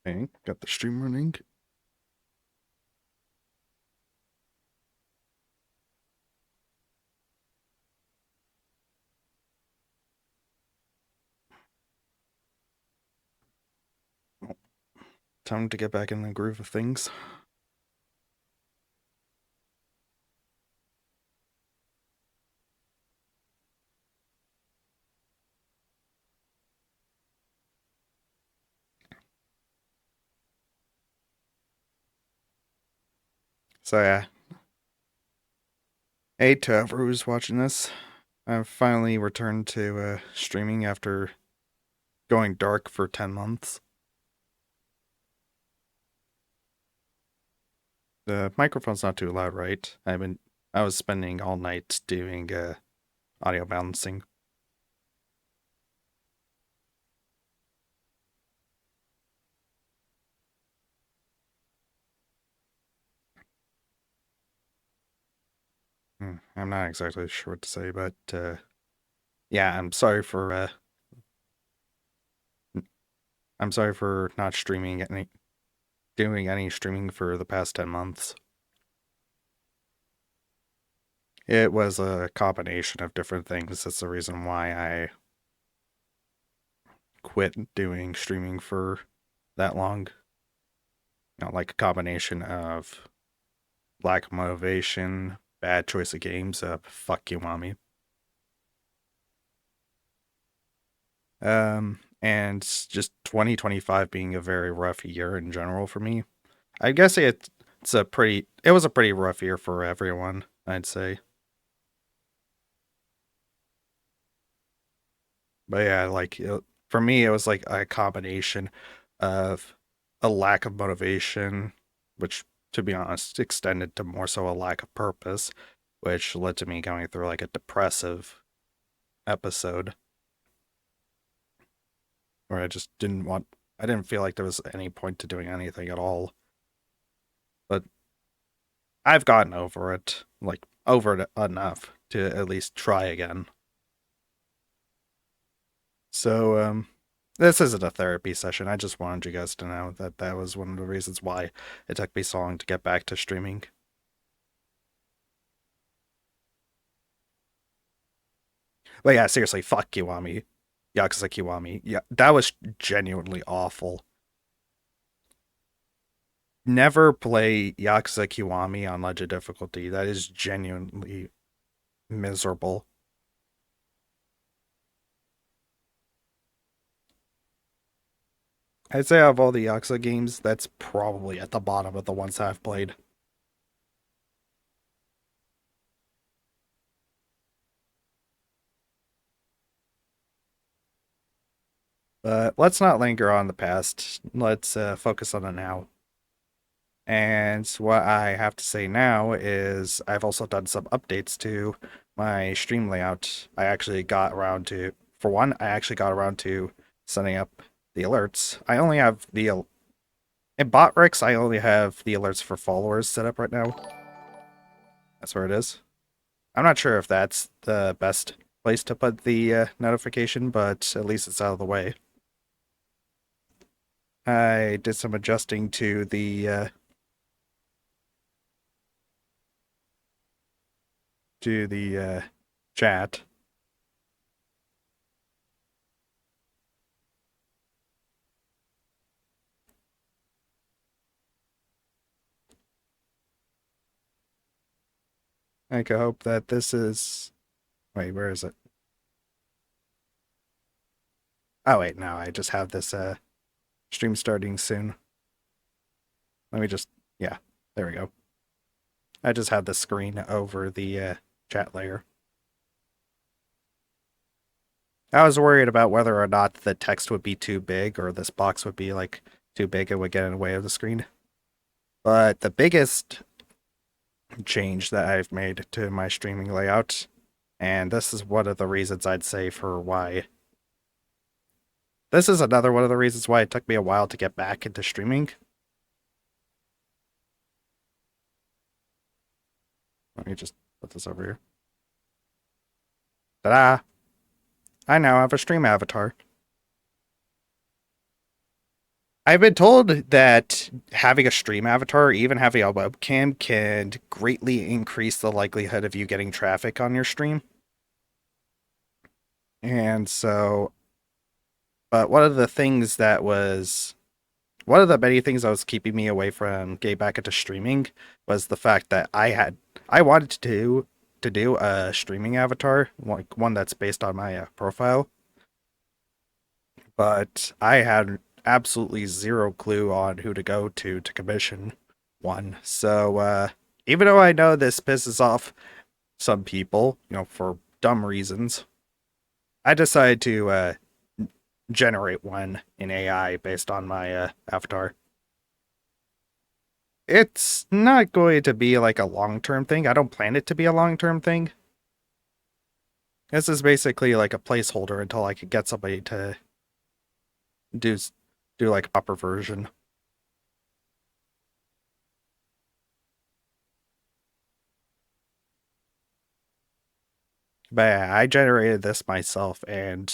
Okay, got the stream running. Time to get back in the groove of things. So yeah, hey to whoever who's watching this. I've finally returned to streaming after going dark for 10 months. The microphone's not too loud, right? I was spending all night doing audio balancing. I'm not exactly sure what to say, but yeah, I'm sorry for not doing any streaming for the past 10 months. It was a combination of different things. That's the reason why I quit doing streaming for that long. Like a combination of lack of motivation, bad choice of games, fuck you, mommy. And just 2025 being a very rough year in general for me. I guess it was a pretty rough year for everyone, I'd say. But yeah, for me, it was like a combination of a lack of motivation, which, to be honest, extended to more so a lack of purpose, which led to me going through like a depressive episode where I didn't feel like there was any point to doing anything at all. But I've gotten over it, like over it enough to at least try again. So, this isn't a therapy session. I just wanted you guys to know that that was one of the reasons why it took me so long to get back to streaming. But yeah, seriously, fuck Kiwami. Yakuza Kiwami. Yeah, that was genuinely awful. Never play Yakuza Kiwami on Legend difficulty. That is genuinely miserable. I'd say out of all the Yakuza games, that's probably at the bottom of the ones I've played. But let's not linger on the past. Let's focus on the now. And what I have to say now is I've also done some updates to my stream layout. For one, I actually got around to setting up the alerts. In Botrix, I only have the alerts for followers set up right now. That's where it is. I'm not sure if that's the best place to put the notification, but at least it's out of the way. I did some adjusting to the chat. I can hope that this is. Wait, where is it? Oh wait, no, I just have this stream starting soon. Let me just yeah, there we go. I just have the screen over the chat layer. I was worried about whether or not the text would be too big or this box would be like too big and would get in the way of the screen. But the biggest change that I've made to my streaming layout, and this is one of the reasons I'd say for why. This is another one of the reasons why it took me a while to get back into streaming. Let me just put this over here. Ta-da! I now have a stream avatar. I've been told that having a stream avatar, even having a webcam, can greatly increase the likelihood of you getting traffic on your stream. And so, but one of the many things that was keeping me away from getting back into streaming was the fact that I wanted to do a streaming avatar, like one that's based on my profile, but I had absolutely zero clue on who to go to commission one. So even though I know this pisses off some people, for dumb reasons, I decided to generate one in AI based on my avatar. It's not going to be like a long term thing. I don't plan it to be a long term thing. This is basically like a placeholder until I could get somebody to do do like a proper version. But yeah, I generated this myself, and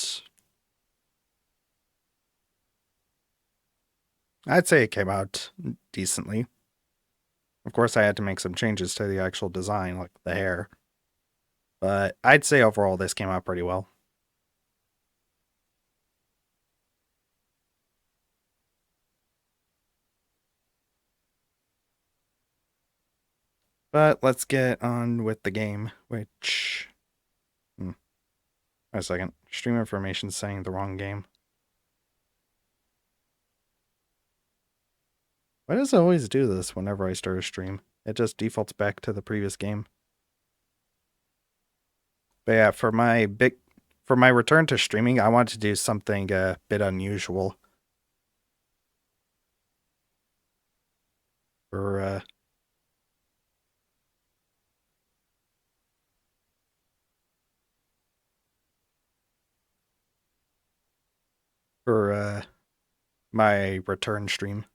I'd say it came out decently. Of course, I had to make some changes to the actual design, like the hair. But I'd say overall this came out pretty well. But let's get on with the game, which... wait a second. Stream information saying the wrong game. Why does it always do this whenever I start a stream? It just defaults back to the previous game. But yeah, for my return to streaming, I wanted to do something a bit unusual. For my return stream.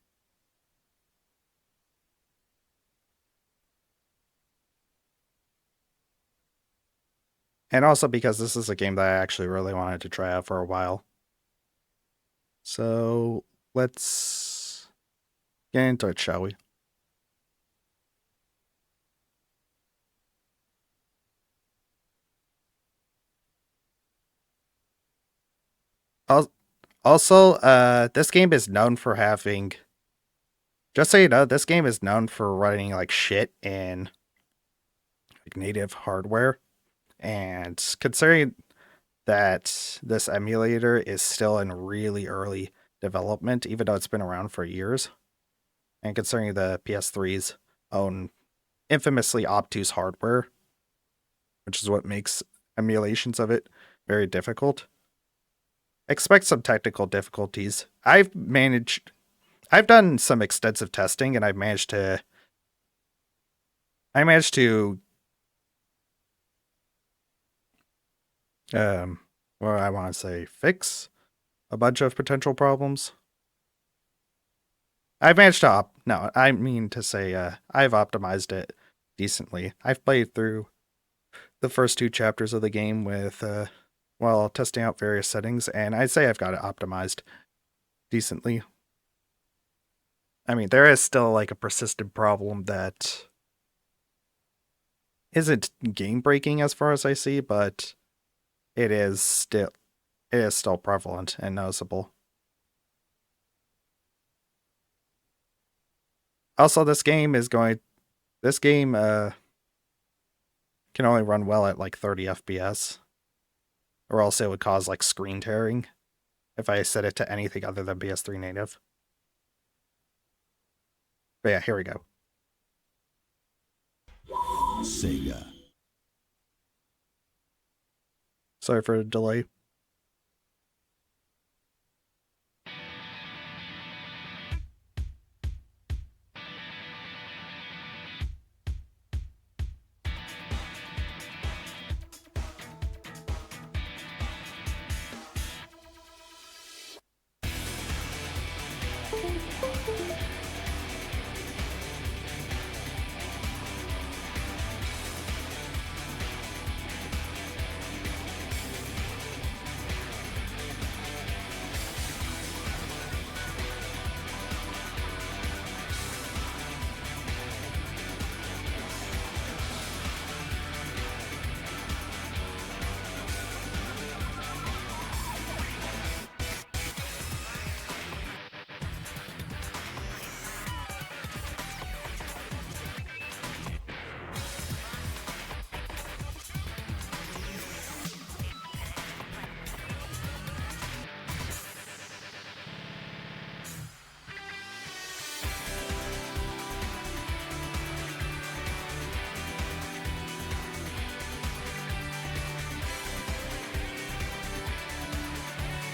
And also because this is a game that I actually really wanted to try out for a while. So let's get into it, shall we? Also, this game is known for having... Just so you know, this game is known for running like shit in like native hardware. And considering that this emulator is still in really early development, even though it's been around for years, and considering the PS3's own infamously obtuse hardware, which is what makes emulations of it very difficult, expect some technical difficulties. I've done some extensive testing, and I managed to what I want to say, fix a bunch of potential problems. I've managed to no, I mean to say I've optimized it decently. I've played through the first two chapters of the game with while testing out various settings, and I'd say I've got it optimized decently. I mean, there is still like a persistent problem that isn't game breaking as far as I see, but it is still prevalent and noticeable. Also, this game can only run well at like 30 FPS, or else it would cause like screen tearing if I set it to anything other than PS3 native. But yeah, here we go. Sega. Sorry for the delay.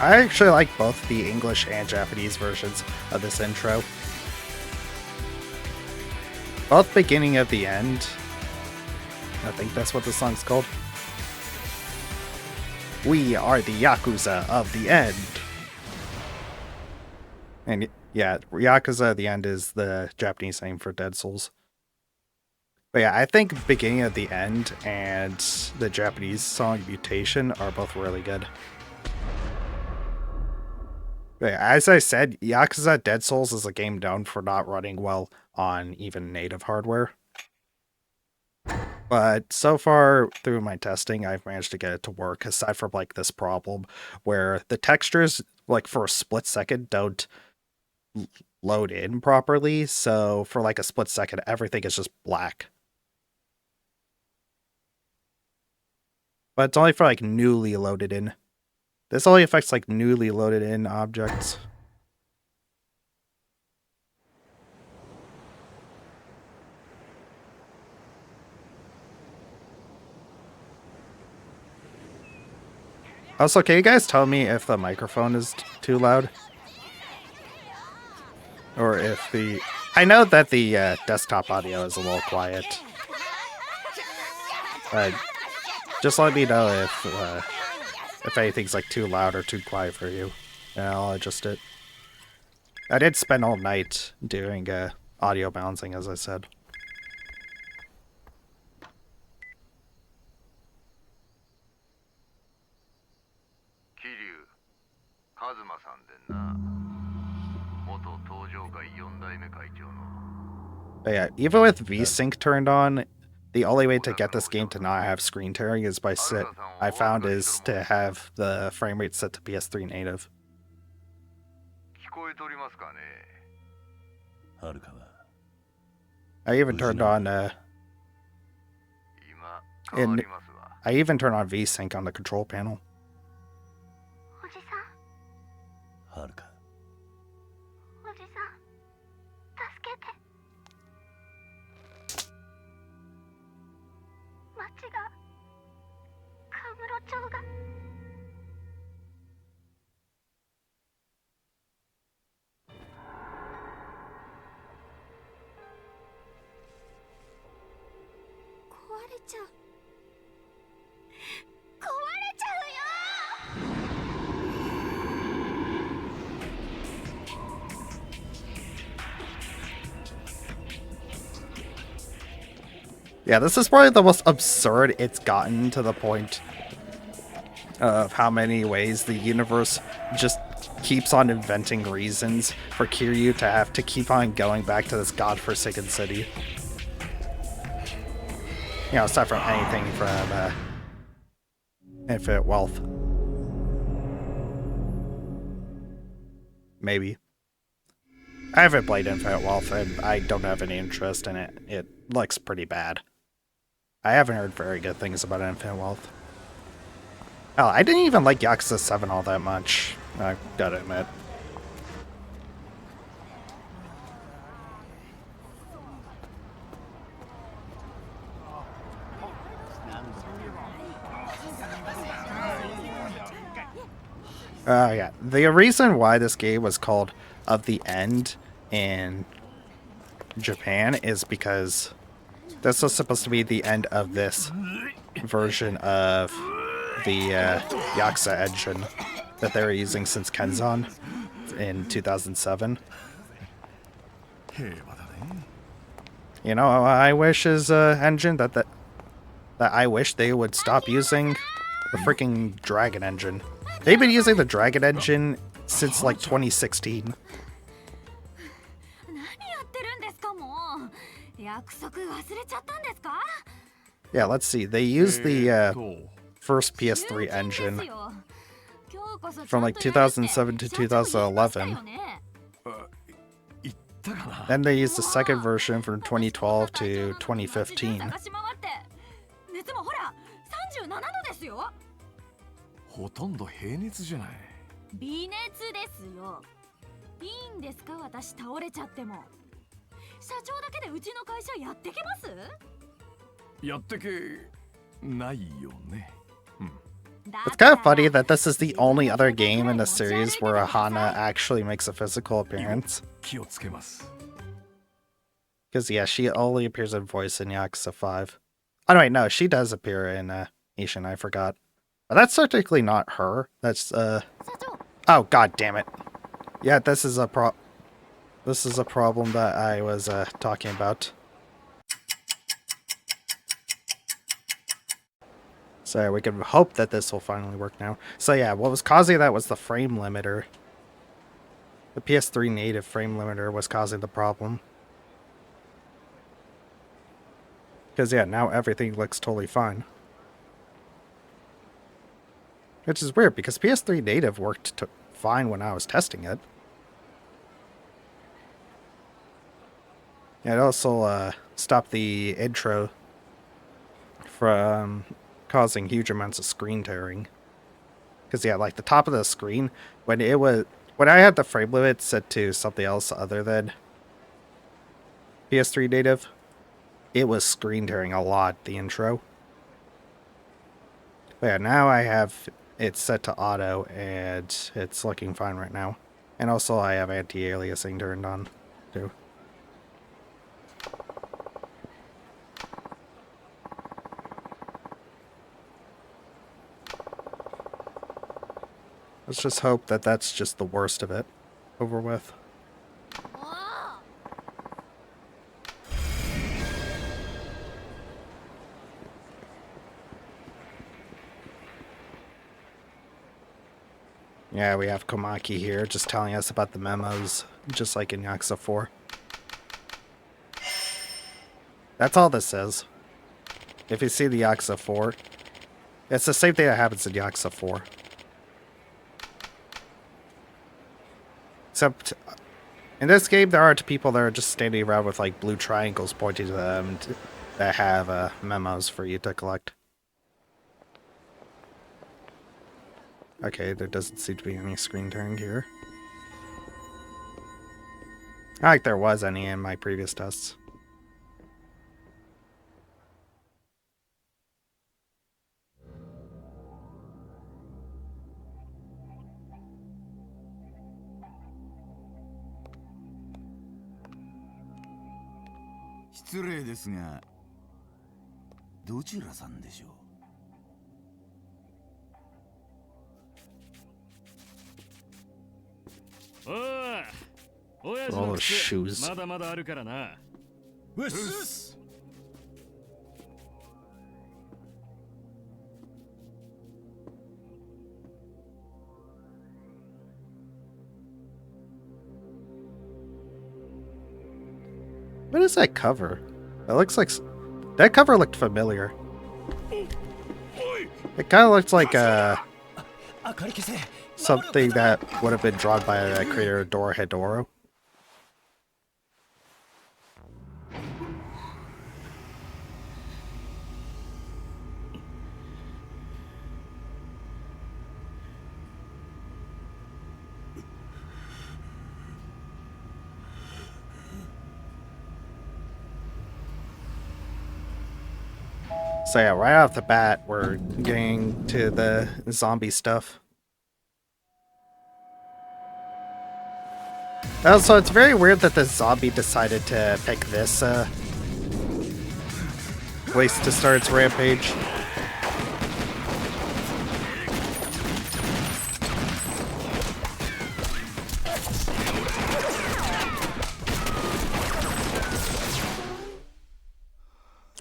I actually like both the English and Japanese versions of this intro. Both beginning of the end. I think that's what the song's called. We are the Yakuza of the end. And yeah, Yakuza at the end is the Japanese name for Dead Souls. But yeah, I think beginning of the end and the Japanese song Mutation are both really good. But yeah, as I said, Yakuza Dead Souls is a game known for not running well on even native hardware. But so far through my testing, I've managed to get it to work, aside from like this problem where the textures, like for a split second, don't load in properly. So for like a split second, everything is just black. But it's only for like newly loaded in. This only affects like newly loaded in objects. Also, can you guys tell me if the microphone is too loud? Or if the... I know that the desktop audio is a little quiet. Just let me know if anything's like too loud or too quiet for you. And I'll adjust it. I did spend all night doing audio balancing, as I said. But yeah, even with VSync turned on, the only way to get this game to not have screen tearing is by I found is to have the frame rate set to PS3 native. I even turned on I even turned on VSync on the control panel. Yeah, this is probably the most absurd it's gotten, to the point of how many ways the universe just keeps on inventing reasons for Kiryu to have to keep on going back to this godforsaken city. You know, aside from anything from Infinite Wealth. Maybe. I haven't played Infinite Wealth, and I don't have any interest in it. It looks pretty bad. I haven't heard very good things about Infinite Wealth. Oh, I didn't even like Yakuza 7 all that much, I gotta admit. Yeah. The reason why this game was called Of the End in Japan is because this was supposed to be the end of this version of the Yakuza engine that they were using since Kenzan in 2007. You know, I wish is engine that I wish they would stop using the freaking Dragon engine. They've been using the Dragon engine since like 2016. Yeah, let's see. They used the first PS3 engine from like 2007 to 2011. Then they used the second version from 2012 to 2015. It's kind of funny that this is the only other game in the series where Ahana actually makes a physical appearance. Because, yeah, she only appears in voice in Yakuza 5. Oh, no, wait, no, she does appear in Ishin, I forgot. But that's technically not her. That's, Oh, god damn it. Yeah, this is a problem that I was, talking about. So we can hope that this will finally work now. So yeah, what was causing that was the frame limiter. The PS3 native frame limiter was causing the problem. Because yeah, now everything looks totally fine. Which is weird, because PS3 native worked fine when I was testing it. It also stopped the intro from causing huge amounts of screen tearing. Because yeah, like the top of the screen, when I had the frame limit set to something else other than PS3 native, it was screen tearing a lot, the intro. But yeah, now I have it set to auto, and it's looking fine right now. And also I have anti-aliasing turned on, too. Let's just hope that that's just the worst of it over with. Yeah, we have Komaki here just telling us about the memos, just like in Yakuza 4. That's all this says. If you see the Yakuza 4, it's the same thing that happens in Yakuza 4. Except, in this game, there aren't people that are just standing around with, like, blue triangles pointing to them that have memos for you to collect. Okay, there doesn't seem to be any screen tearing here. Not like there was any in my previous tests. All those shoes. What is that cover? It looks like... That cover looked familiar. It kind of looks like something that would have been drawn by the creator Dora Hedoro. So yeah, right off the bat, we're getting to the zombie stuff. Also, it's very weird that the zombie decided to pick this place to start its rampage.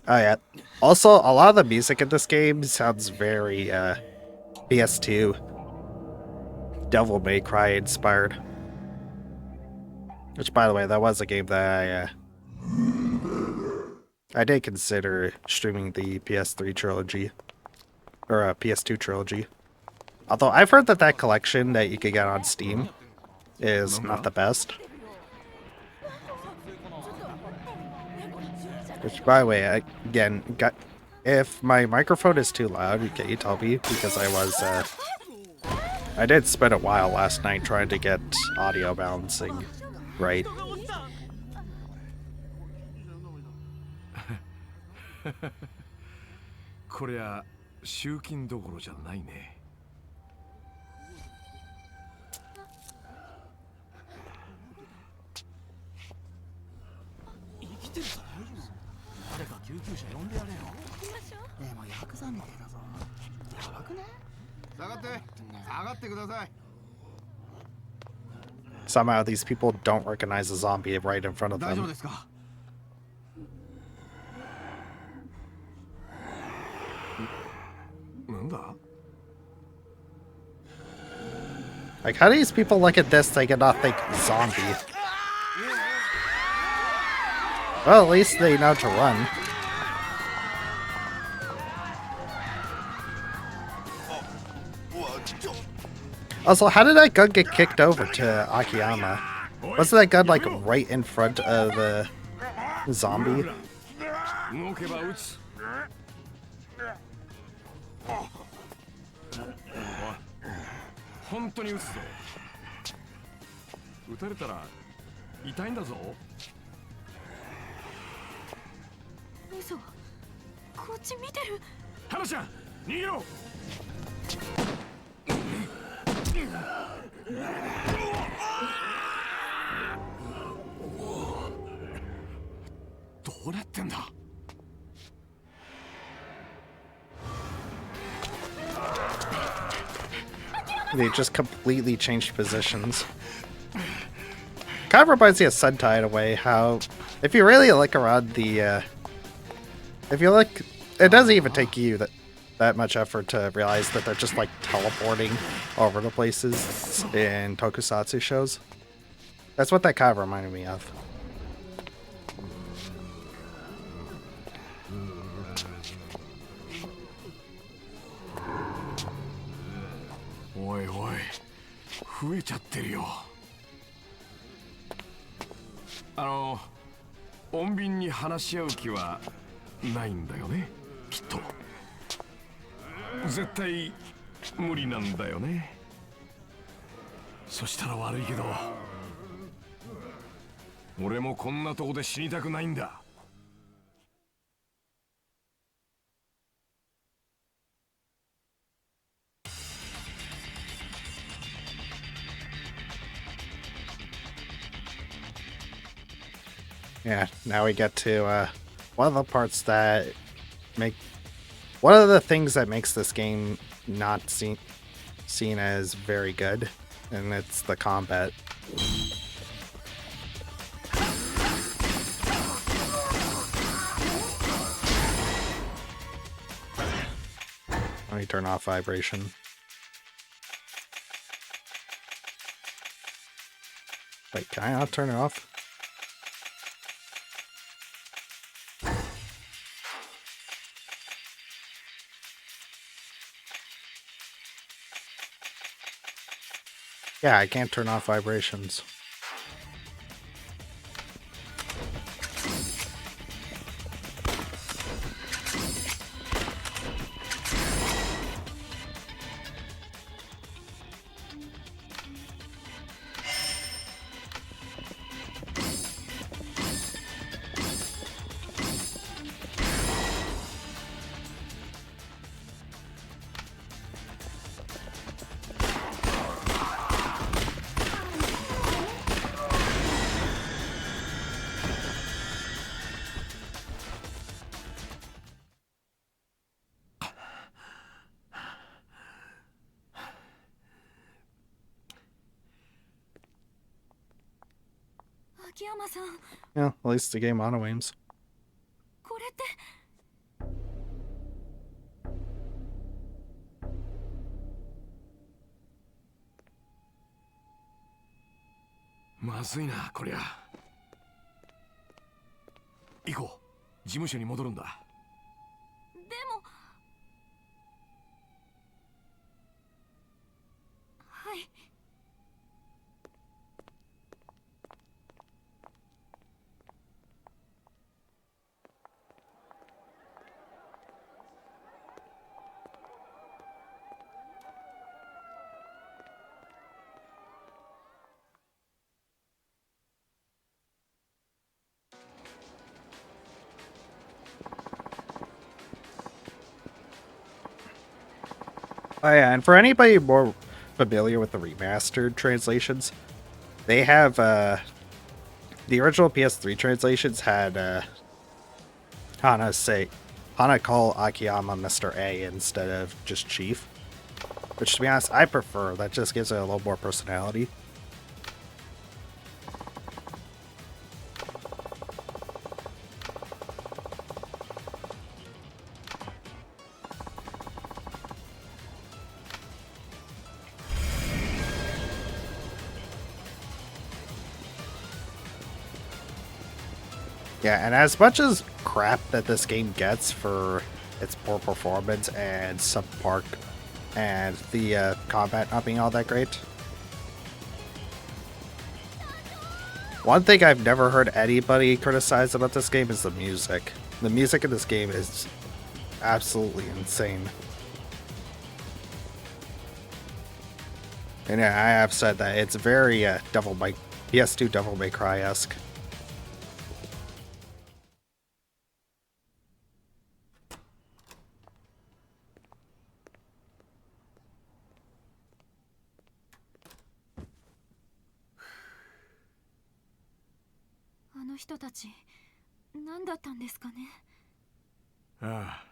Oh yeah. Also, a lot of the music in this game sounds very PS2 Devil May Cry inspired. Which, by the way, that was a game that I did consider streaming the PS3 trilogy. Or PS2 trilogy. Although I've heard that that collection that you could get on Steam is not the best. Which, by the way, again, if my microphone is too loud, can you tell me? Because I did spend a while last night trying to get audio balancing right. Somehow these people don't recognize a zombie right in front of them. Like, how do these people look at this, they cannot think zombie? Well, at least they know to run. Also, how did that gun get kicked over to Akiyama? Wasn't that gun, like, right in front of the zombie? They just completely changed positions. Kind of reminds me of Sentai in a way, how if you really look around the if you look, it doesn't even take you that much effort to realize that they're just like teleporting over the places in tokusatsu shows. That's what that kind of reminded me of. Yeah, now we get to one of the parts that one of the things that makes this game not seen as very good, and it's the combat. Let me turn off vibration. Wait, can I not turn it off? Yeah, I can't turn off vibrations. Yeah, at least the game auto aims. Oh yeah, and for anybody more familiar with the remastered translations, they have the original PS3 translations had Hana say Hana call Akiyama Mr. A instead of just Chief. Which, to be honest, I prefer. That just gives it a little more personality. Yeah, and as much as crap that this game gets for its poor performance and subpar and the combat not being all that great, one thing I've never heard anybody criticize about this game is the music. The music in this game is absolutely insane. And yeah, I have said that it's very PS2 Devil May Cry-esque. 人たち何だったんですかね。ああ。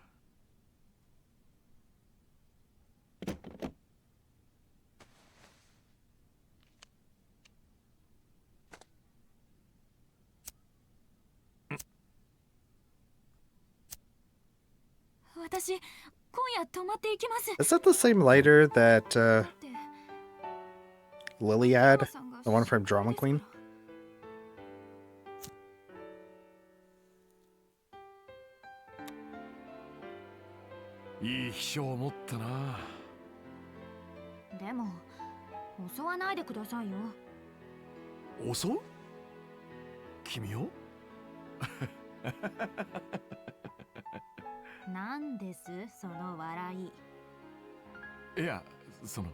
私、今夜泊まっていきます。 Is that the same lighter that Lily had? The one from Drama Queen? いい秘書を持ったな。でも襲わないでくださいよ。襲う？君を？なんですその笑い。いや、その。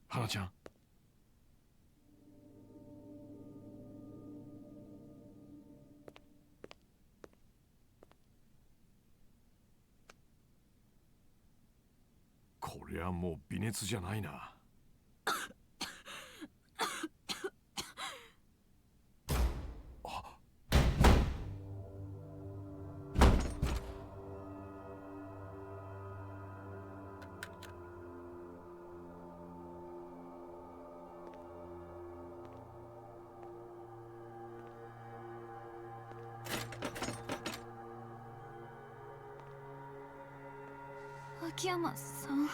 花ちゃん。こりゃもう微熱じゃないな。秋山さん。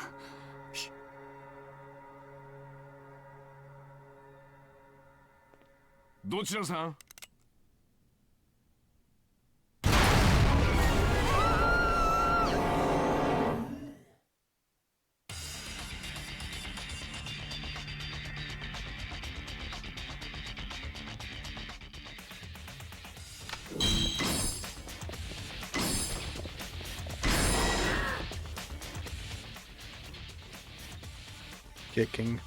どちらさん？Kicking.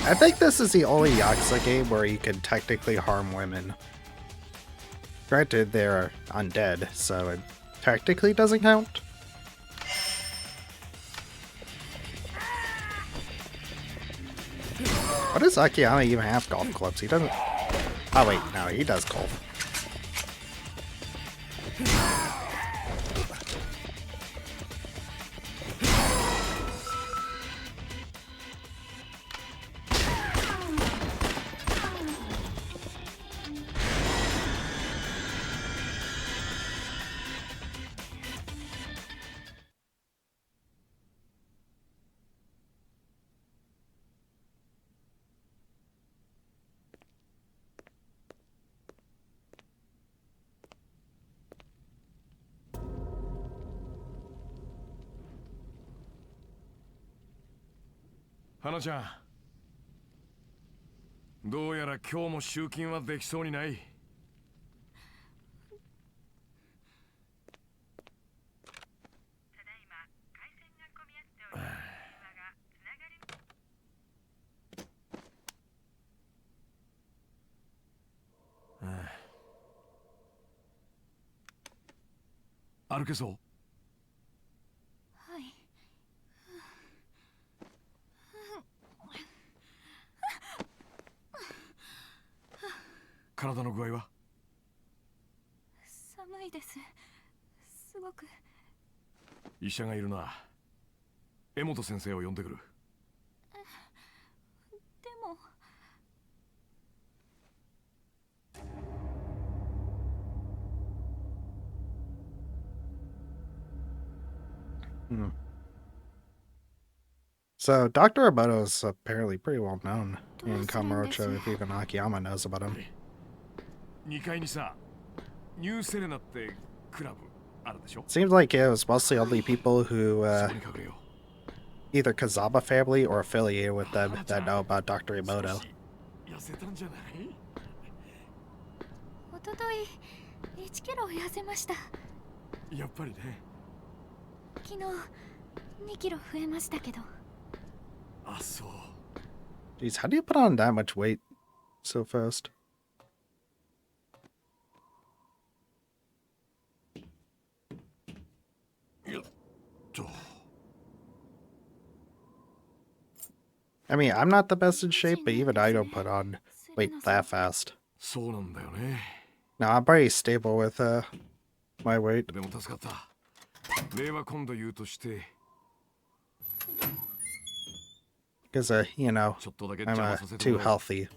I think this is the only Yakuza game where you can technically harm women. Granted, they're undead, so it technically doesn't count. Why does Akiyama even have golf clubs? He doesn't... Oh wait, no, he does golf. 花ちゃん、どうやら今日も集金はできそうにない。歩けそう？はい。体の具合は？寒いです。すごく。医者がいるな。江本先生を呼んでくる。でも。Hmm. So, Dr. Oboto is apparently pretty well known in Kamurocho if even Akiyama knows about him. 2階にさ、ニューセレナってクラブあるでしょ? Seems like it was mostly only people who, either Kazama family or affiliated with them that know about Dr. Emoto. 痩せたんじゃない？おととい1キロ痩せました。やっぱりね。昨日2キロ増えましたけど。あ、そう。Jeez, how do you put on that much weight so fast? I mean, I'm not the best in shape, but even I don't put on weight that fast. そうなんだよね。 No, I'm pretty stable with my weight. でも助かった。礼は今度言うとして。 Because, you know, I'm too healthy.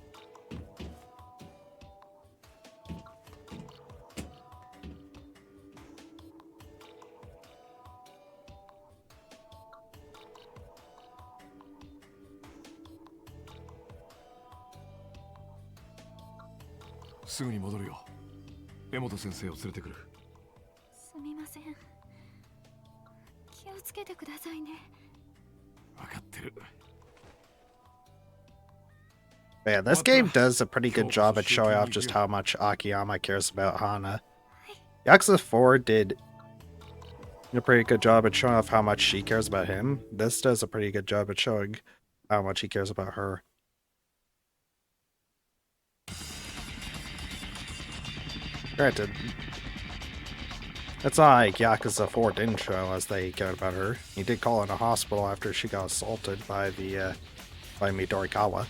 Soon に戻るよ。江本先生を連れてくる。すみません。気をつけてくださいね。わかってる。 Yeah, this game does a pretty good job at showing off just how much Akiyama cares about Hana. Yakuza 4 did a pretty good job at showing off how much she cares about him. This does a pretty good job at showing how much he cares about her. Granted, it's not like Yakuza 4 didn't show us that he cared about her. He did call in a hospital after she got assaulted by by Midorikawa.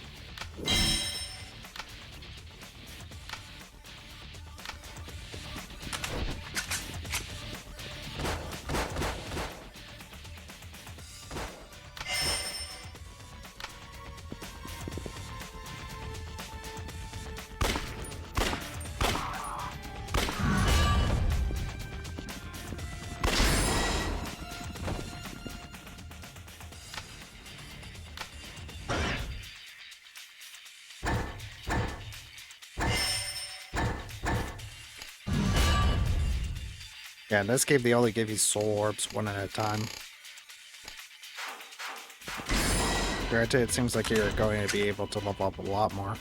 Yeah, in this game they only give you soul orbs one at a time. Granted, it seems like you're going to be able to level up a lot more.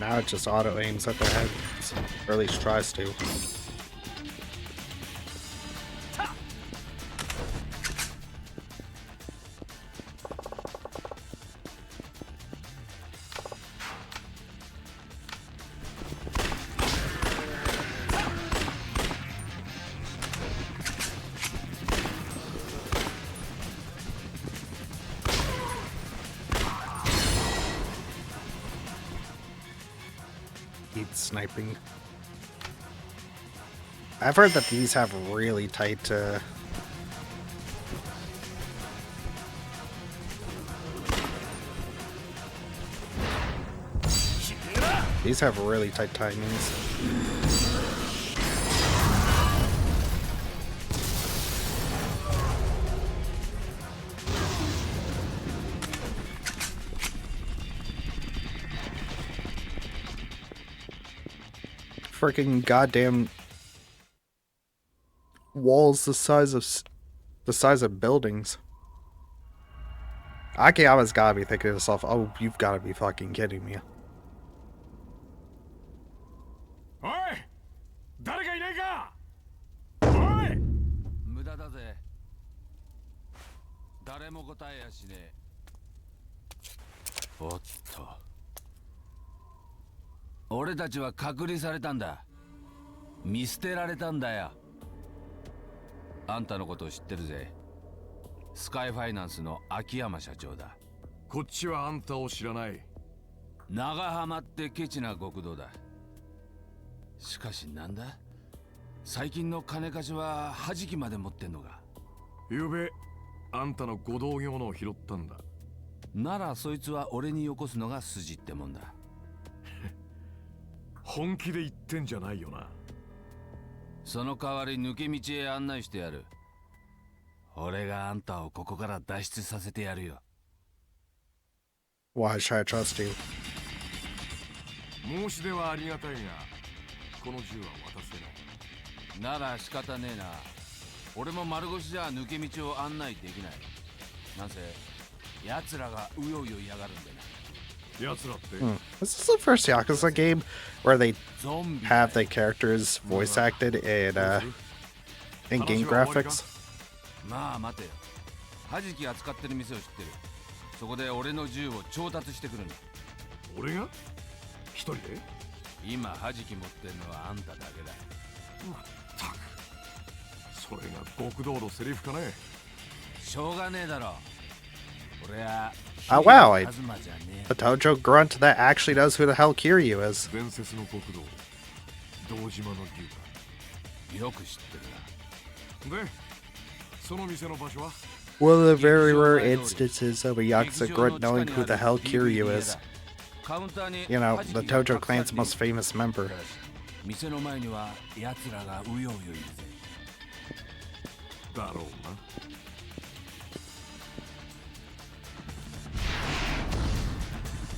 Now it just auto aims at their heads, or at least tries to. Sniping. I've heard that these have really tight these have really tight timings. Freaking goddamn walls the size of buildings. Akiyama's gotta be thinking to himself, oh, you've gotta be fucking kidding me. Oi! 誰かいないか? Oi! 無駄だぜ。誰も答えやしねえ。おっと。俺たちは隔離されたんだ。見捨てられたんだよ。あんたのことを知ってるぜ。スカイファイナンスの秋山社長だ。こっちはあんたを知らない。長浜ってケチな極道だ。しかしなんだ、最近の金貸しは弾きまで持ってんのか。ゆうべあんたのご同業のを拾ったんだ。ならそいつは俺によこすのが筋ってもんだ。本気で言ってんじゃないよな。その代わり抜け道へ案内してやる。俺があんたをここから脱出させてやるよ。Why should I trust you? 申し出はありがたいが、この銃は渡せない。なら仕方ねえな。俺も丸腰じゃ抜け道を案内できない。なんせ奴らがうようよ嫌がるんでな。This is the first Yakuza game where they have the characters voice acted in game graphics. まあ待てよ。弾き扱ってる店を知ってる。そこで俺の銃を調達してくるんだ。俺が一人で？今弾き持ってんのはあんただけだ。まったく、それが極道のセリフかね。しょうがねえだろ。俺は Oh wow, a Tojo grunt that actually knows who the hell Kiryu is. 伝説の極道、堂島の牛か。よく知ってるな。で、その店の場所は？ One of the very rare instances of a Yakuza grunt knowing who the hell Kiryu is. You know, the Tojo clan's most famous member. 店の前には奴らがうようよいるぜ。だろうな。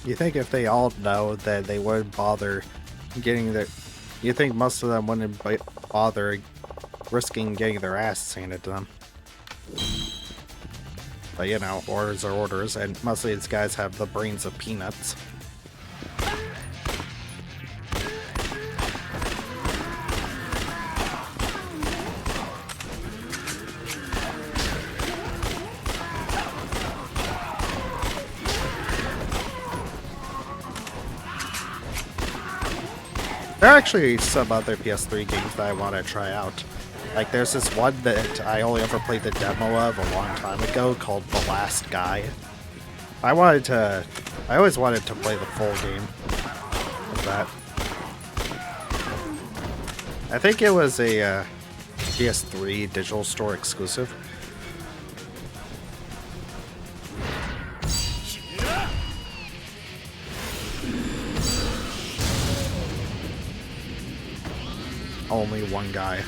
You think if they all know that they wouldn't bother getting their... You think most of them wouldn't bother risking getting their ass handed to them. But you know, orders are orders, and most of these guys have the brains of peanuts. There are actually some other PS3 games that I want to try out. Like, there's this one that I only ever played the demo of a long time ago called The Last Guy. I always wanted to play the full game of that. I think it was a PS3 digital store exclusive. Only one guy.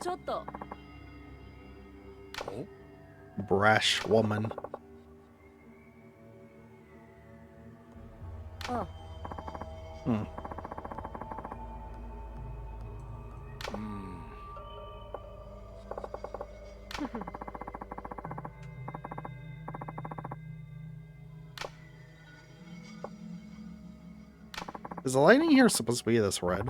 ちょっと。Brash woman. あ、Hmm. Is the lighting here supposed to be this red?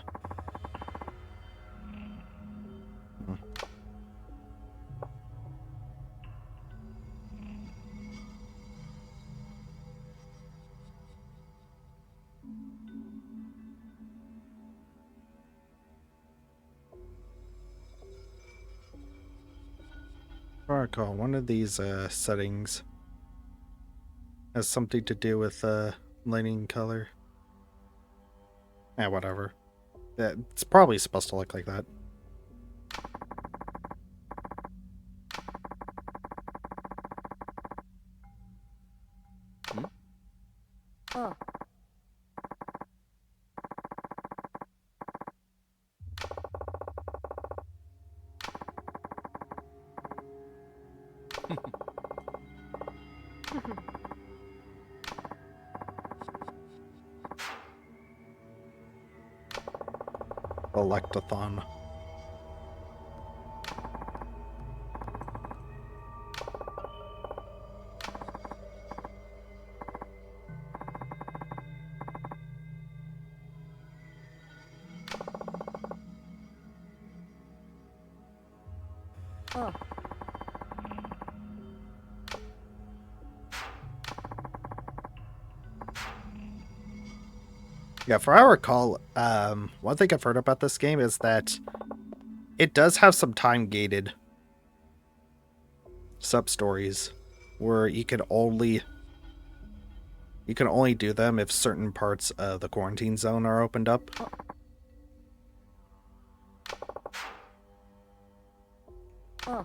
If I recall, one of these settings has something to do with lighting color. Whatever. It's probably supposed to look like that.あ、Electathon. Ah. Yeah, for I recall, one thing I've heard about this game is that it does have some time-gated sub-stories where you can only do them if certain parts of the quarantine zone are opened up. Ah.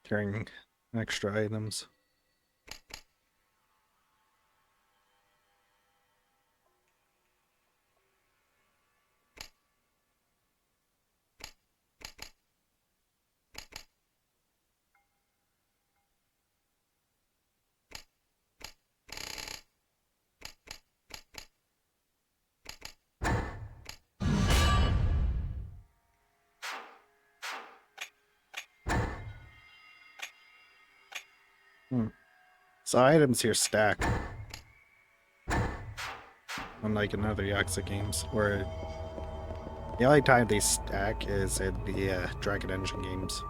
Carrying extra items. So items here stack. Unlike in other Yakuza games, where the only time they stack is in the Dragon Engine games.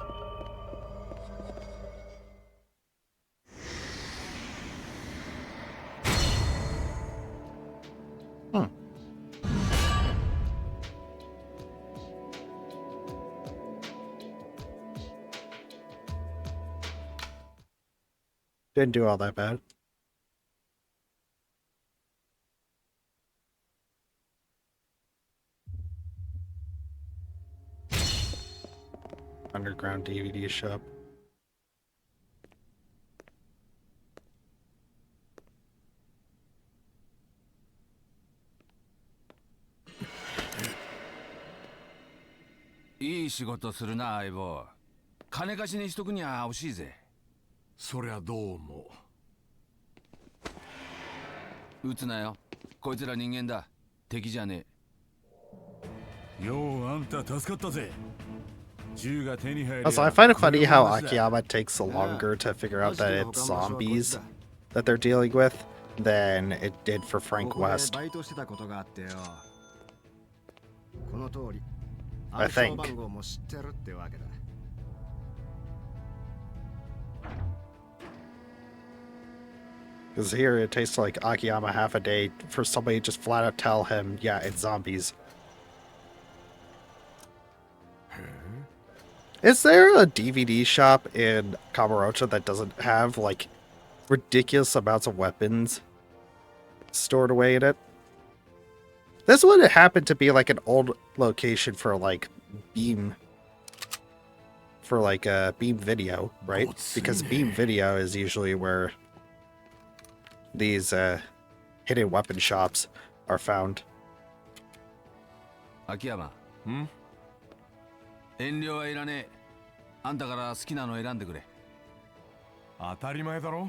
Didn't do all that bad. Underground DVD shop.いい仕事するな相棒。金貸しにしとくには惜しいぜ。そりゃどうも。撃つなよ。こいつら人間だ。敵じゃねえ。よう、あんた助かったぜ。銃が手に入り。 Also, I find it funny how Akiyama takes so longer to figure out that it's zombies that they're dealing with than it did for Frank West. I think. Because here it takes like Akiyama half a day for somebody to just flat out tell him, yeah, it's zombies. Is there a DVD shop in Kamurocho that doesn't have like ridiculous amounts of weapons stored away in it? This would happen to be like an old location for like Beam. For like Beam Video, right? Because Beam Video is usually where these hidden weapon shops are found. Akiyama. 遠慮はいらねえ。あんたから好きなの選んでくれ。当たり前だろ。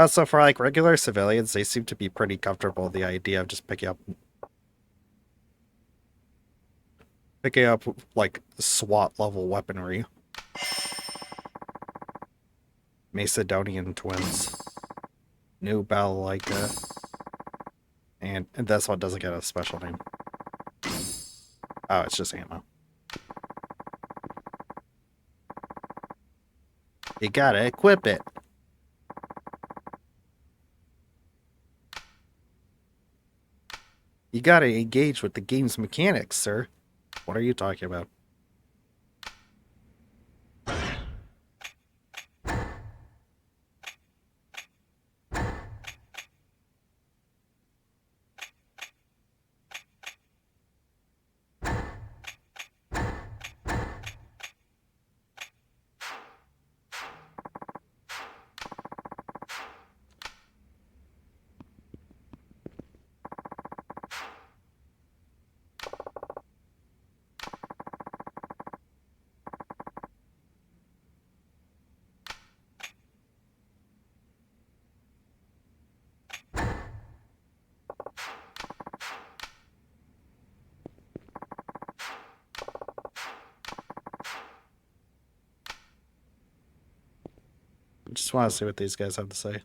So for like regular civilians, they seem to be pretty comfortable with the idea of just picking up like SWAT level weaponry. Macedonian twins. New Balalaika. And this one doesn't get a special name. Oh, it's just ammo. You gotta equip it. You gotta engage with the game's mechanics, sir. What are you talking about? Just want to see what these guys have to say.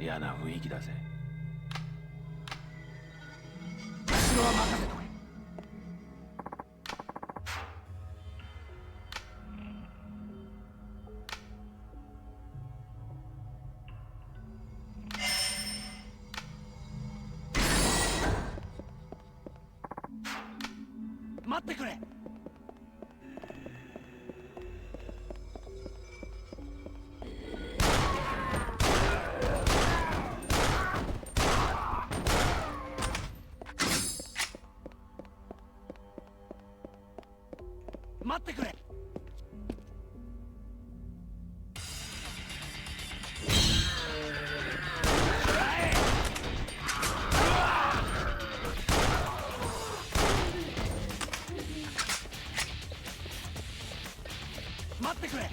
Yeah, 嫌な雰囲気だぜ。後ろは任せとけ。待ってくれ。待ってくれ。待ってくれ。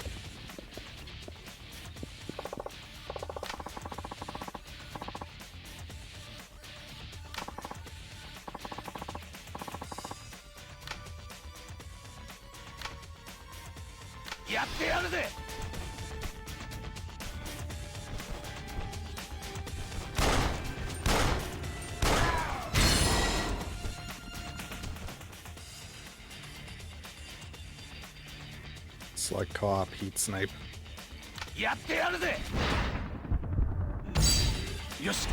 やってやるぜ。 It's like co-op heat snipe. やってやるぜ。よし。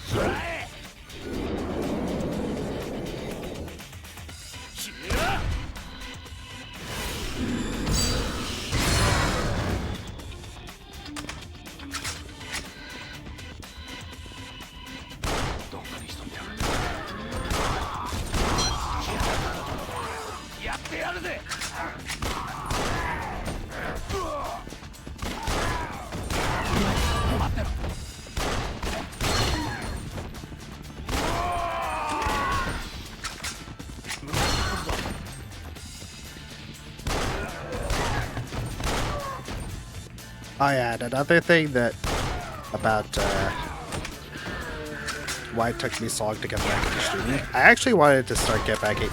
食らえ。決めろ。どっかに潜んでやる。やってやるぜ。 Oh yeah, and another thing that about why it took me so long to get back into streaming, I actually wanted to start get back in.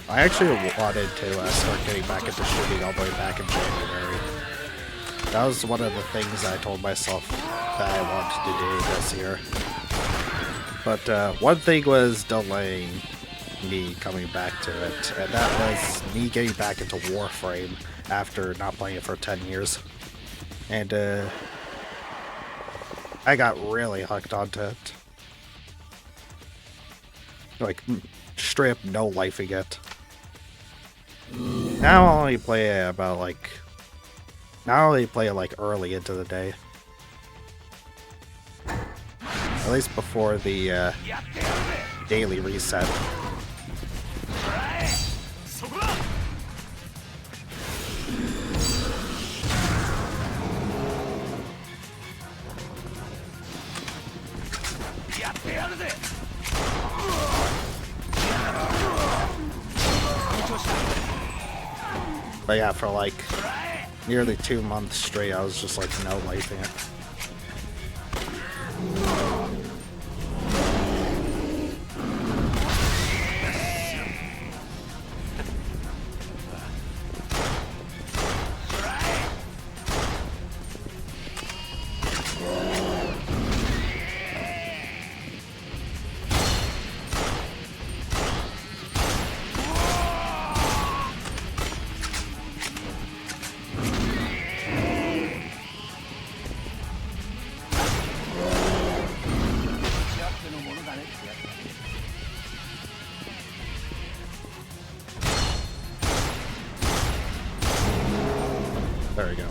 I actually wanted to start getting back into streaming all the way back in January. That was one of the things I told myself that I wanted to do this year. But one thing was delaying me coming back to it, and that was me getting back into Warframe after not playing it for 10 years. And I got really hooked onto it. Like, straight up no lifing it. Now I only play it about like... Now I only play it like early into the day. At least before the daily reset. But yeah, for like nearly 2 months straight, I was just like no lifing it. There we go.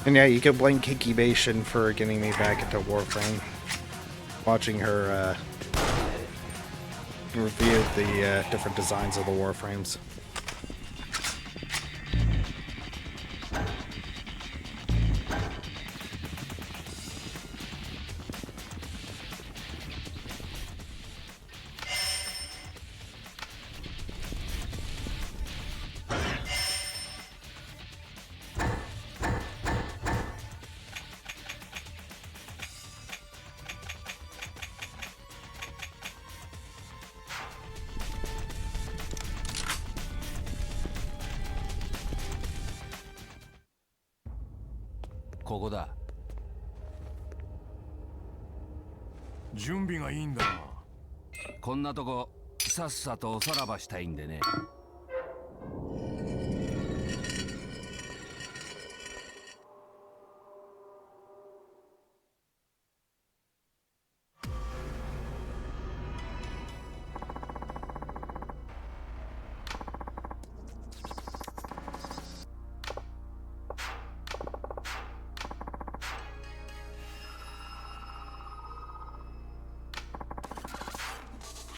And yeah, you can blame Kikimation for getting me back into Warframe. Watching her review the different designs of the Warframes.ここだ。準備がいいんだな。こんなとこさっさとおさらばしたいんでね。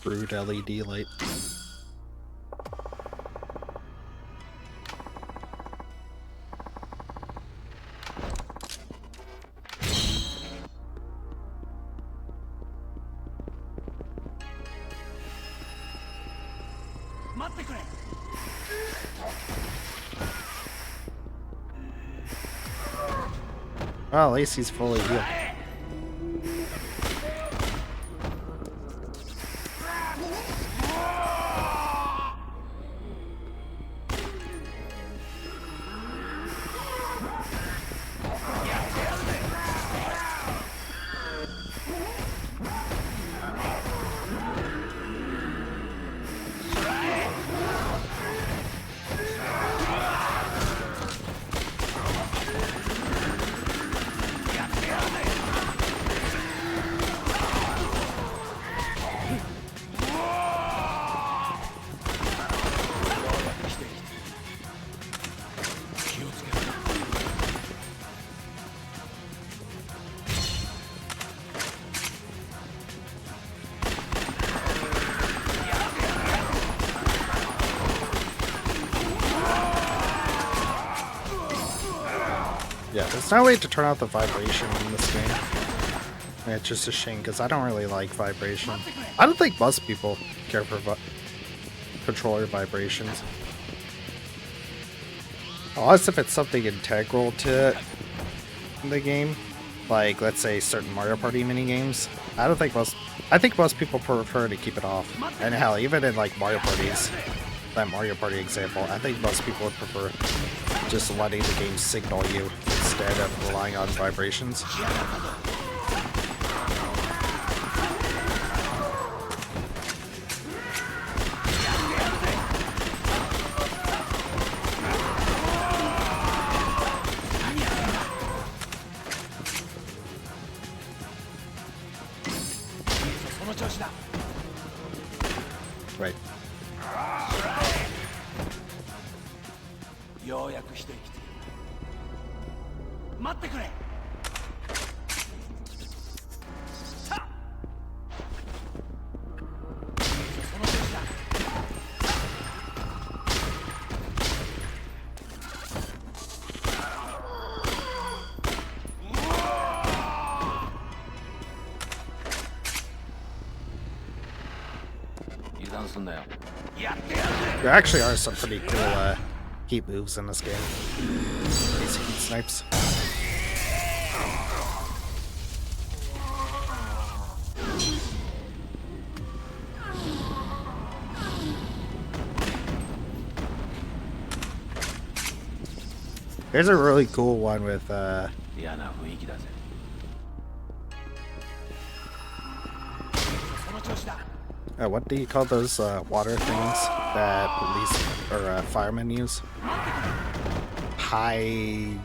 Crude LED light. Well, at least he's fully healed. no way to turn out the vibration in this game. And it's just a shame because I don't really like vibration. I don't think most people care for controller vibrations. Unless if it's something integral to the game, like let's say certain Mario Party mini games. I think most people prefer to keep it off. And hell, even in like Mario Parties, that Mario Party example, I think most people would prefer just letting the game signal you instead of relying on vibrations. Right. ようやく一息ついた。待ってくれ。さあ。その調子だ。油断すんなよ。やってやるぜ。 There actually are some pretty cool heat moves in this game. These heat snipes. There's a really cool one with 嫌な雰囲気だぜ。その調子だ。 what do you call those water things that police or firemen use? High.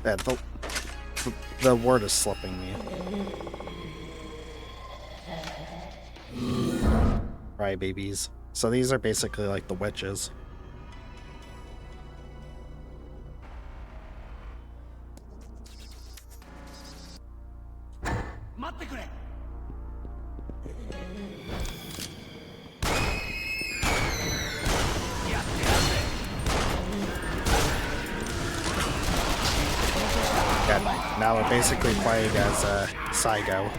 Yeah, the word is slipping me. Right, babies. So these are basically like the witches. Yeah, now we're basically playing as Saigo.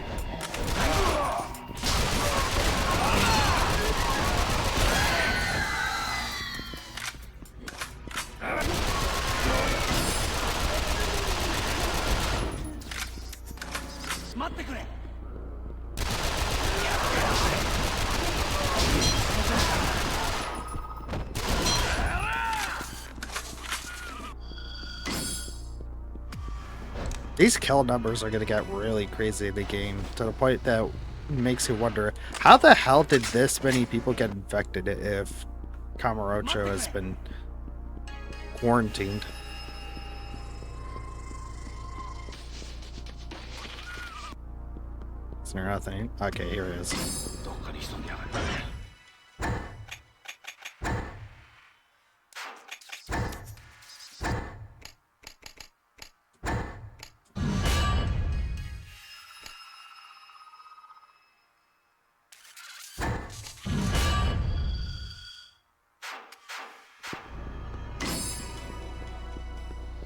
These kill numbers are gonna get really crazy in the game, to the point that makes you wonder, how the hell did this many people get infected if Kamurocho has been quarantined? Is there nothing? Okay, here it is. どっかに潜んでやがる。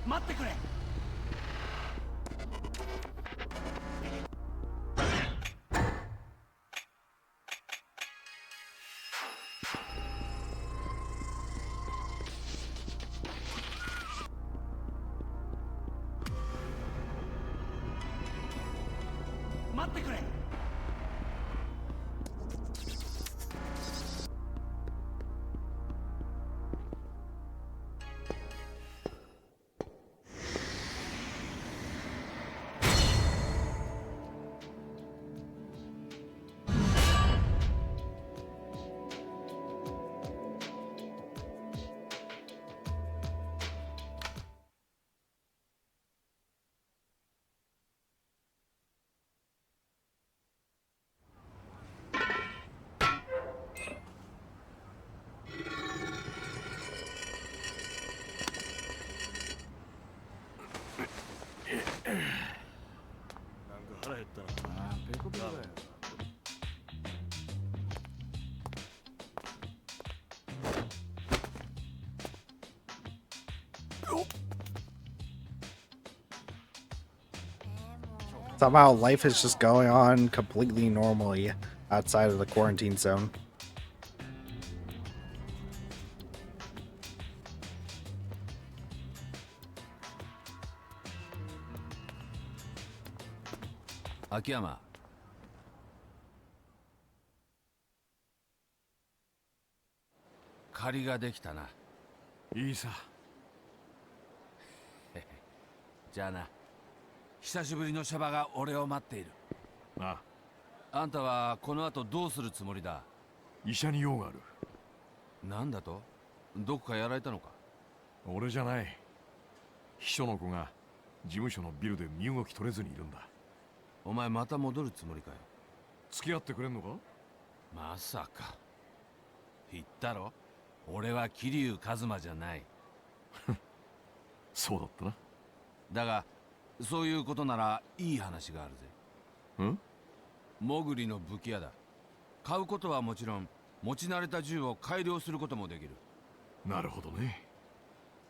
待ってくれ。 待ってくれ。 Right. Somehow life is just going on completely normally outside of the quarantine zone.秋山、借りができたな。いいさ。じゃあな、久しぶりのシャバが俺を待っている。なあ、あんたはこの後どうするつもりだ？医者に用がある。なんだと？どこかやられたのか？俺じゃない。秘書の子が事務所のビルで身動き取れずにいるんだ。お前また戻るつもりかよ。付き合ってくれんのか？まさか。言ったろ、俺は桐生一馬じゃない。そうだったな。だがそういうことならいい話があるぜ。ん？モグリの武器屋だ。買うことはもちろん、持ち慣れた銃を改良することもできる。なるほどね。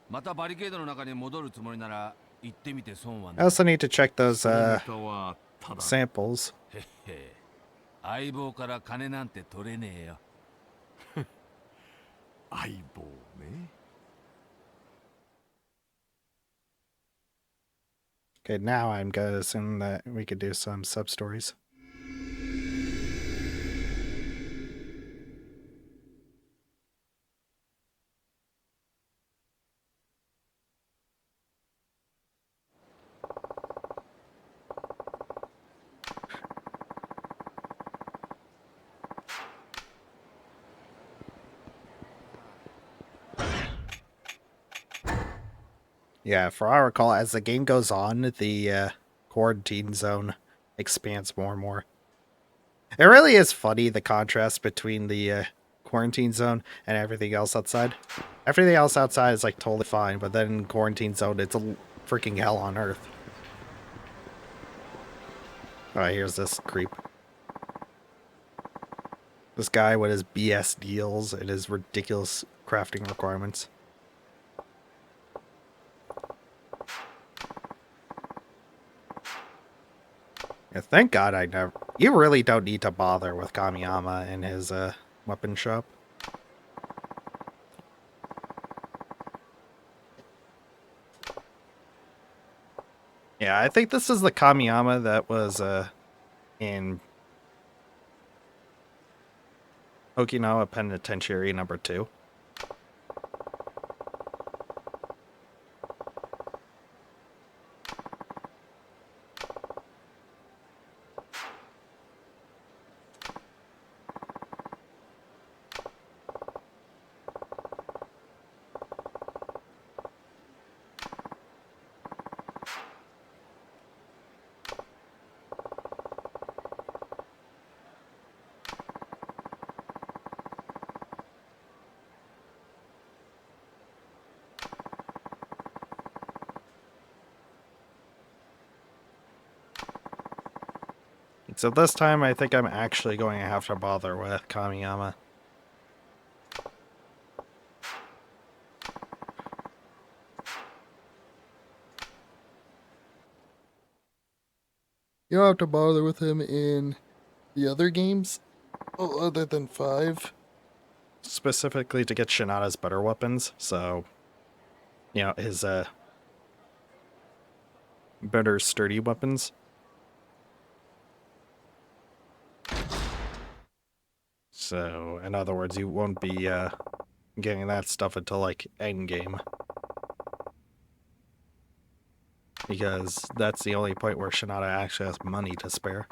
またバリケードの中に戻るつもりなら行ってみて損は I ない。 also need to check those そのネタはただ。 samples. へっへ、相棒から金なんて取れねえよ。相棒ね。Okay, now I'm gonna assume that we could do some sub stories. Yeah, for I recall, as the game goes on, the quarantine zone expands more and more. It really is funny, the contrast between the quarantine zone and everything else outside. Everything else outside is like totally fine, but then in quarantine zone, it's a freaking hell on earth. Alright, here's this creep. This guy with his BS deals and his ridiculous crafting requirements. Yeah, thank God I never... You really don't need to bother with Kamiyama in his weapon shop. Yeah, I think this is the Kamiyama that was in Okinawa Penitentiary number 2. So this time I think I'm actually going to have to bother with Kamiyama. You don't have to bother with him in the other games, other than 5. Specifically to get Shinada's better weapons, so... You know, his, better sturdy weapons. So, in other words, you won't be, getting that stuff until, like, endgame. Because that's the only point where Shinada actually has money to spare.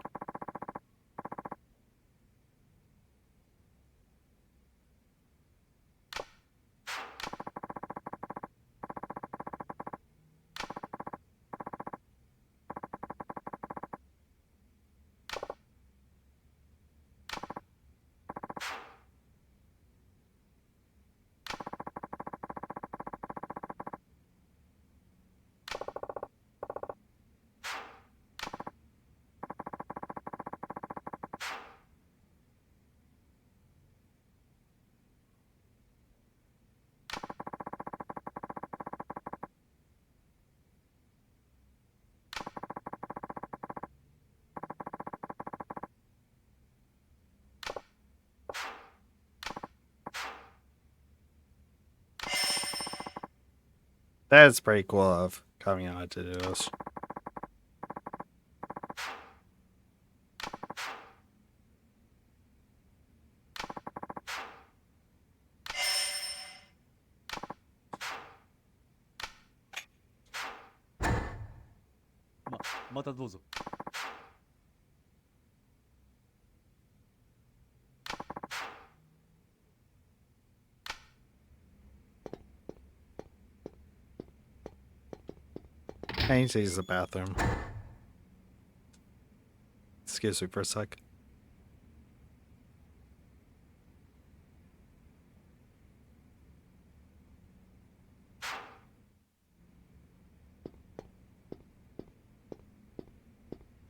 That's pretty cool of coming on to do this. またどうぞ。I need to use the bathroom. Excuse me for a sec.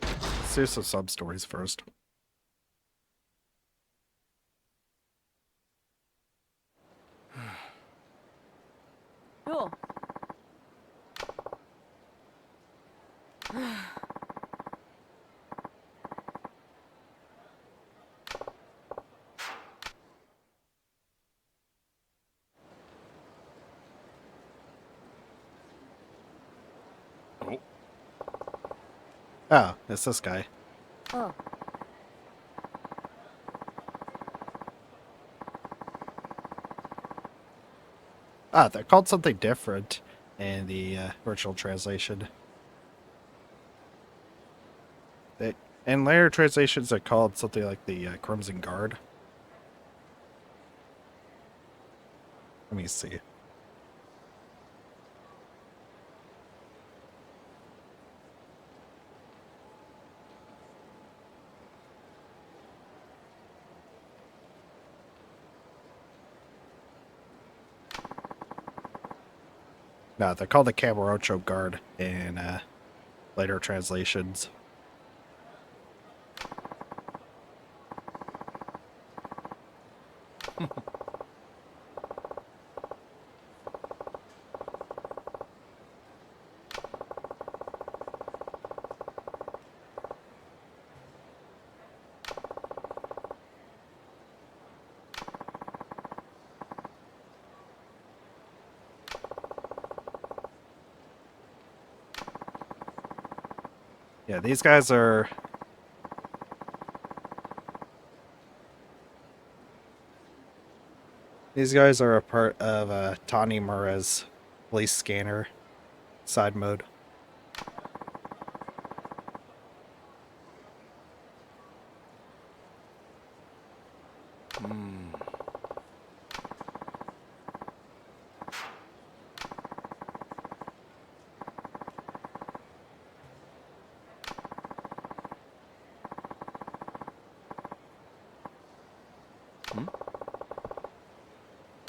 Let's do some sub stories first. Oh. Oh, it's this guy. Oh. Ah, they're called something different in the original translation. In later translations, they're called something like the Crimson Guard. Let me see. No, they're called the Camarocho Guard in later translations. Yeah, these guys are... These guys are a part of Tani Mura's police scanner side mode.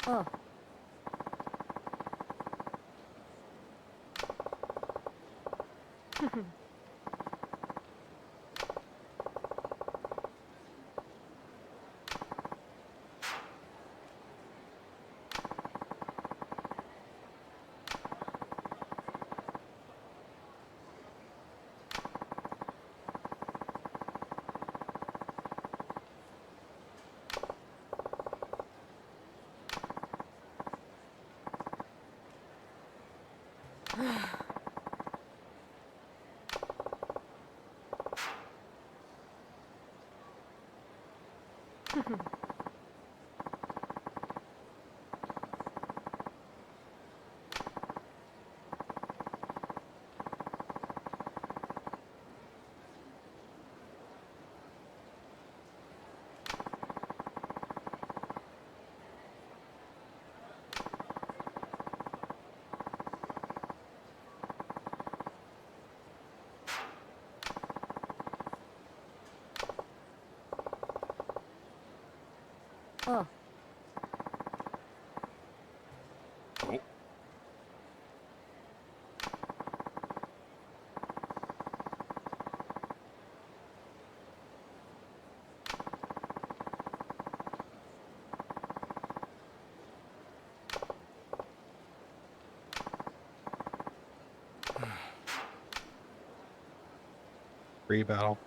Oh. Oh. Free battle.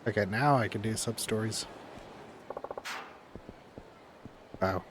Okay, now I can do sub-stories. Wow.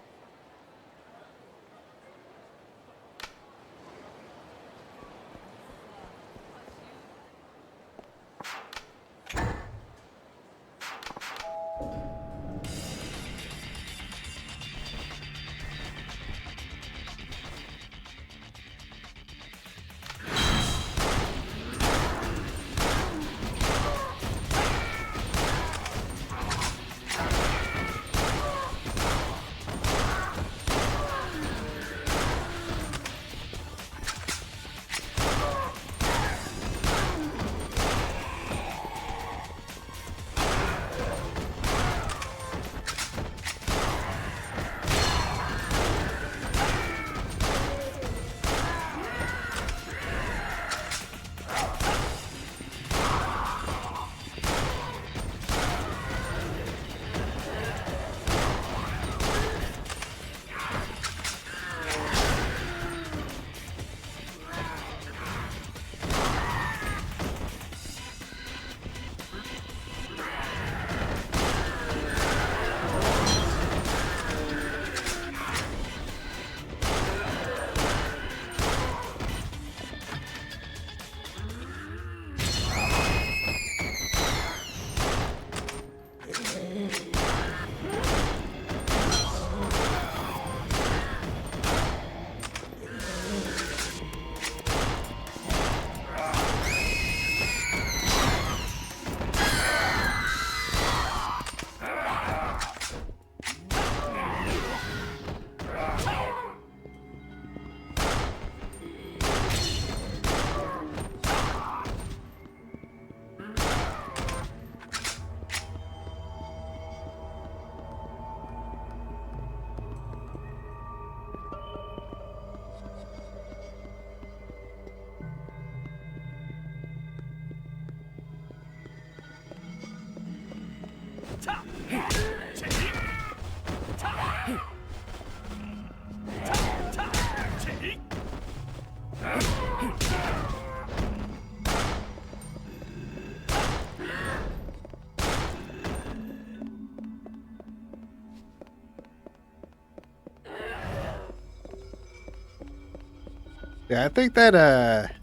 Yeah, I think that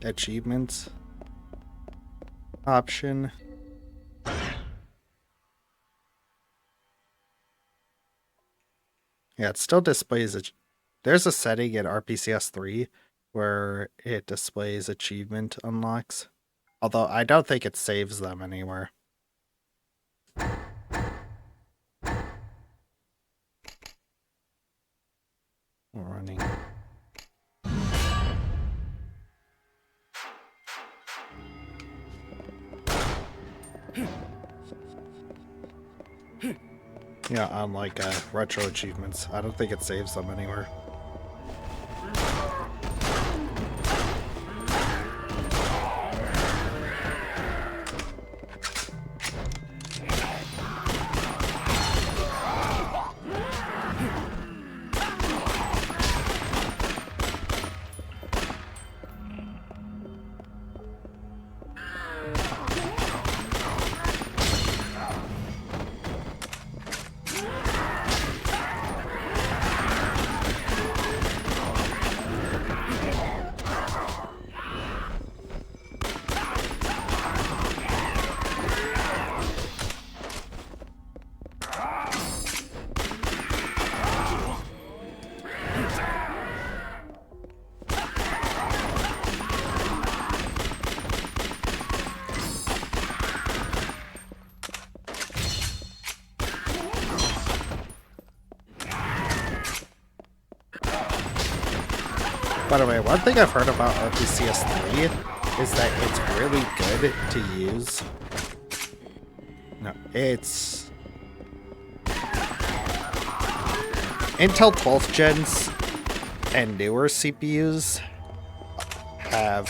achievements option. Yeah, it still displays there's a setting in RPCS 3 where it displays achievement unlocks. Although I don't think it saves them anywhere. We're running. Yeah, unlike retro achievements, I don't think it saves them anywhere. By the way, one thing I've heard about RPCS 3 is that it's really good to use. No, it's Intel 12th gens and newer CPUs have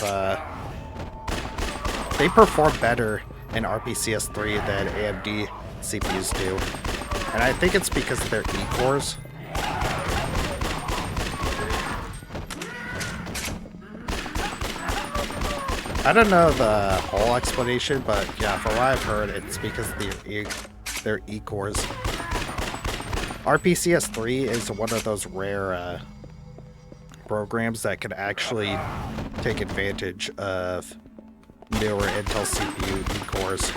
they perform better in RPCS3 than AMD CPUs do. And I think it's because of their E-cores. I don't know the whole explanation, but yeah, from what I've heard, it's because of their E-cores. RPCS3 is one of those rare programs that can actually take advantage of newer Intel CPU E-cores.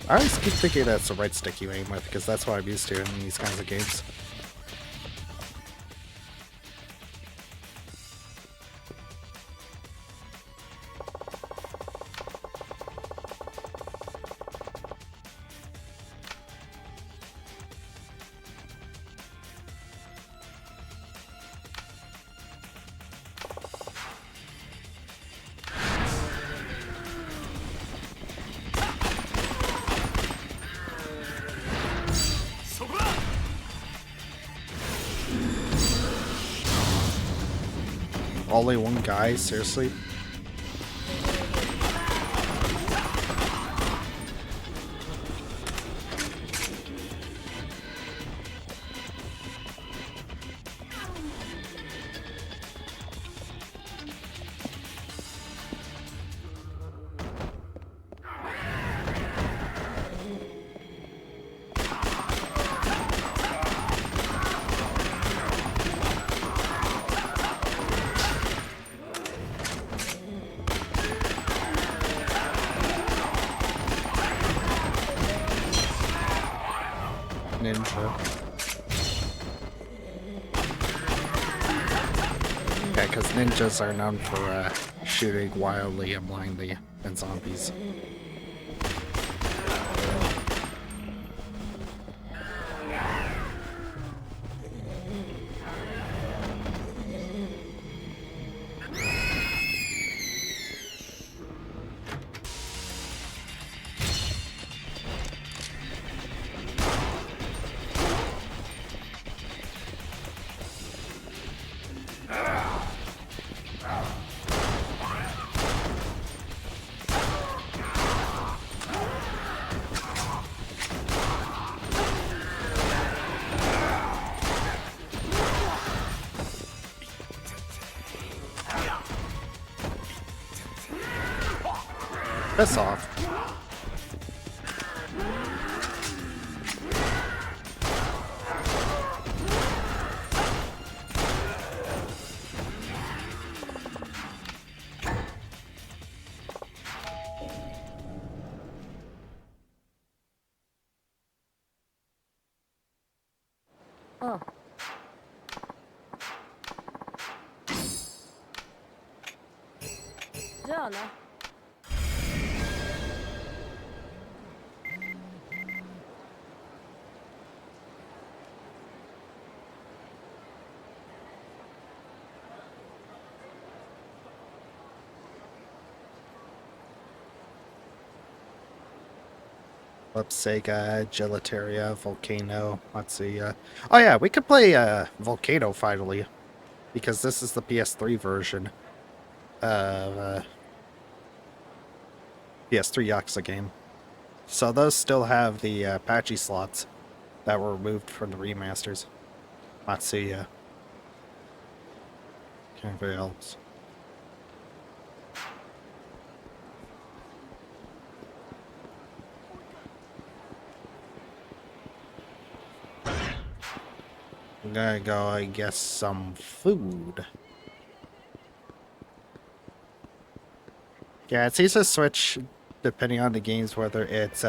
I always keep thinking that's the right stick you aim with, because that's what I'm used to in these kinds of games. Only one guy? Seriously? Ninja. Yeah, because ninjas are known for shooting wildly and blindly at zombies. Piss off. Oh. Sega, Gelataria, Volcano, Matsuya. Oh yeah, we could play Volcano finally, because this is the PS3 version of PS3 Yakuza game. So those still have the Apache slots that were removed from the remasters. Matsuya. Anybody else? I'm gonna go, I guess, some food. Yeah, it's easy to switch depending on the games, whether it's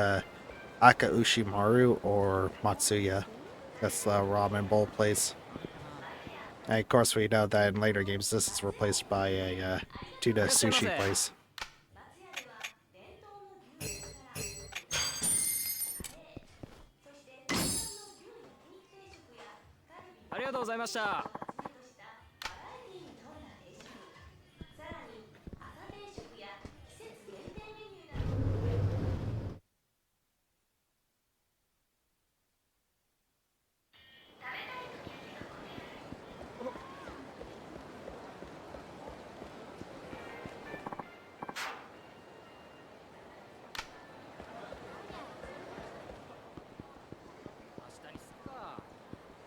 Akaushimaru or Matsuya. That's the ramen bowl place. And of course, we know that in later games, this is replaced by a tuna sushi place. ありがとうございました。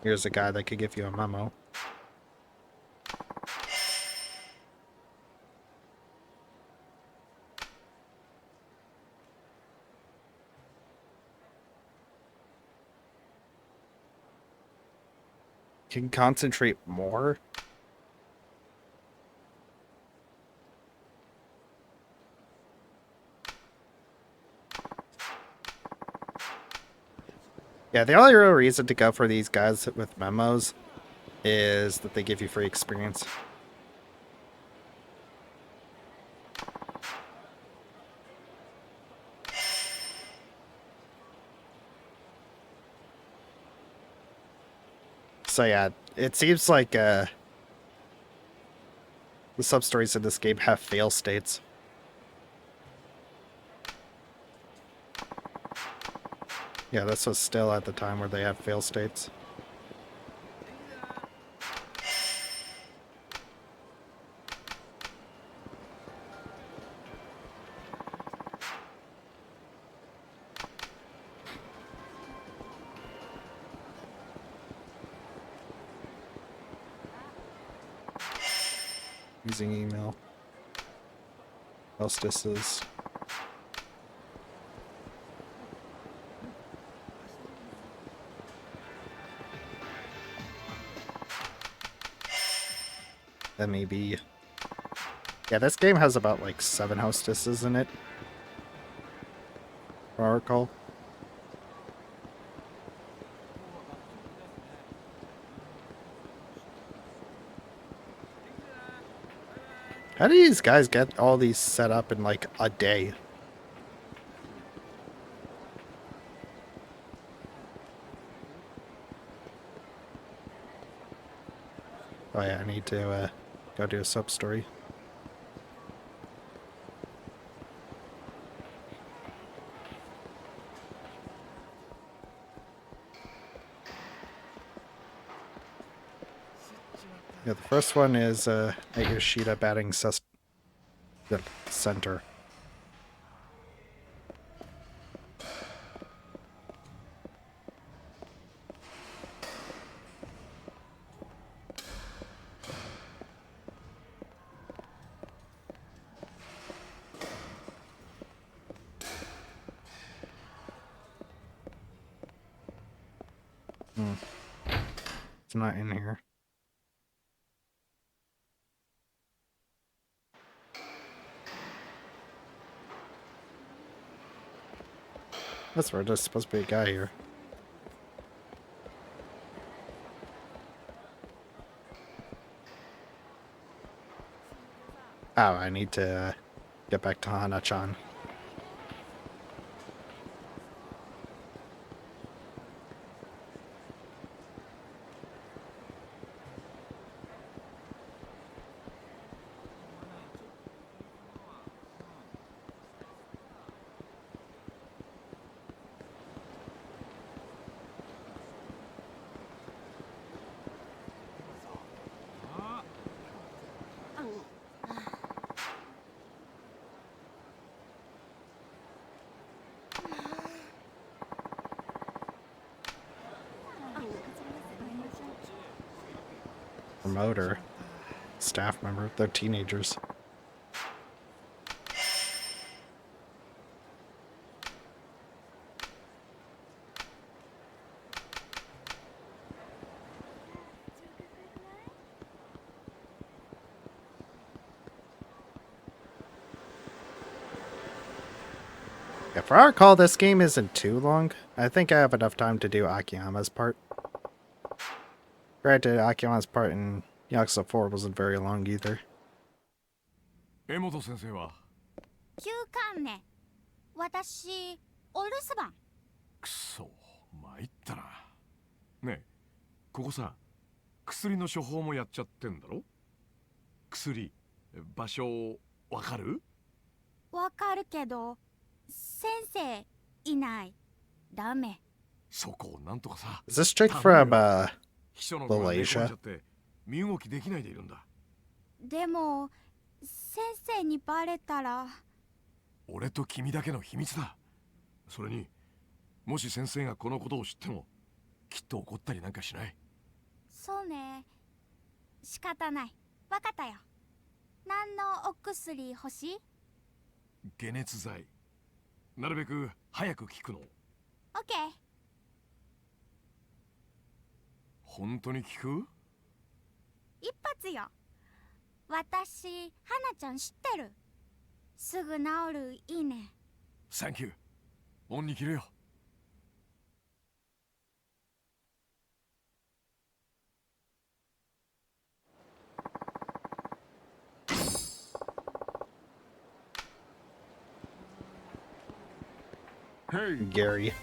Here's a guy that could give you a memo. Can concentrate more? Yeah, the only real reason to go for these guys with memos is that they give you free experience. So yeah, it seems like the sub-stories in this game have fail states. Yeah, this was still at the time where they had fail states. Using email. Hostesses. MEB. Yeah, this game has about like 7 hostesses in it. If I recall. How do these guys get all these set up in like a day? Oh yeah, I need to go do a sub-story. Yeah, the first one is at Yoshida batting the center. It's not in here. That's right, there's supposed to be a guy here. Oh, I need to get back to Hana-chan. Promoter. Staff member. They're teenagers. If I recall, this game isn't too long. I think I have enough time to do Akiyama's part. Granted, Akiyama's part in Yakuza 4 wasn't very long either. 江本先生は休館ね。私、お留守番。くそ参ったな。ねえここさ薬の処方もやっちゃってんだろ。薬場所わかる？わかるけど、先生いない。ダメ。そこをなんとかさ。 Is this straight from 秘書の子が寝込んじゃ Malaysia? って身動きできないでいるんだ。でも、先生にバレたら。俺と君だけの秘密だ。それにもし先生がこのことを知ってもきっと怒ったりなんかしない。そうね。仕方ない。わかったよ。何のお薬欲しい？解熱剤。なるべく早く効くの。オッケー。本当に効く？一発よ。私、花ちゃん知ってる。すぐ治るいいね。サンキュー。恩に着るよ。Hey, Gary.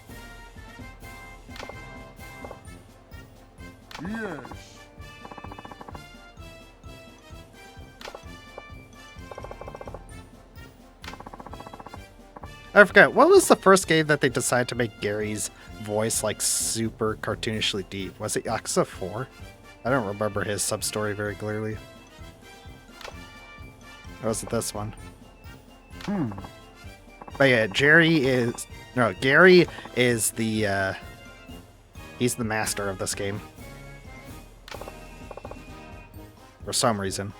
yes. I forgot, what was the first game that they decided to make Gary's voice like super cartoonishly deep? Was it Yakuza 4? I don't remember his sub-story very clearly. Or was it this one? But yeah, Gary is the, he's the master of this game. For some reason.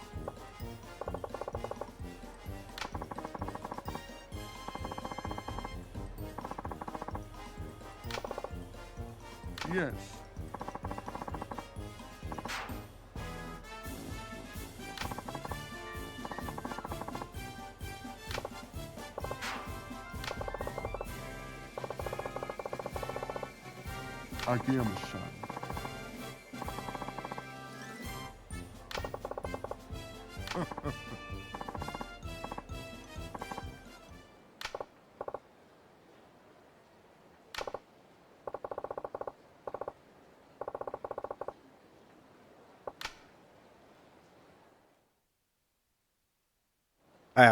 Yes. Akiyama-san.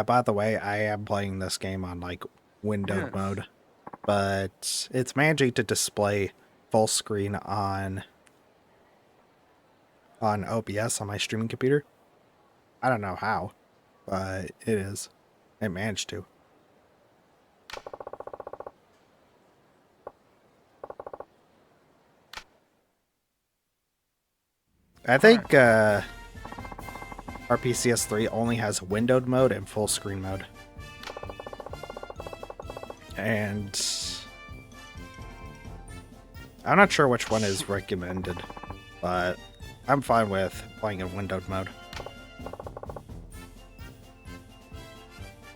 By the way, I am playing this game on like windowed Yes. mode, but it's managing to display full screen on OBS on my streaming computer. I don't know how, but it is. It managed to. I think RPCS3 only has windowed mode and full screen mode. And I'm not sure which one is recommended, but I'm fine with playing in windowed mode.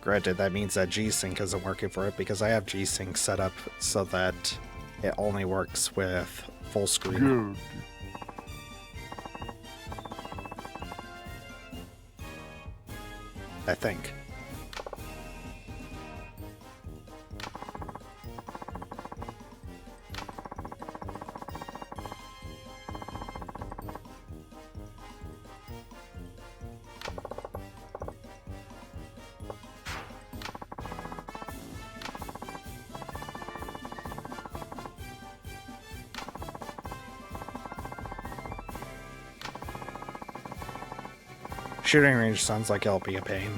Granted, that means that G-Sync isn't working for it because I have G-Sync set up so that it only works with full screen. Good. I think. Shooting range sounds like it'll be a pain.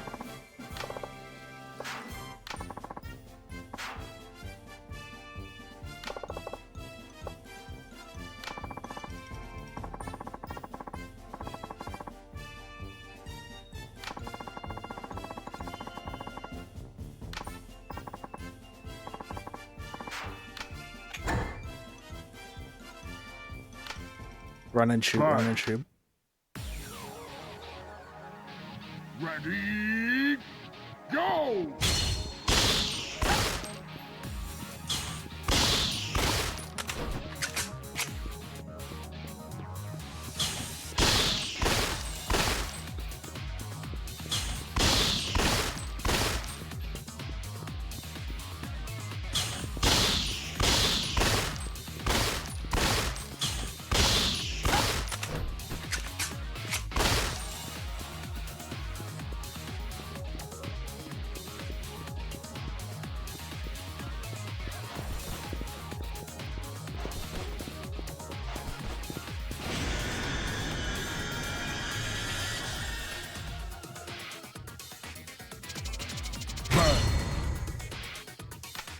Run and shoot, run and shoot. Ready, go!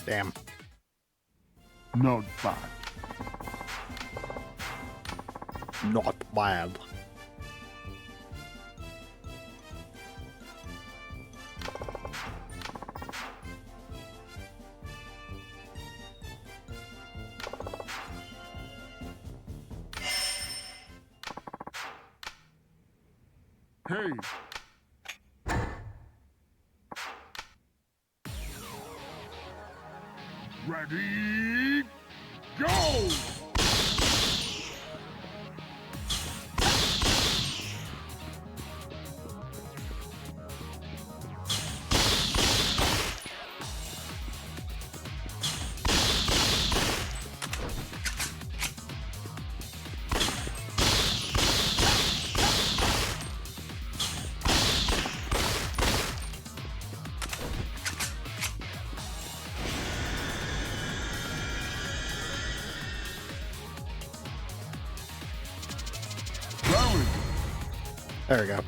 Damn. Not bad. Not bad. Hey! Ready, go! There we go.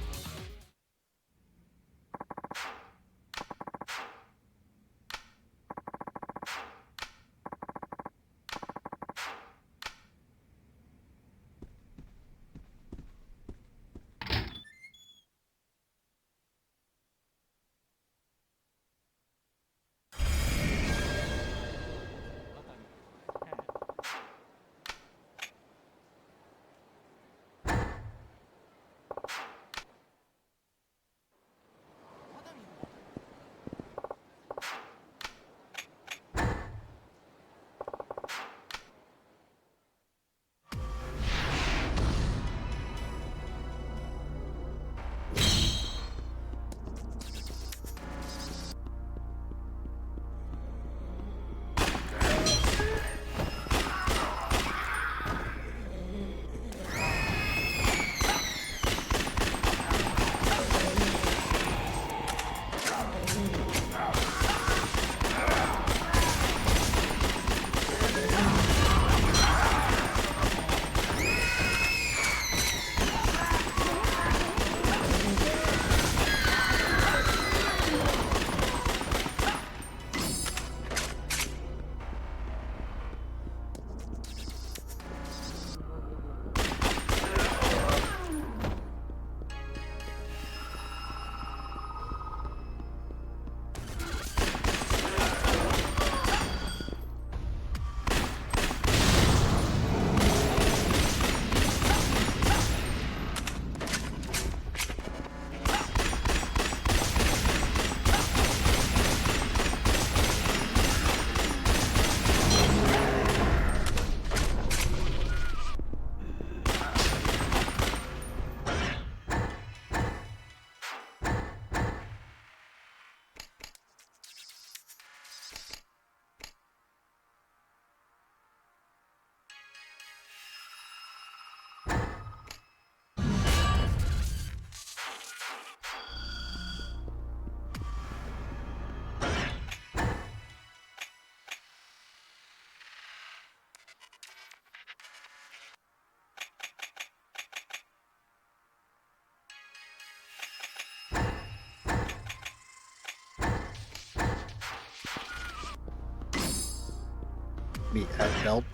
Meathead belt.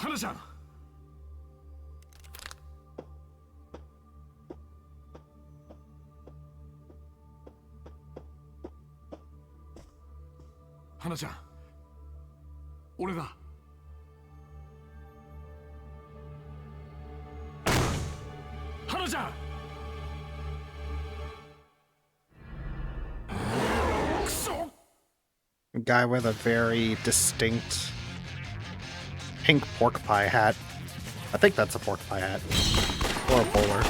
花ちゃん。花ちゃん、俺だ。花ちゃん。くそ。 A guy with a very distinct pink pork pie hat. I think that's a pork pie hat. Or a bowler.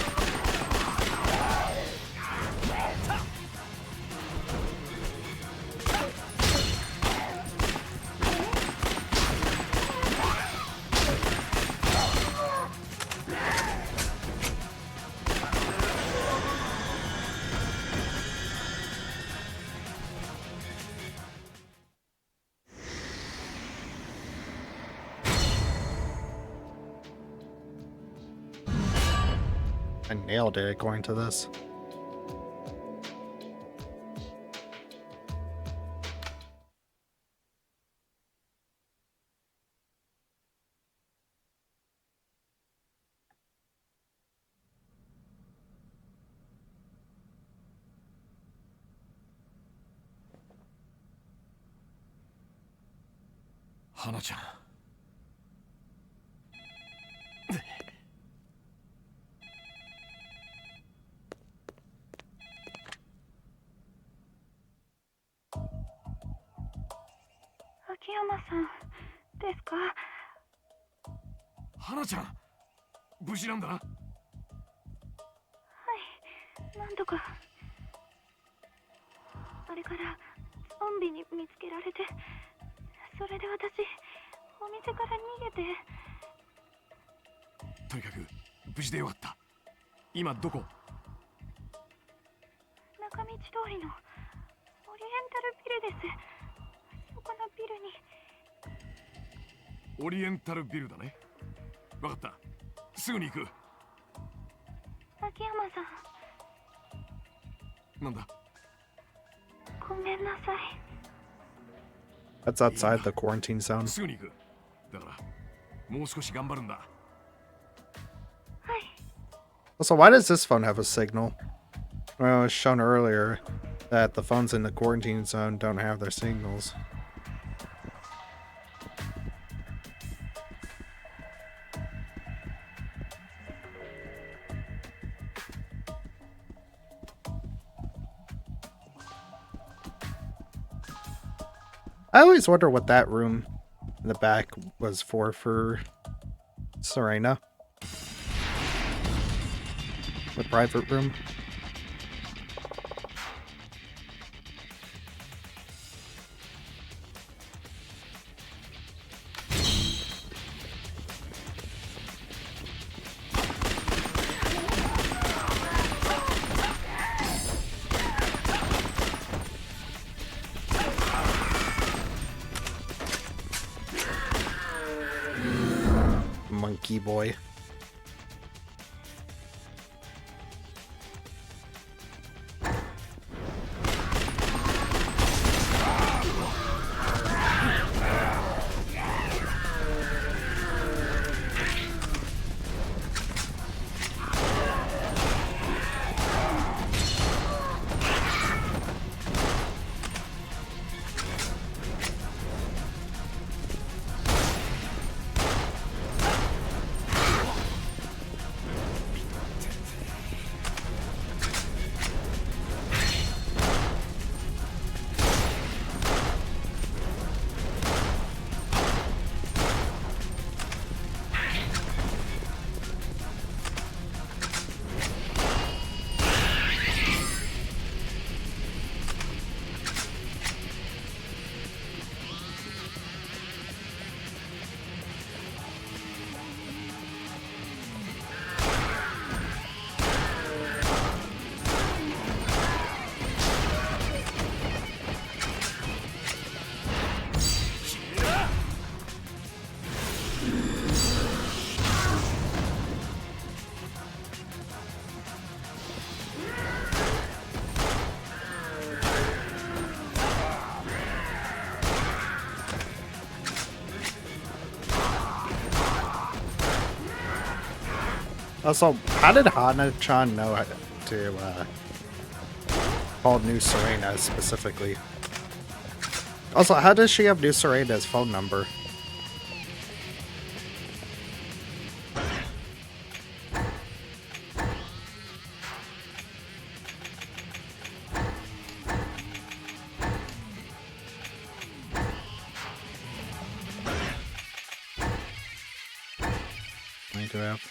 I nailed it according to this. Hanaちゃん。秋山さんですか？花ちゃん、無事なんだな。はい、なんとか。あれからゾンビに見つけられて、それで私お店から逃げて。とにかく無事でよかった。今どこ？中道通りのオリエンタルビルです。そこのビルに。オリエンタルビルだね。わかった。すぐに行く。秋山さん。なんだ？ごめんなさい。That's outside the quarantine zone. すぐに行く。だからもう少し頑張るんだ。はい。 Also, why does this phone have a signal? Well, it was shown earlier that the phones in the quarantine zone don't have their signals. I always wonder what that room in the back was for Serena. The private room. Monkey boy. Also, how did Hana-chan know how to call New Serena specifically? Also, how does she have New Serena's phone number? I do have.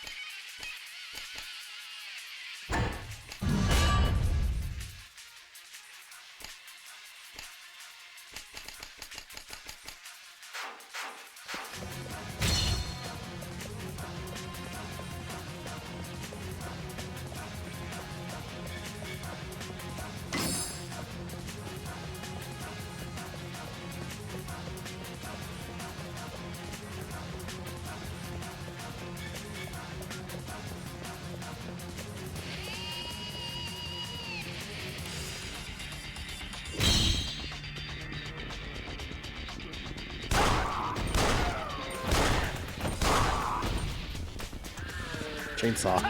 Chainsaw. I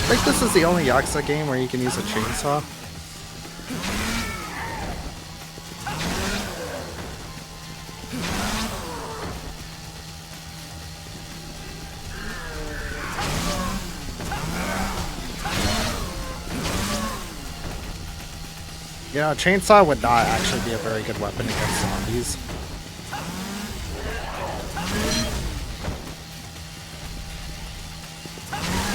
think this is the only Yakuza game where you can use a chainsaw. You know, a chainsaw would not actually be a very good weapon against zombies.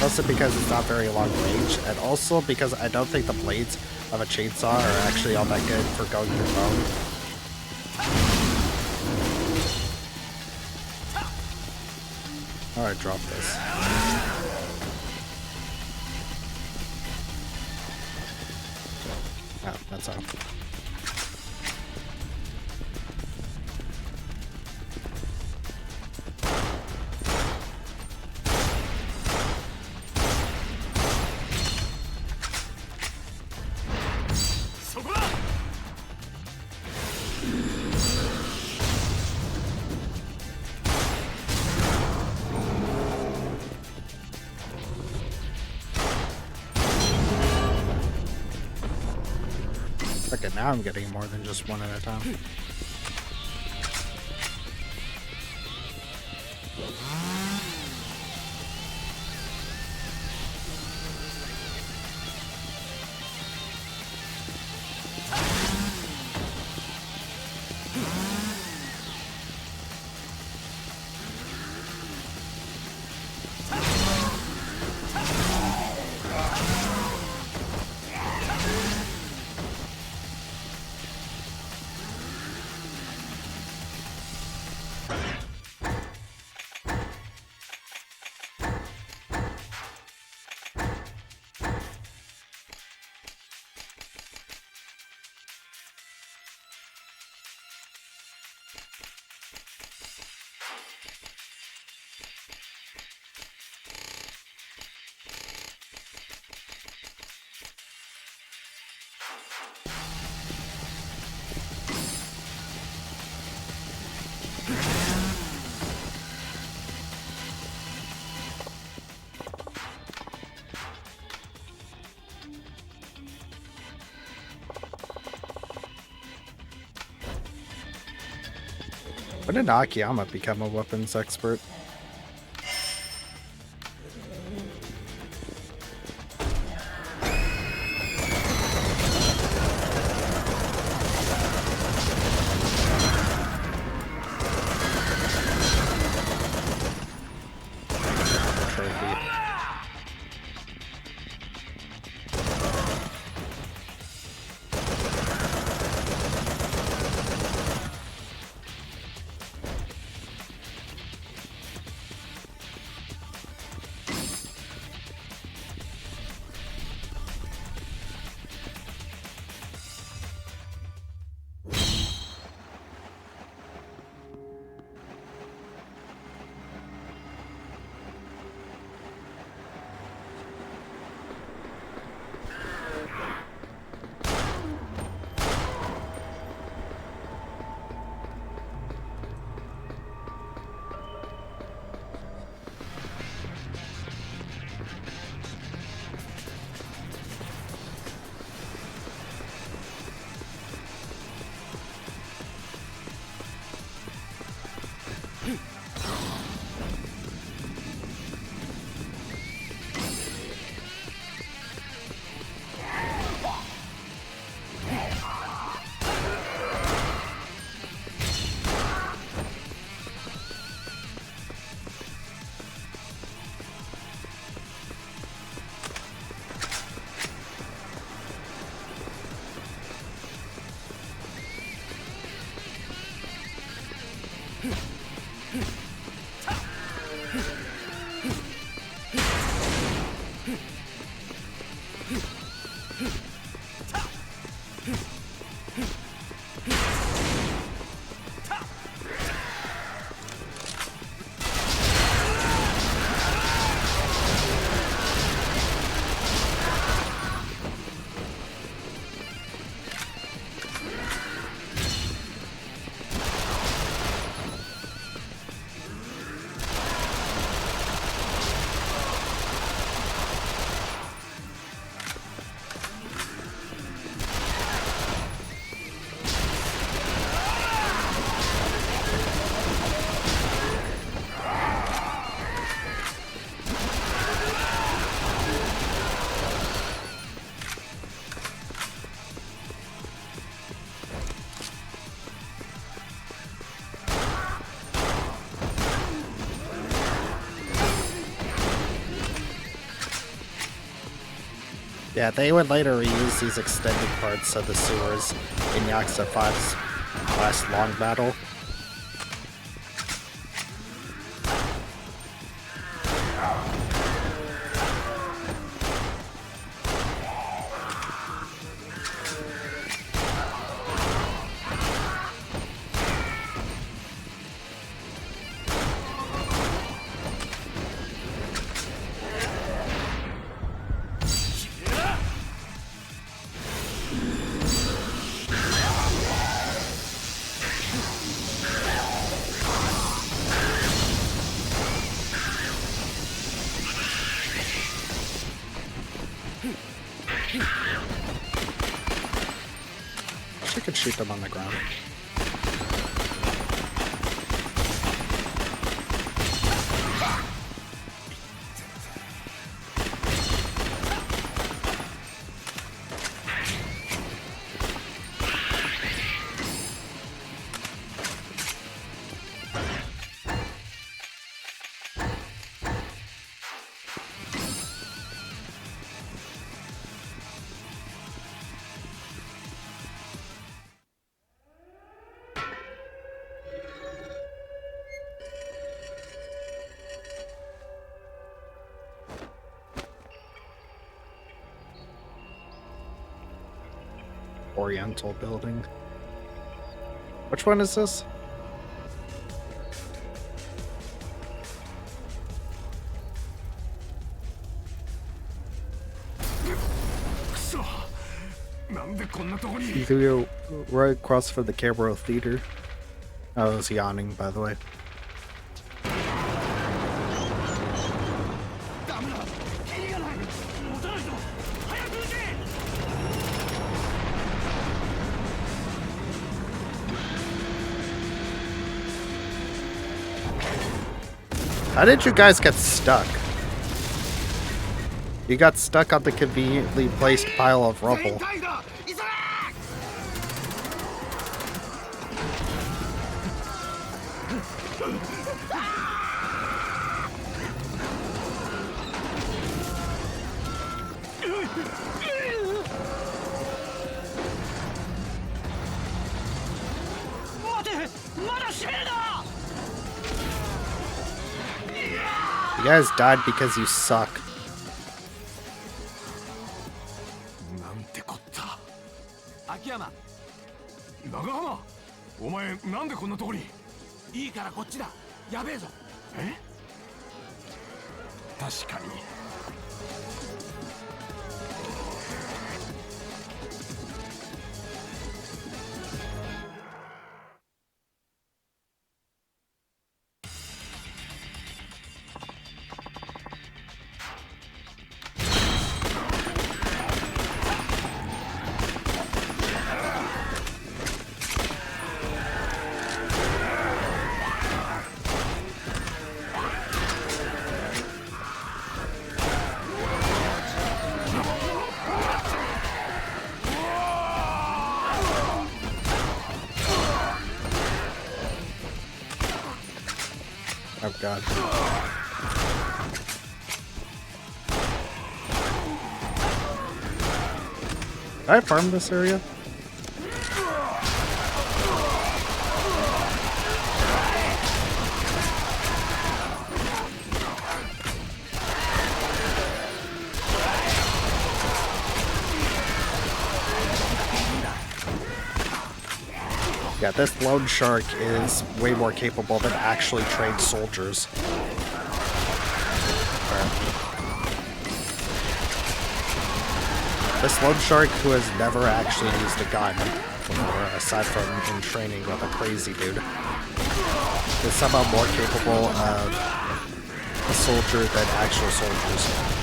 Mostly because it's not very long range, and also because I don't think the blades of a chainsaw are actually all that good for going through bone. Alright, drop this. Oh, that's all. Okay, now I'm getting more than just one at a time. When did Akiyama become a weapons expert? Yeah, they would later reuse these extended parts of the sewers in Yakuza 5's last long battle. She could shoot them on the ground. Oriental building. Which one is this? You could go right across from the Camera Theater. I was yawning, by the way. How did you guys get stuck? You got stuck on the conveniently placed pile of rubble. You guys died because you suck. なんてこった。秋山。長浜。お前なんでこんなとこに。いいからこっちだ。やべえぞ。え？確かに。Oh god. Did I farm this area? Yeah, this lone shark is way more capable than actually trained soldiers. This lone shark who has never actually used a gun before, aside from in training with a crazy dude, is somehow more capable of a soldier than actual soldiers.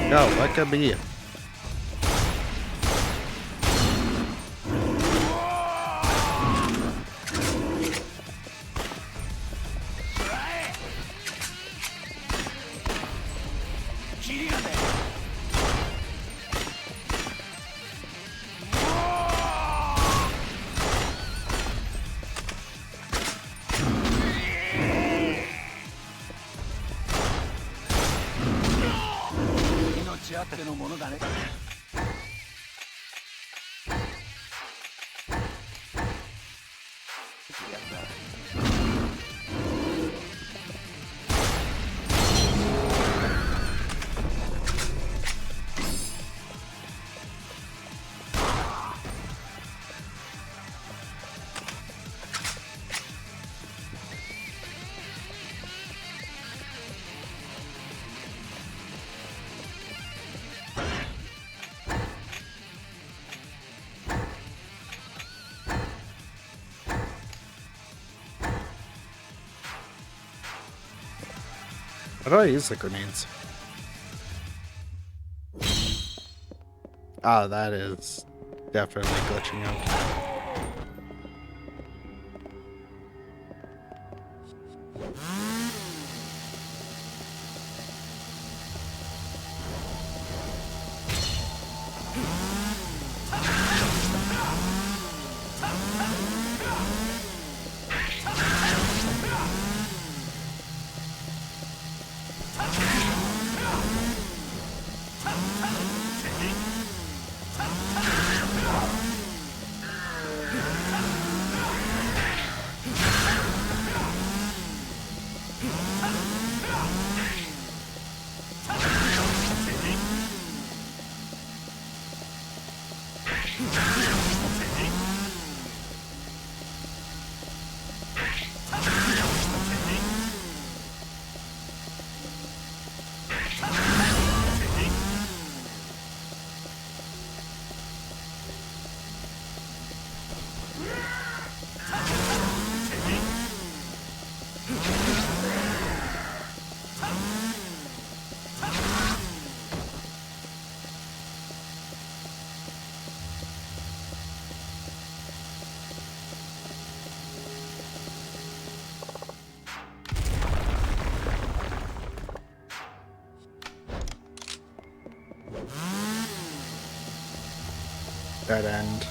Go, what could be? How do I use the grenades? Ah, that is definitely glitching out. Dead end.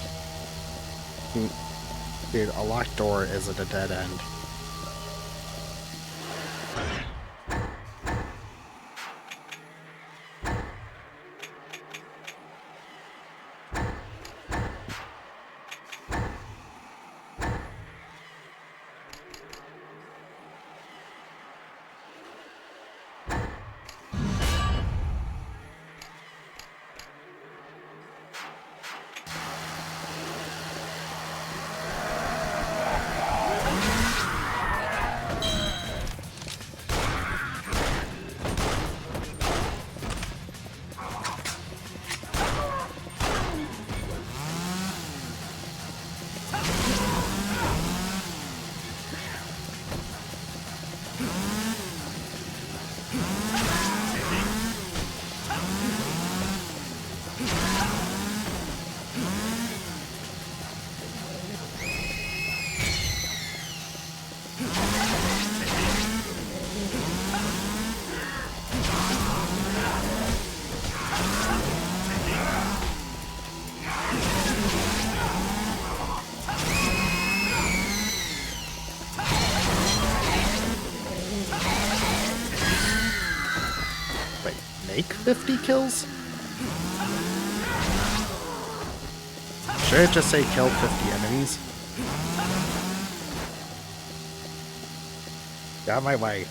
Dude, a locked door isn't a dead end. Make 50 kills? Should I just say kill 50 enemies? Got my way.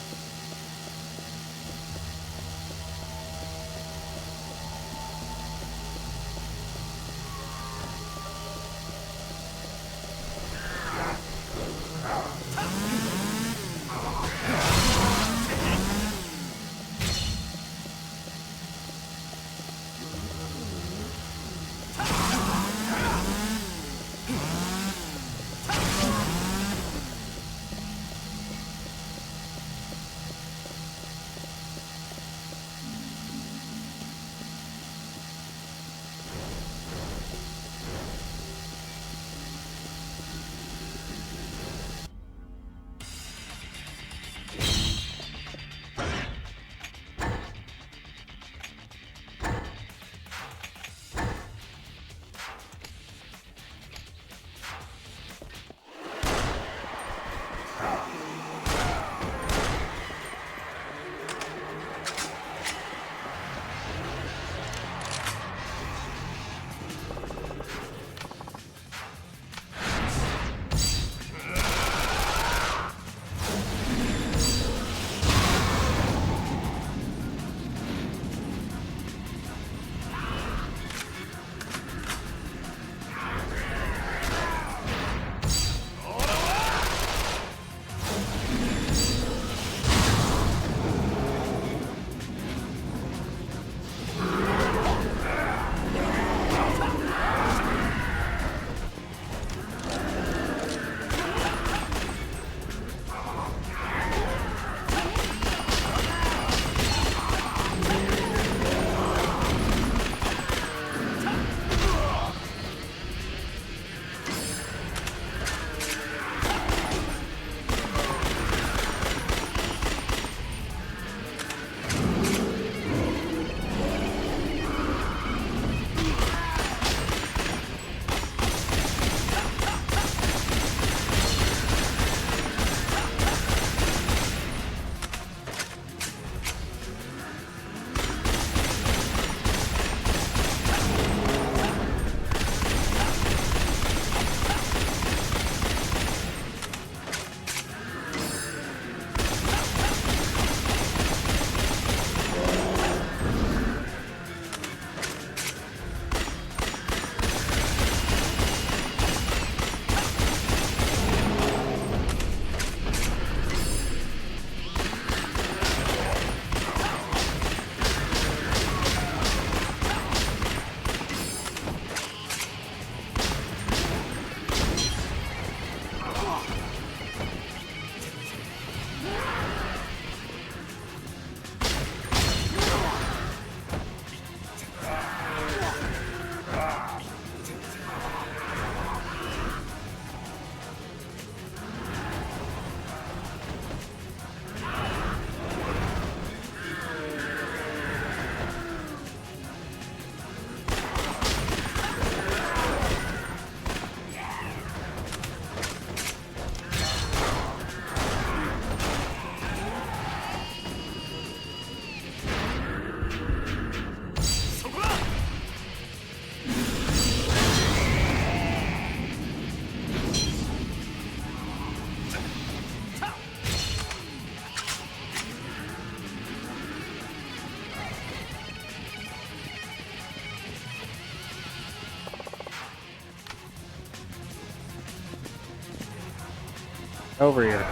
Over here.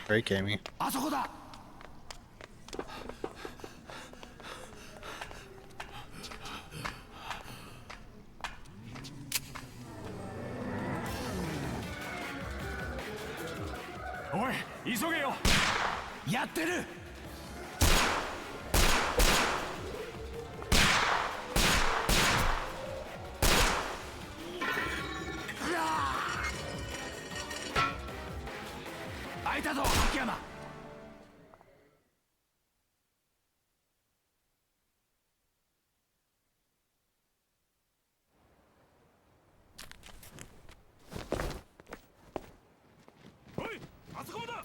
Great, Amy. あそこだ。おい、急げよ。やってる。開いたぞ、秋山。おい、あそこだ。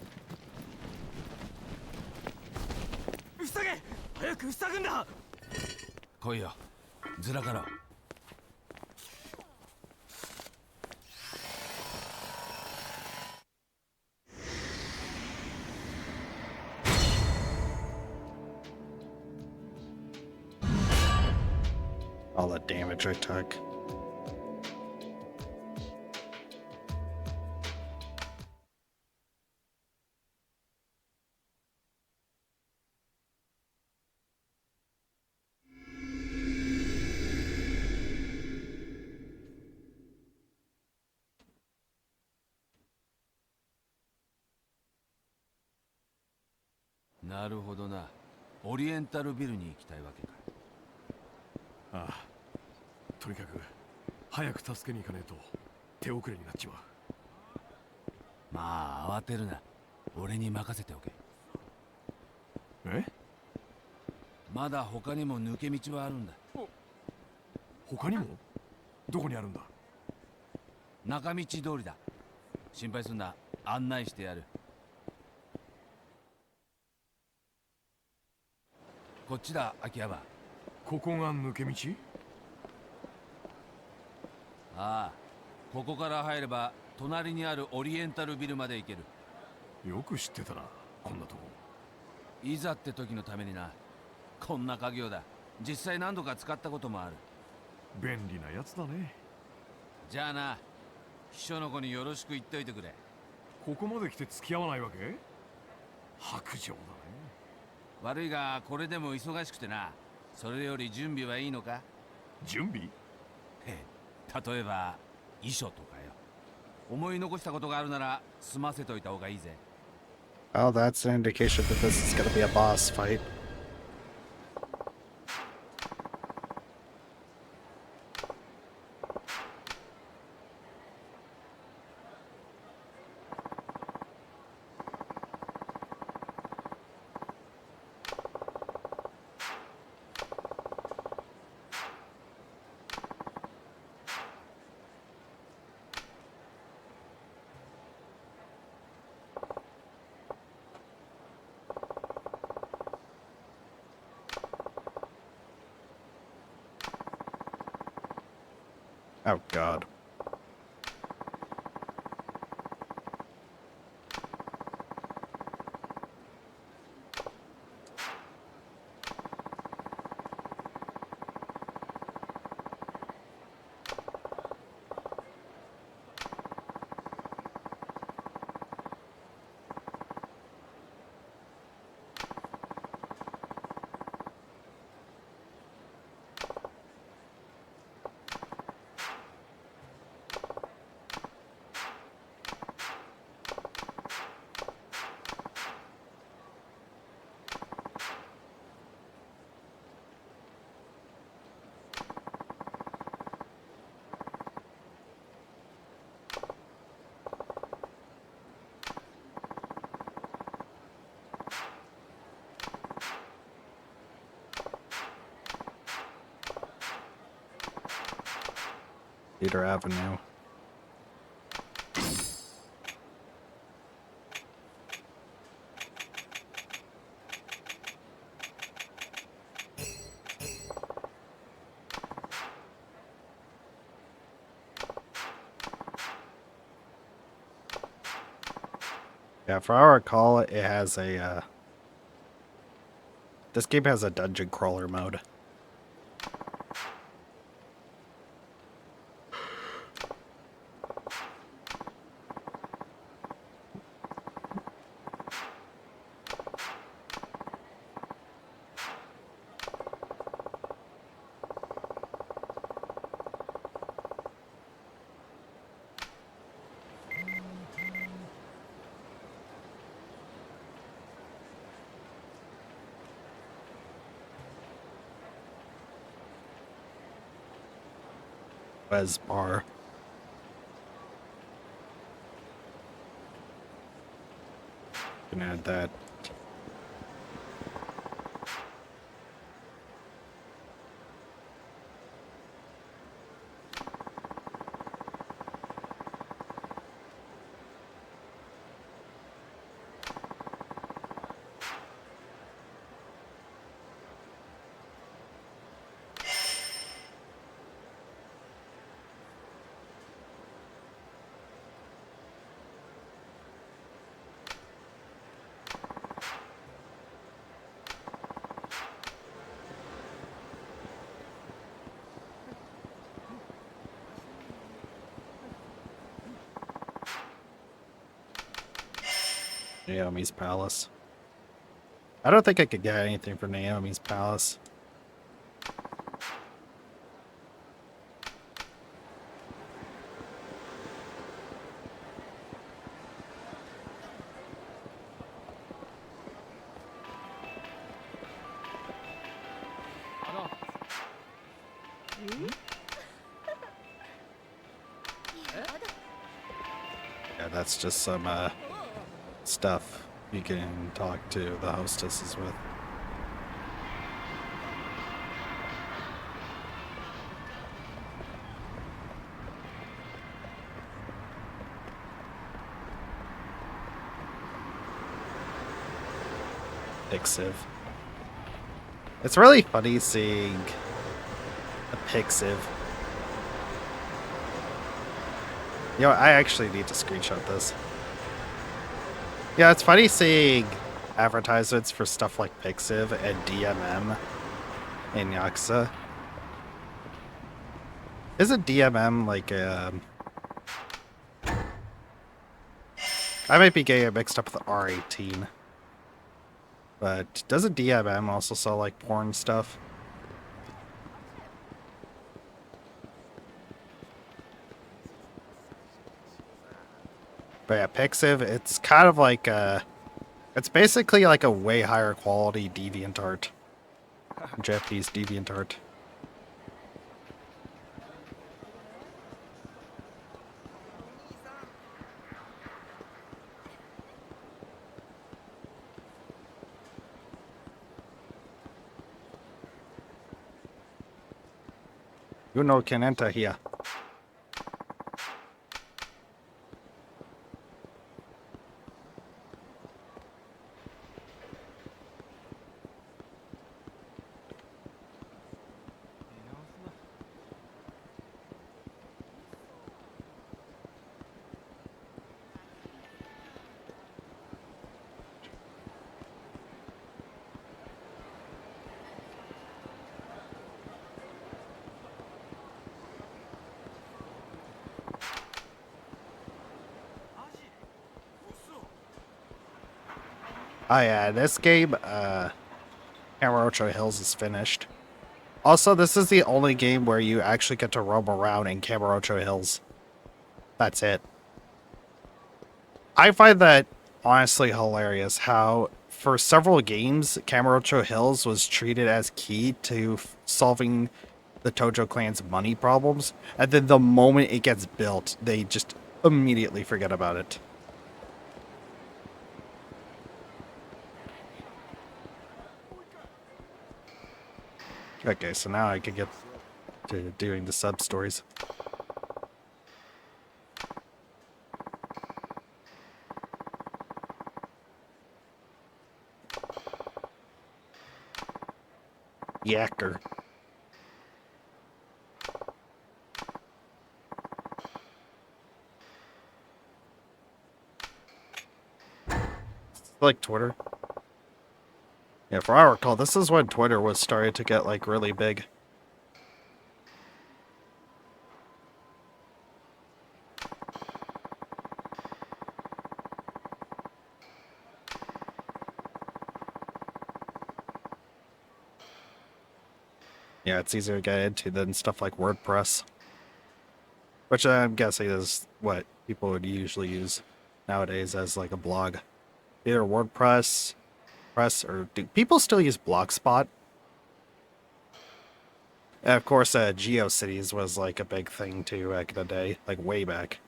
塞げ。早く塞ぐんだ。来いよ。ずらかろう。All the damage I took. .なるほどな。オリエンタルビルに行きたいわけか。ああ、とにかく早く助けに行かねえと手遅れになっちまう。まあ慌てるな。俺に任せておけ。え？まだ他にも抜け道はあるんだ。他にも？どこにあるんだ？中道通りだ。心配すんな。案内してやる。こっちだ、秋山。ここが抜け道？ああ、ここから入れば隣にあるオリエンタルビルまで行ける。よく知ってたな、こんなとこ。いざって時のためにな。こんな家業だ。実際何度か使ったこともある。便利なやつだね。じゃあな、秘書の子によろしく言っといてくれ。ここまで来て付き合わないわけ？白状だね。悪いがこれでも忙しくてな。それより準備はいいのか？準備？へえ、例えば遺書とかよ。思い残したことがあるなら済ませといた方がいいぜ。 Oh, that's an indication that this is gonna be a boss fight. Oh god. Cedar Avenue. Yeah, for I recall, it has a This game has a dungeon crawler mode. Wes bar. Can add that. Naomi's Palace. I don't think I could get anything from Naomi's Palace. Yeah, that's just some stuff you can talk to the hostesses with. Pixiv. It's really funny seeing a Pixiv. You know, I actually need to screenshot this. Yeah, it's funny seeing advertisements for stuff like Pixiv and DMM in Yakuza. Isn't DMM like I might be getting it mixed up with R18. But doesn't DMM also sell like porn stuff? But yeah, Pixiv, it's kind of like it's basically like a way higher quality DeviantArt. Japanese DeviantArt. You know can enter here. Oh yeah, this game, Kamurocho Hills is finished. Also, this is the only game where you actually get to roam around in Kamurocho Hills. That's it. I find that honestly hilarious how, for several games, Kamurocho Hills was treated as key to solving the Tojo clan's money problems, and then the moment it gets built, they just immediately forget about it. Okay, so now I can get to doing the sub stories. Yakker. Like Twitter. Yeah, if I recall, this is when Twitter was starting to get, like, really big. Yeah, it's easier to get into than stuff like WordPress. Which I'm guessing is what people would usually use nowadays as, like, a blog. Either WordPress, or do people still use Blogspot? And of course, GeoCities was, like, a big thing, too, back in the day. Like, way back.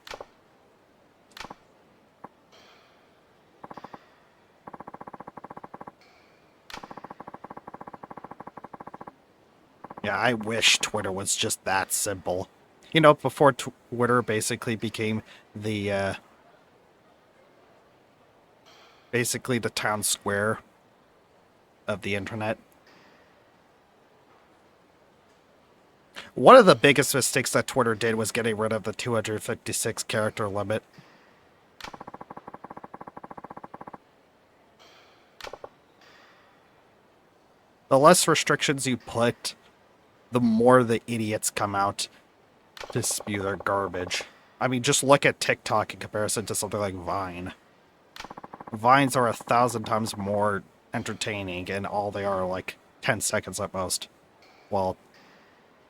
Yeah, I wish Twitter was just that simple. You know, before Twitter basically became the, basically the town square of the internet. One of the biggest mistakes that Twitter did was getting rid of the 256 character limit. The less restrictions you put, the more the idiots come out to spew their garbage. I mean, just look at TikTok in comparison to something like Vine. Vines are 1,000 times more entertaining, and all they are like 10 seconds at most. While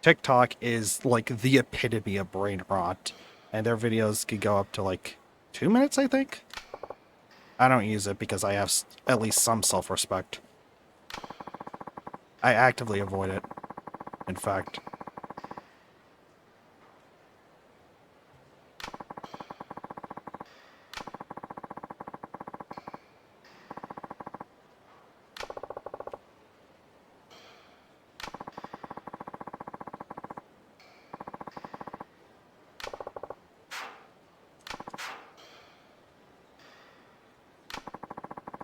TikTok is like the epitome of brain rot, and their videos can go up to like 2 minutes, I think? I don't use it because I have at least some self-respect. I actively avoid it, in fact.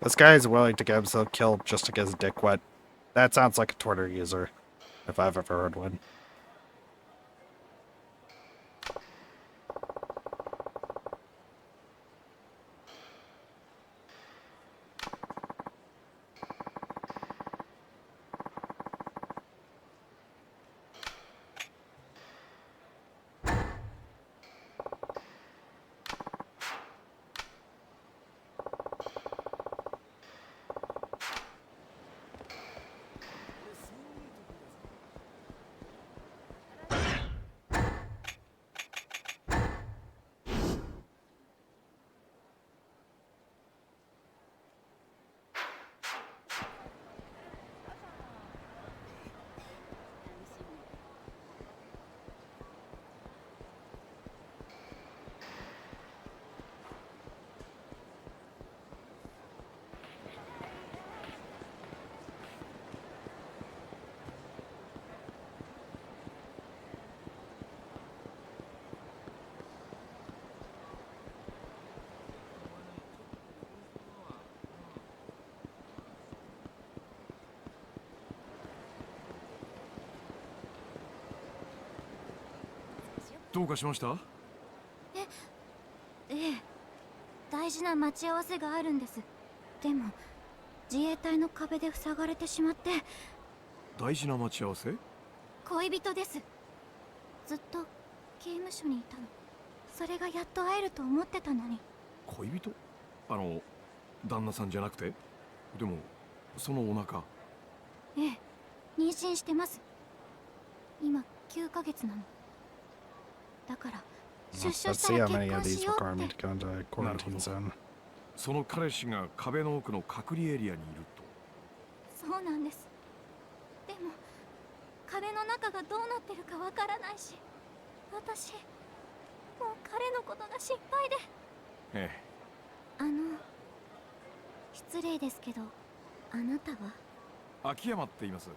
This guy is willing to get himself killed just to get his dick wet. That sounds like a Twitter user, if I've ever heard one.どうかしました？ええ、大事な待ち合わせがあるんです。でも自衛隊の壁で塞がれてしまって。大事な待ち合わせ？恋人です。ずっと刑務所にいたの。それがやっと会えると思ってたのに。恋人？旦那さんじゃなくて？でもそのお腹。ええ、妊娠してます。今9ヶ月なの。だから出所 Let's した see ら how 結 many 婚 of these しよう require っ me て。 to go into quarantine zone. その彼氏が壁の奥の隔離エリアにいると。そうなんです。でも壁の中がどうなってるかわからないし、私もう彼のことが心配で。ええ。失礼ですけど、あなたは？秋山って言います。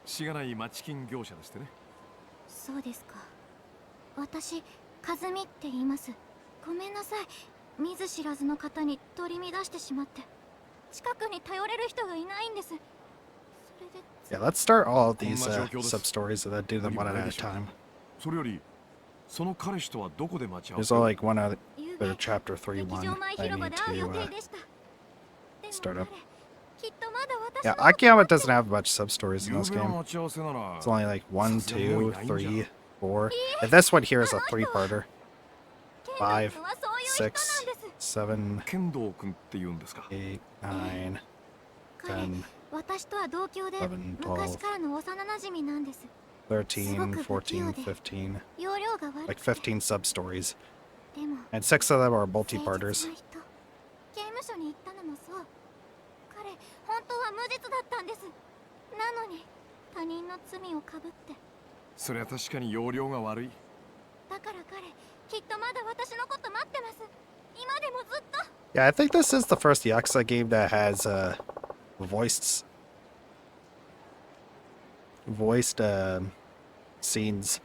しがない町金業者でしてね。そうですか。私、和美って言います。ごめんなさい。見ず知らずの方に取り乱してしまって。近くに頼れる人がいないんです。それで。Yeah, let's start all of these sub-stories and then do them one at a time. それより、その彼氏とはどこで待ち合わ There's せ？ all like one other chapter 3-1 劇場前 I 広場 need で会う予定 to でした。でも start up. 彼、きっとまだ Yeah, Akiyama doesn't have much sub-stories in 夕 this べの game. 待ち合わせなら It's only like 1, さすがにもうい 2, ないんじゃ 3, 4. And this one here is a 3-parter. 剣道 5, 君はそういう人なんで 6, す。 7, 剣道くんって言うんですか 8, 9, 彼、 10, 私とは同郷で11 昔からの幼馴染なんです。 13, 14, 15. 容量が悪 Like くて。 15 sub-stories. でも And 6 of them are 誠実 multi-parters. な人。刑務所に行ったのもそう。彼本当は無実だったんです。なのに他人の罪をかぶって。それは確かに容量が悪いだから彼きっとまだ私のこと待ってます。今でもずっと。 Yeah, I think this is the first Yakuza game that has voiced scenes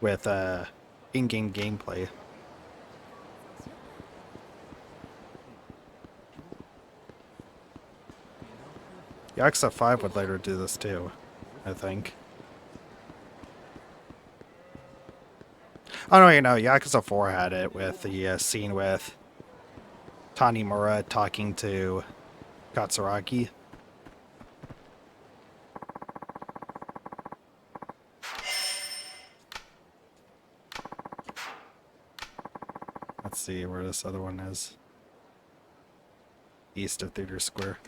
with in-game gameplay. Yakuza 5 would later do this too, I think. Oh no, you know, Yakuza 4 had it with the scene with Tanimura talking to Katsuragi. Let's see where this other one is. East of Theater Square.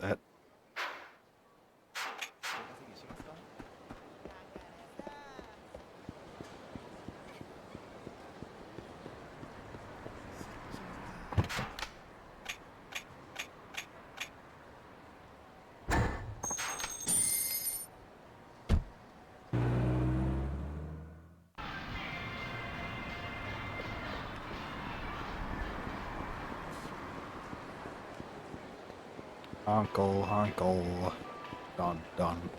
That. Uncle, uncle. Dun, dun.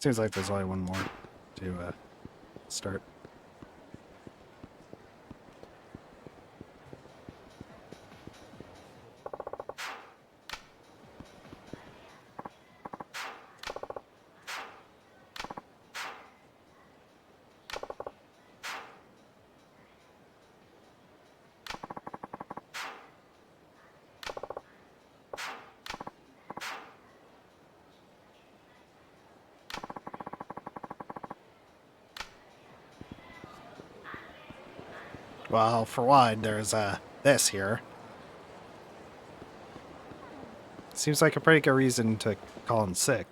Seems like there's only one more to start. Well, for one, there's this here. Seems like a pretty good reason to call him sick.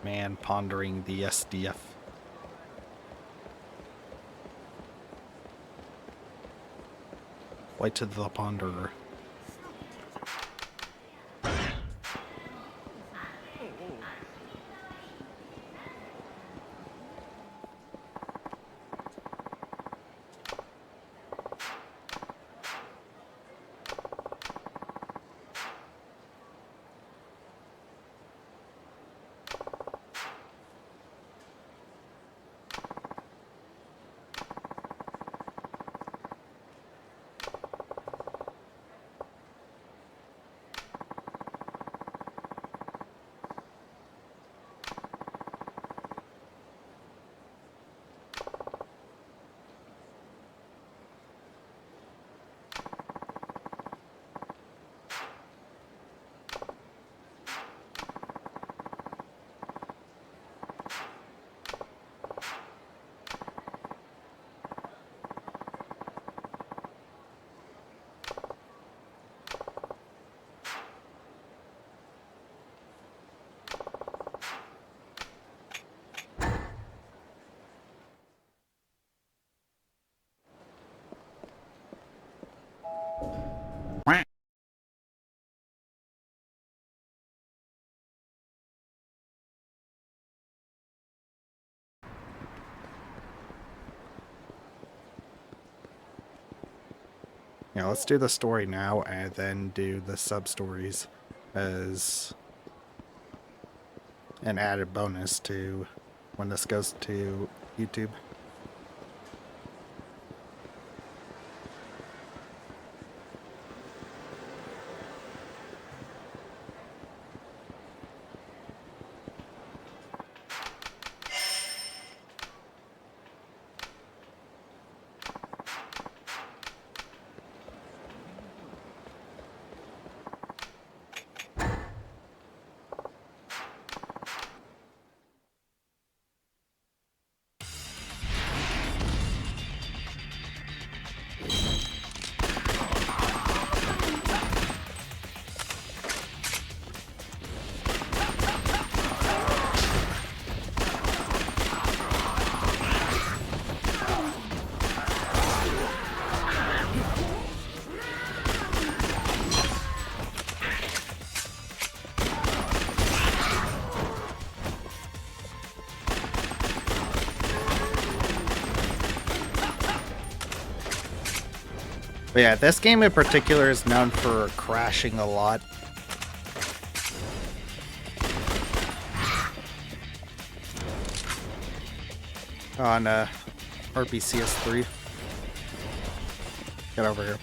Man pondering the SDF. White to the ponderer. Yeah, let's do the story now and then do the sub-stories as an added bonus to when this goes to YouTube. But yeah, this game in particular is known for crashing a lot. On RPCS3. Get over here.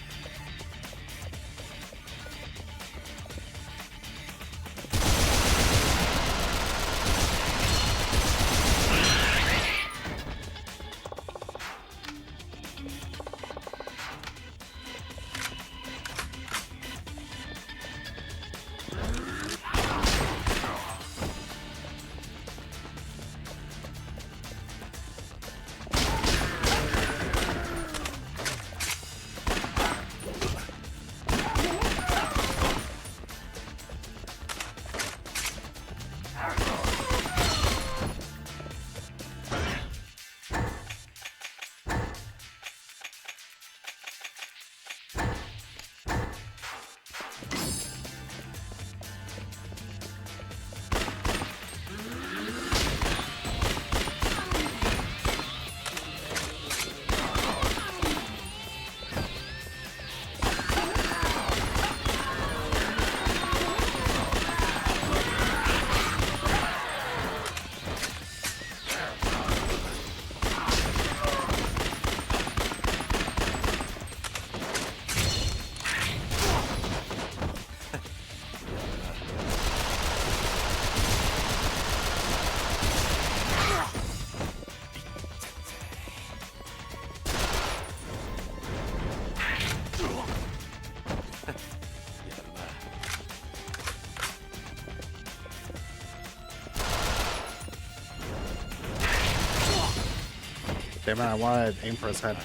Damn it, I wanted to aim for his head.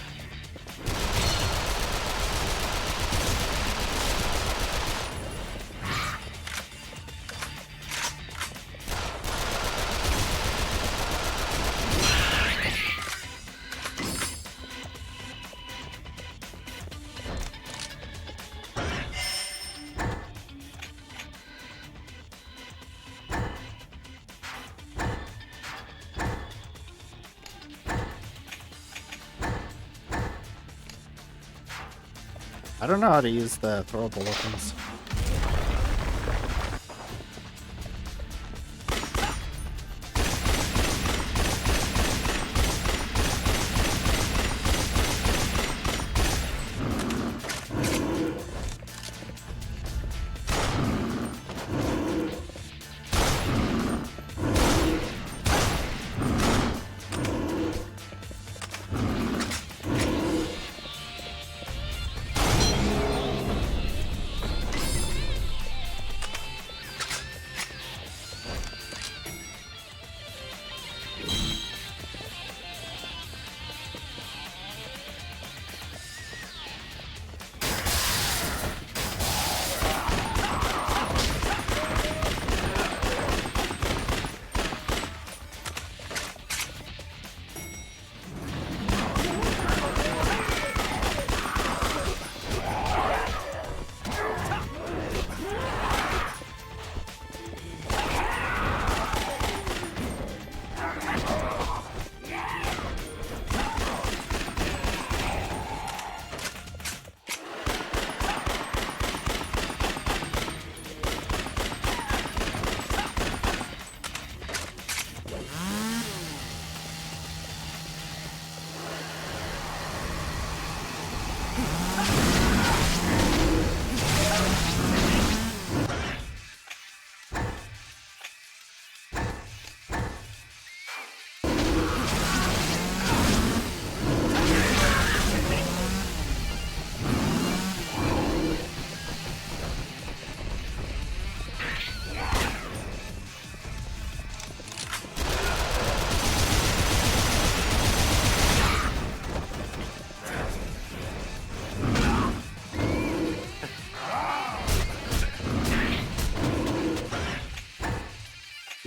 I don't know how to use the throwable weapons.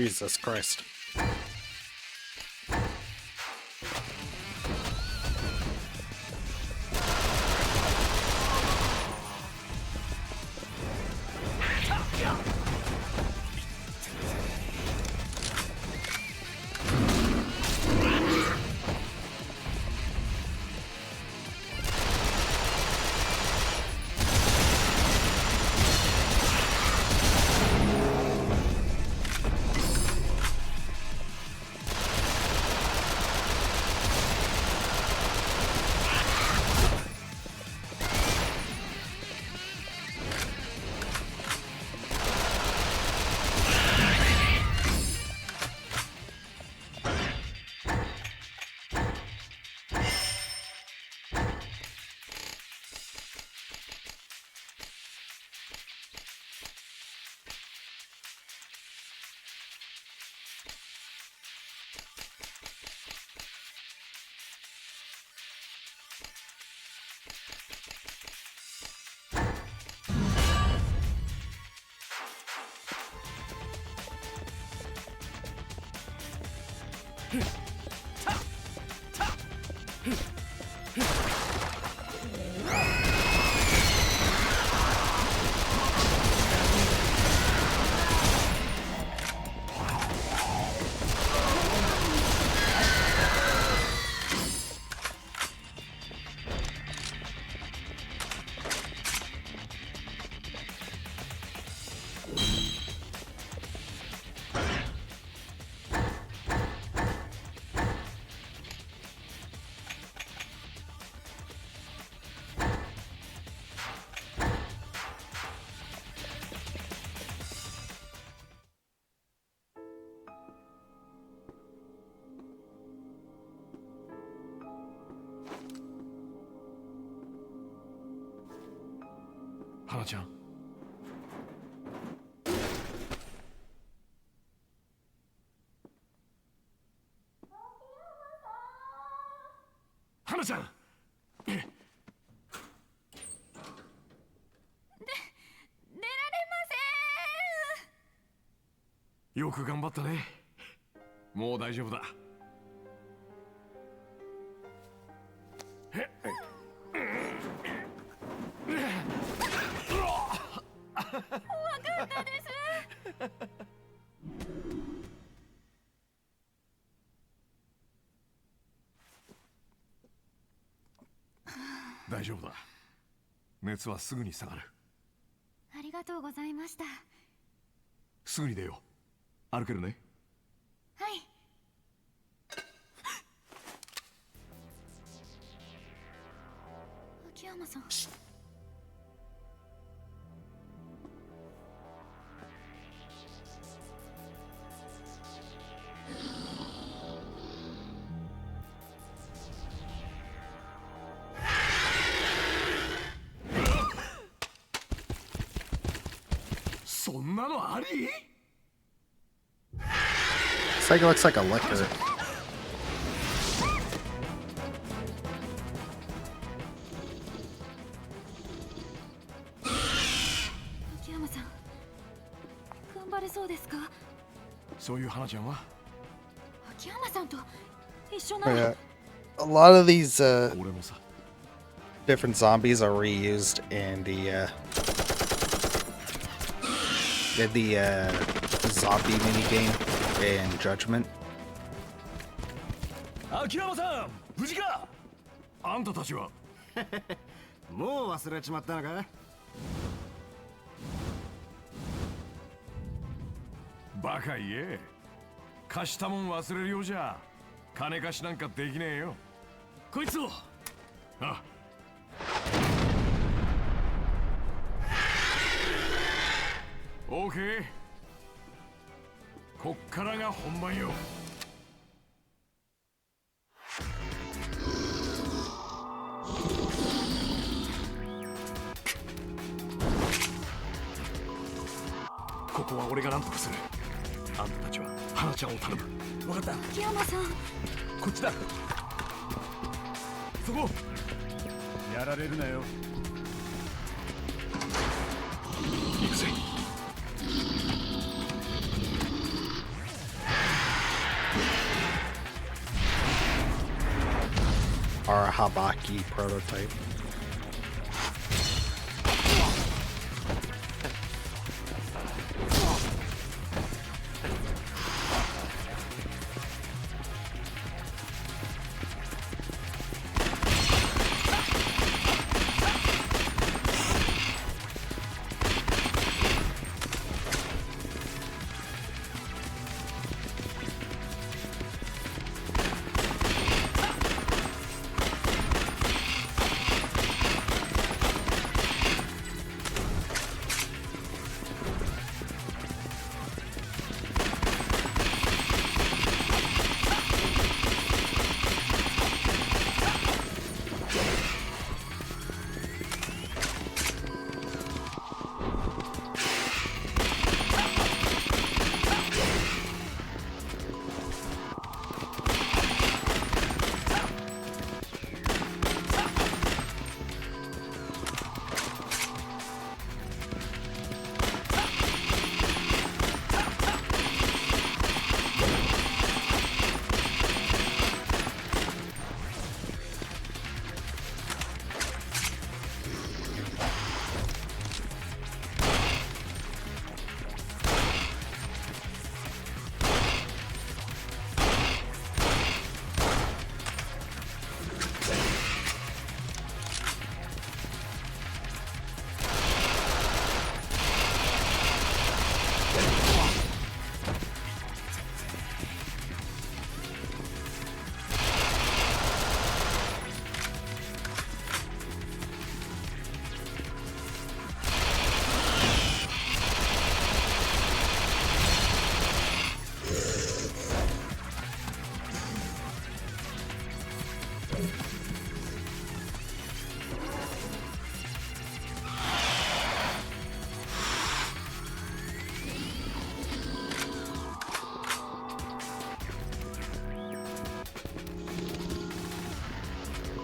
Jesus Christ.花ちゃん。花ちゃん。出られません。よく頑張ったね。もう大丈夫だ。怖かったです。大丈夫だ。熱はすぐに下がる。ありがとうございました。すぐに出よう。歩けるね。はい。秋山さん。そんなのあり？ This like looks like a liquor. 秋山さん、頑張れそうですか？そういう花ちゃんは？秋山さんと一緒な Yeah. ら。A lot of these 俺もさ。different zombies are reused in the zombie minigame in Judgment. 秋山さん、無事か？あんたたちは？もう忘れちまったのか？バカ言え。貸したもん忘れるようじゃ金貸しなんかできねえよ。こいつを。あ、オーケー。こっからが本番よ。ここは俺が何とかする。あんたたちは花ちゃんを頼む。分かった。秋山さん。こっちだ。そこ。やられるなよ。行くぜ。Or a Habaki prototype.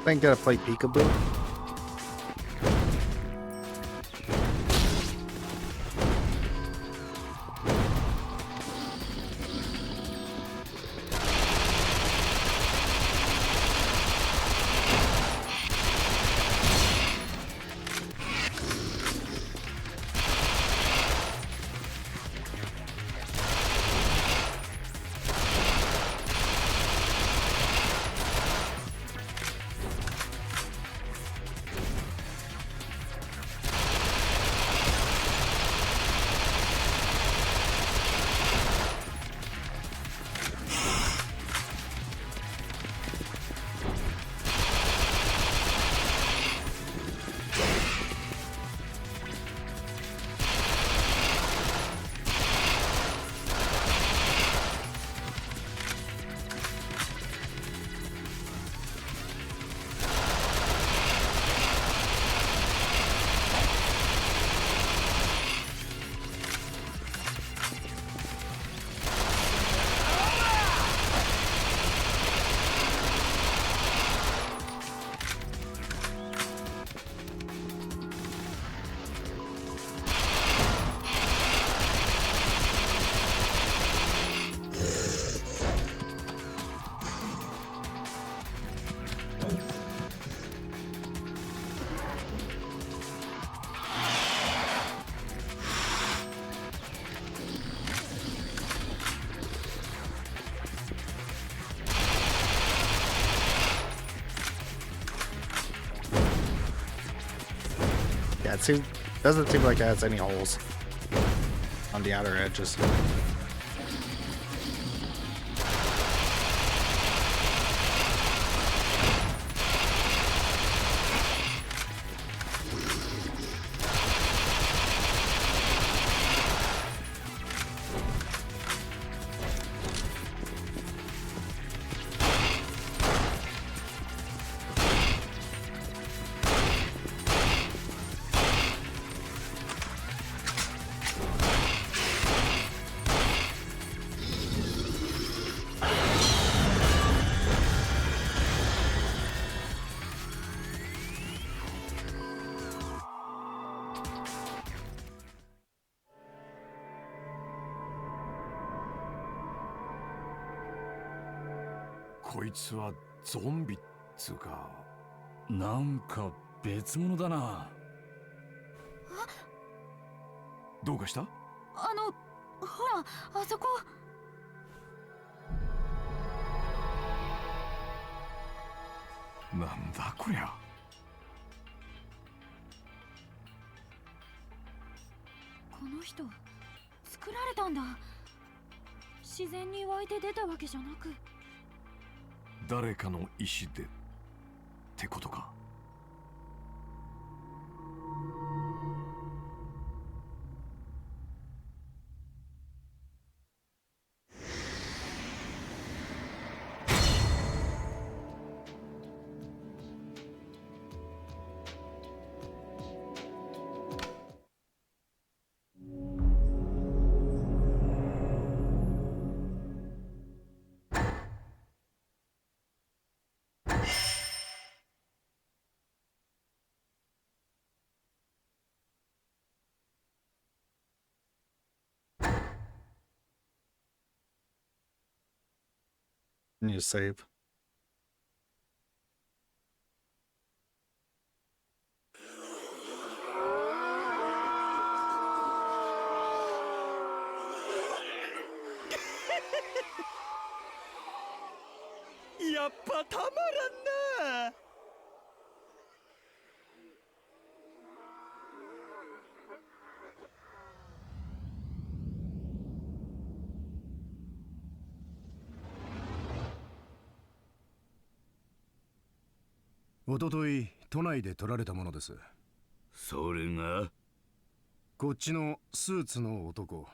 Think gotta play peekaboo. Yeah, doesn't seem like it has any holes on the outer edges.こいつはゾンビっつうか、なんか別物だな。どうかした？ほらあそこ。なんだこりゃ。この人作られたんだ。自然に湧いて出たわけじゃなく。誰かの意志でってことか。New save.やっぱたまらんな。おととい都内で撮られたものです。それがこっちのスーツの男、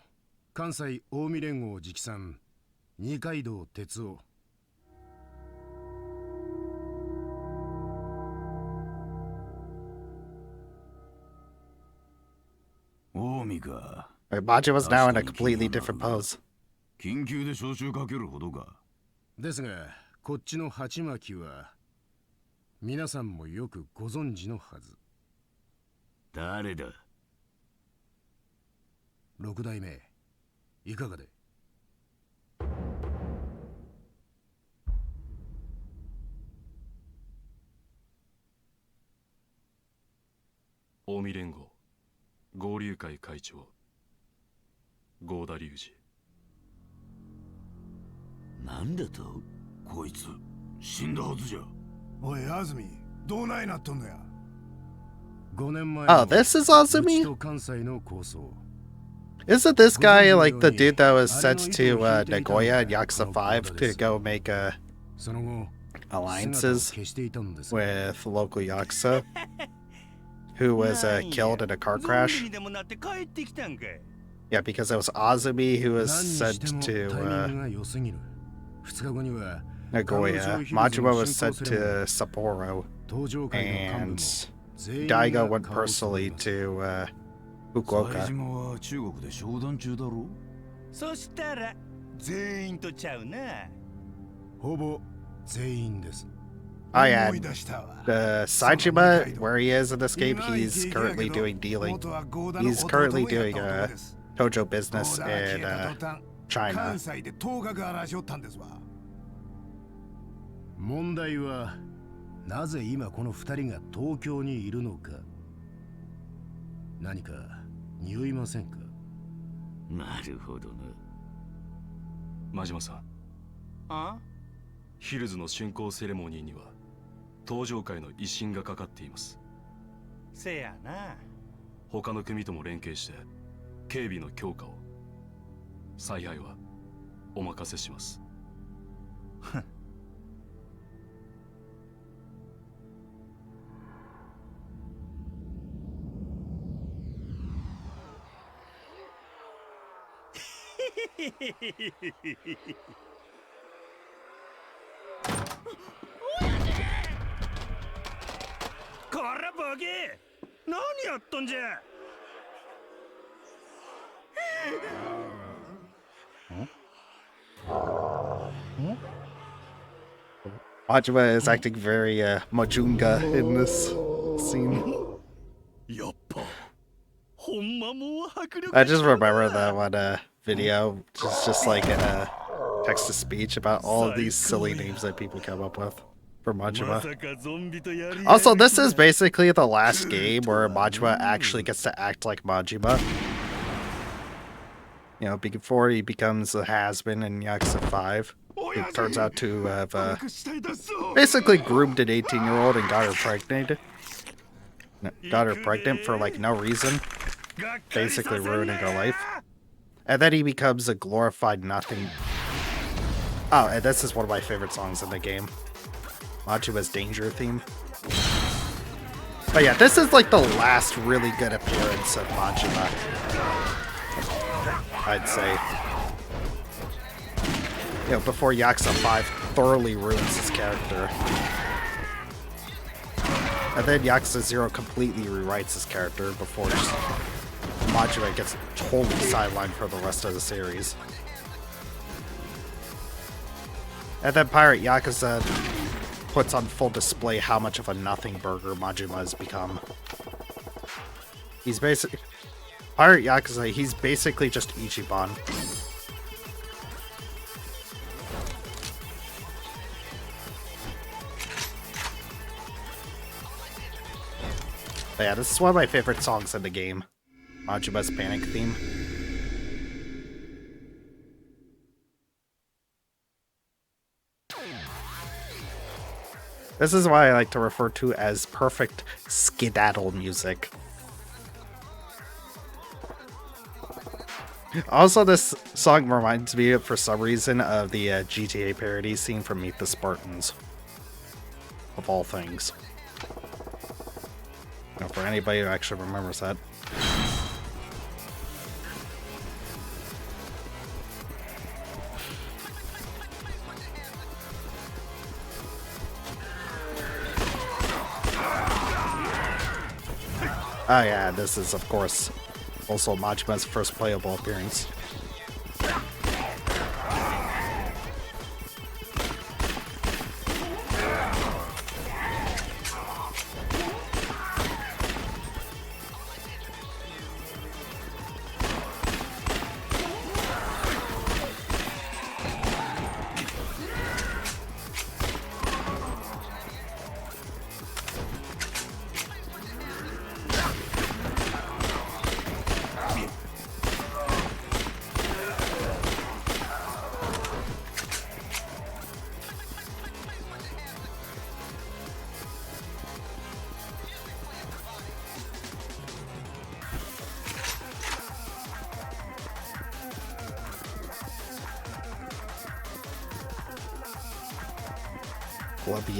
関西近江連合直参二階堂哲夫。近江か。 Baji was now in a completely different pose. 緊急で招集かけるほどか。ですがこっちの鉢巻きは皆さんもよくご存知のはず。誰だ？六代目いかがで？近江連合合流会会長合田隆二。なんだと？こいつ死んだはずじゃ。おい、安住、どうないなっとんのや。5年前 Oh, this is Azumi? と関西の構想。 Isn't this guy like the dude that was sent to Nagoya in Yakuza 5 to go make その後 alliances 消していたんです。 with local Yakuza who was killed in a car crash? Yeah, because it was Azumi who was sent to 2日後には Nagoya. Majima was sent to Sapporo. 東上会の幹部 And も全員 Daigo が went 顔を揃え personally ます to 冴 Fukuoka. 島は中国で商談中だろ。そしたら全員とちゃうな。ほぼ全員です。 Oh yeah, 思い出したわ。 Saijima, where he is in this game, he's currently doing dealing. He's currently doing Tojo business in China. 関西で頭角荒らしおったんですわ。問題はなぜ今この2人が東京にいるのか。何か匂いませんか？なるほどな。真島さん、あ？ヒルズの竣工セレモニーには東上会の威信がかかっています。せやな。他の組とも連携して警備の強化を。采配はお任せします。こらボケ、何やっとんじゃ。Majima is acting very Majunga in this scene. やっぱほんまもう迫力。 I just remember that one video, just like a text to speech about all of these silly names that people come up with. for Majima. Also, this is basically the last game where Majima actually gets to act like Majima. You know, before he becomes a has-been in Yakuza 5. He turns out to have basically groomed an 18-year-old and got her pregnant. Got her pregnant for like no reason. Basically ruining her life. And then he becomes a glorified nothing. Oh, and this is one of my favorite songs in the game. Majima's Danger theme. But yeah, this is like the last really good appearance of Majima, I'd say. You know, before Yakuza 5 thoroughly ruins his character. And then Yakuza 0 completely rewrites his character before just Majima gets totally sidelined for the rest of the series. And then Pirate Yakuza puts on full display how much of a nothing burger Majima has become. He's basically... Pirate Yakuza, he's basically just Ichiban. But yeah, this is one of my favorite songs in the game. Majima's Panic theme. This is why I like to refer to as perfect skedaddle music. Also, this song reminds me, for some reason, of the GTA parody scene from Meet the Spartans. Of all things. You know, for anybody who actually remembers that. Oh yeah, this is, of course, also Majima's first playable appearance.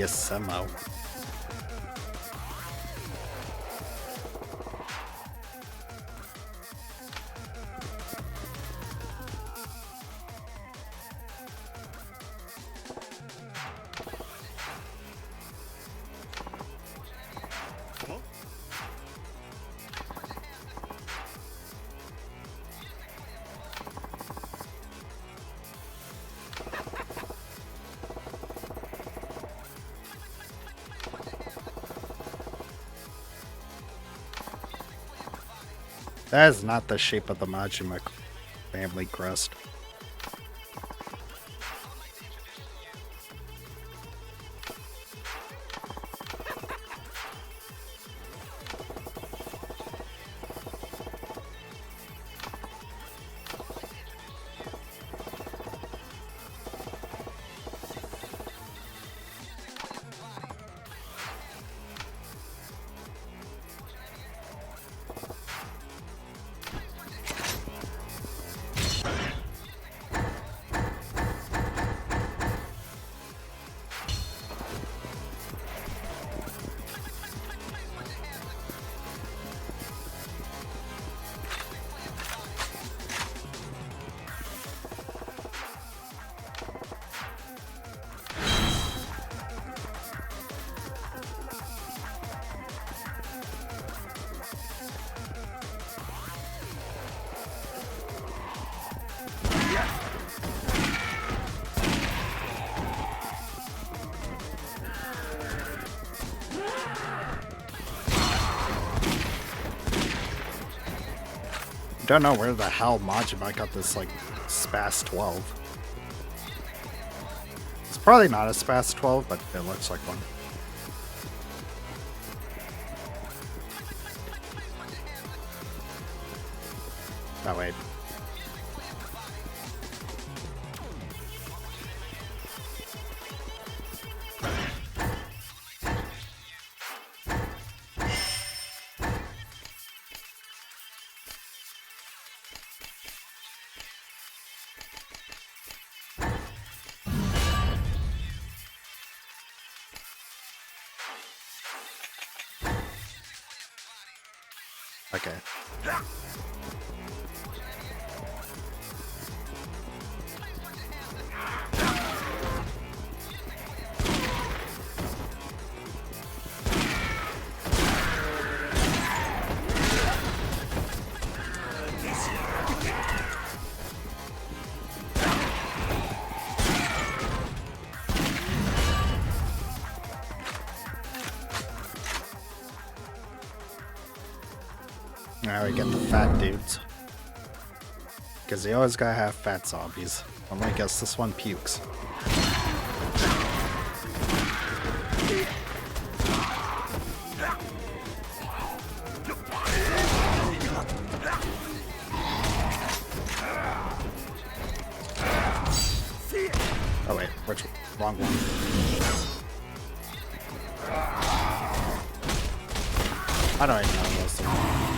Semo. That is not the shape of the Majima family crest. Don't know where the hell Majima got this, like, Spas 12. It's probably not as fast as 12, but it looks like one. Oh, wait. Okay. Now we get the fat dudes. Because you always gotta have fat zombies. Unlike us, this one pukes. Oh wait, which wrong one? I don't even know most of them.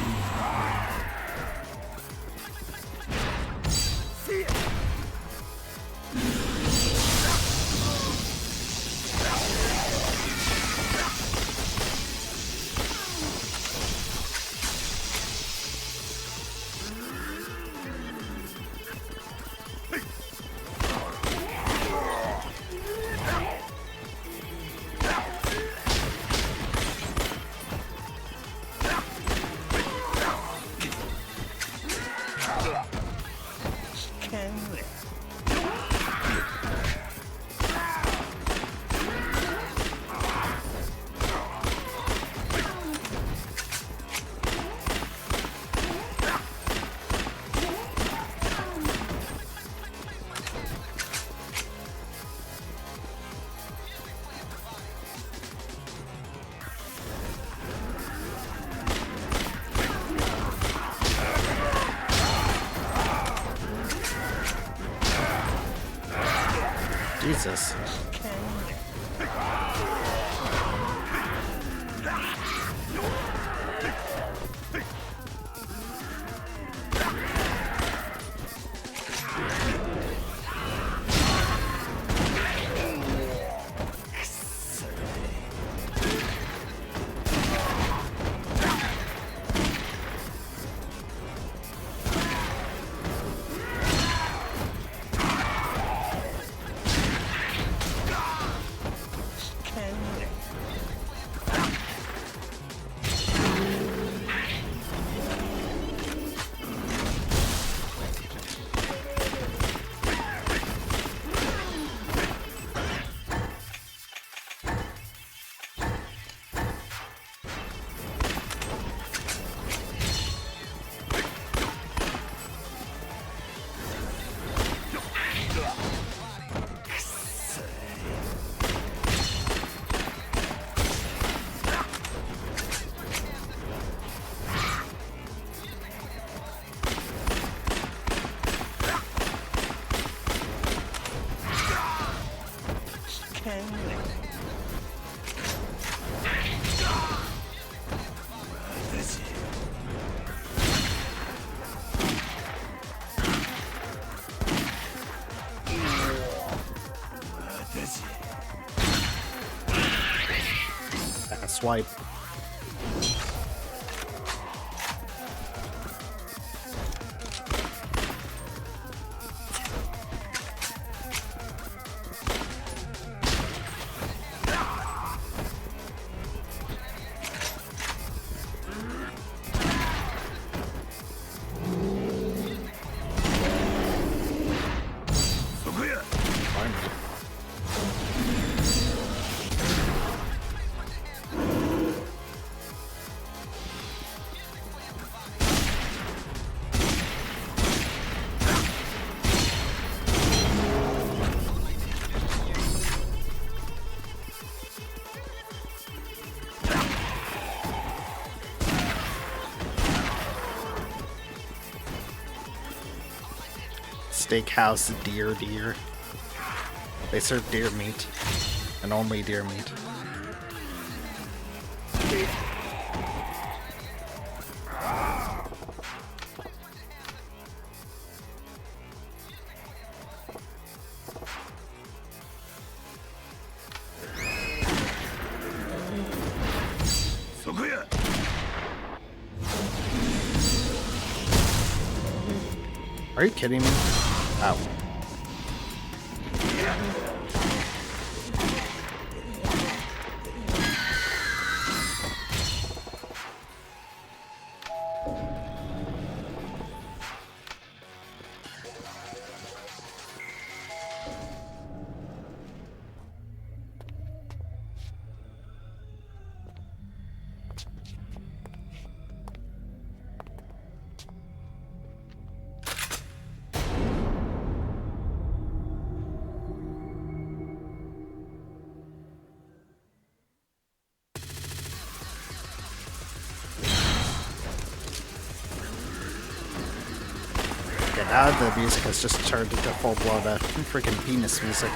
Jesus. Swipe. Steakhouse deer. They serve deer meat. And only deer meat. Are you kidding me? Ow. Now the music has just turned into full-blown freaking penis music.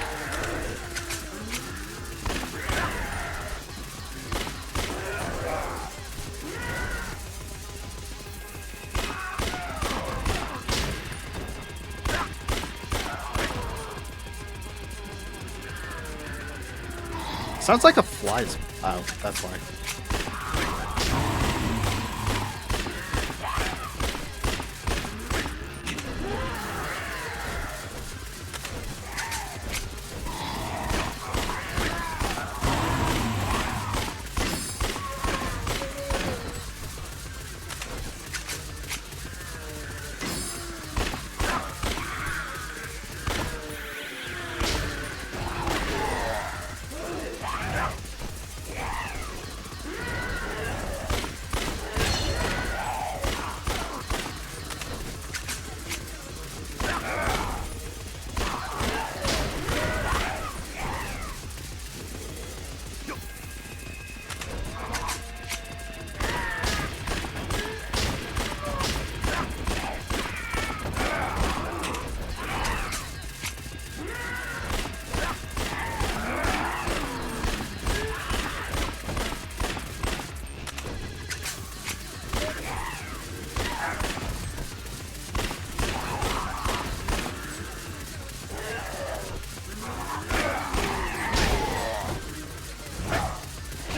Sounds like a fly's. Oh, that's why.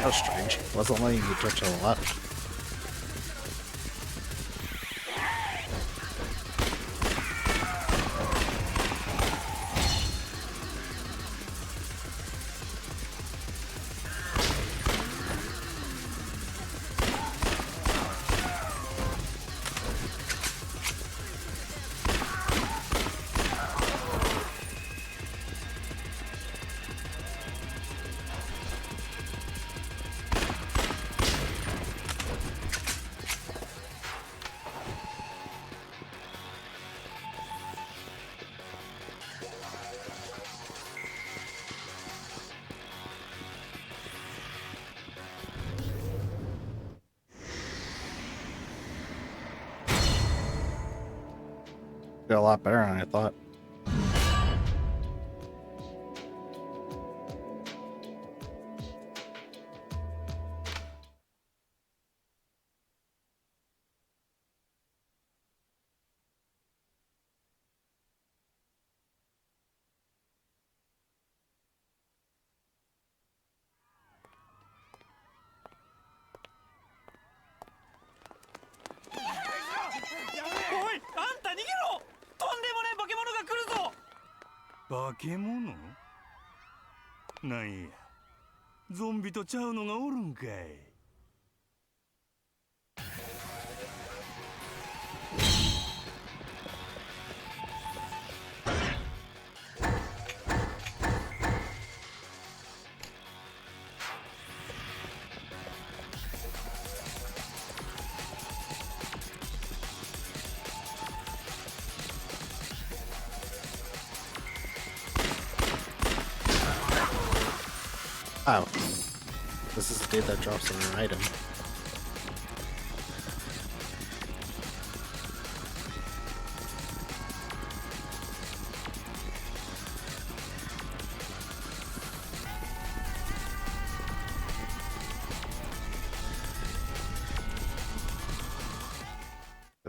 That was strange. Wasn't letting you turn to the left. Did a lot better than I thought.化け物なんやゾンビとちゃうのがおるんかい。Oh. This is a dude that drops an item.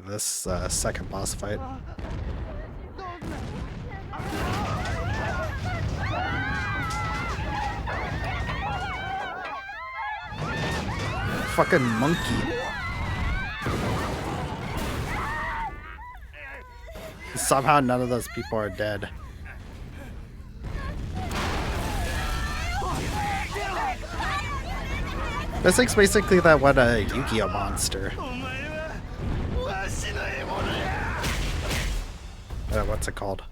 this second boss fight. Fucking monkey. Somehow none of those people are dead. This thing's basically that one Yu-Gi-Oh monster. What's it called?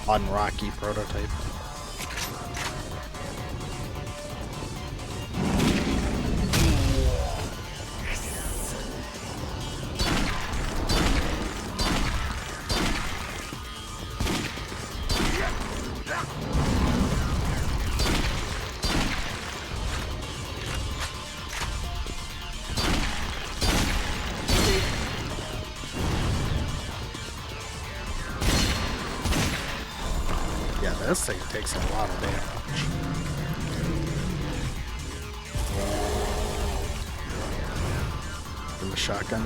Unrocky prototype. Yeah, this thing takes a lot of damage. From the shotgun.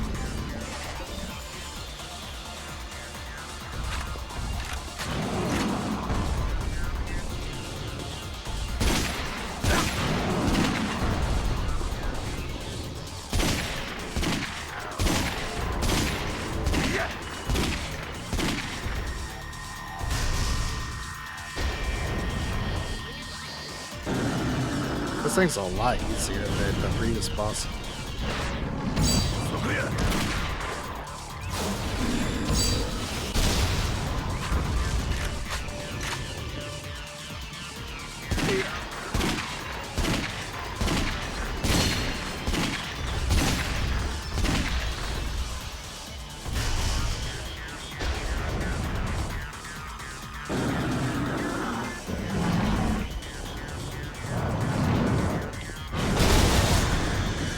This thing's a lot easier than the previous boss.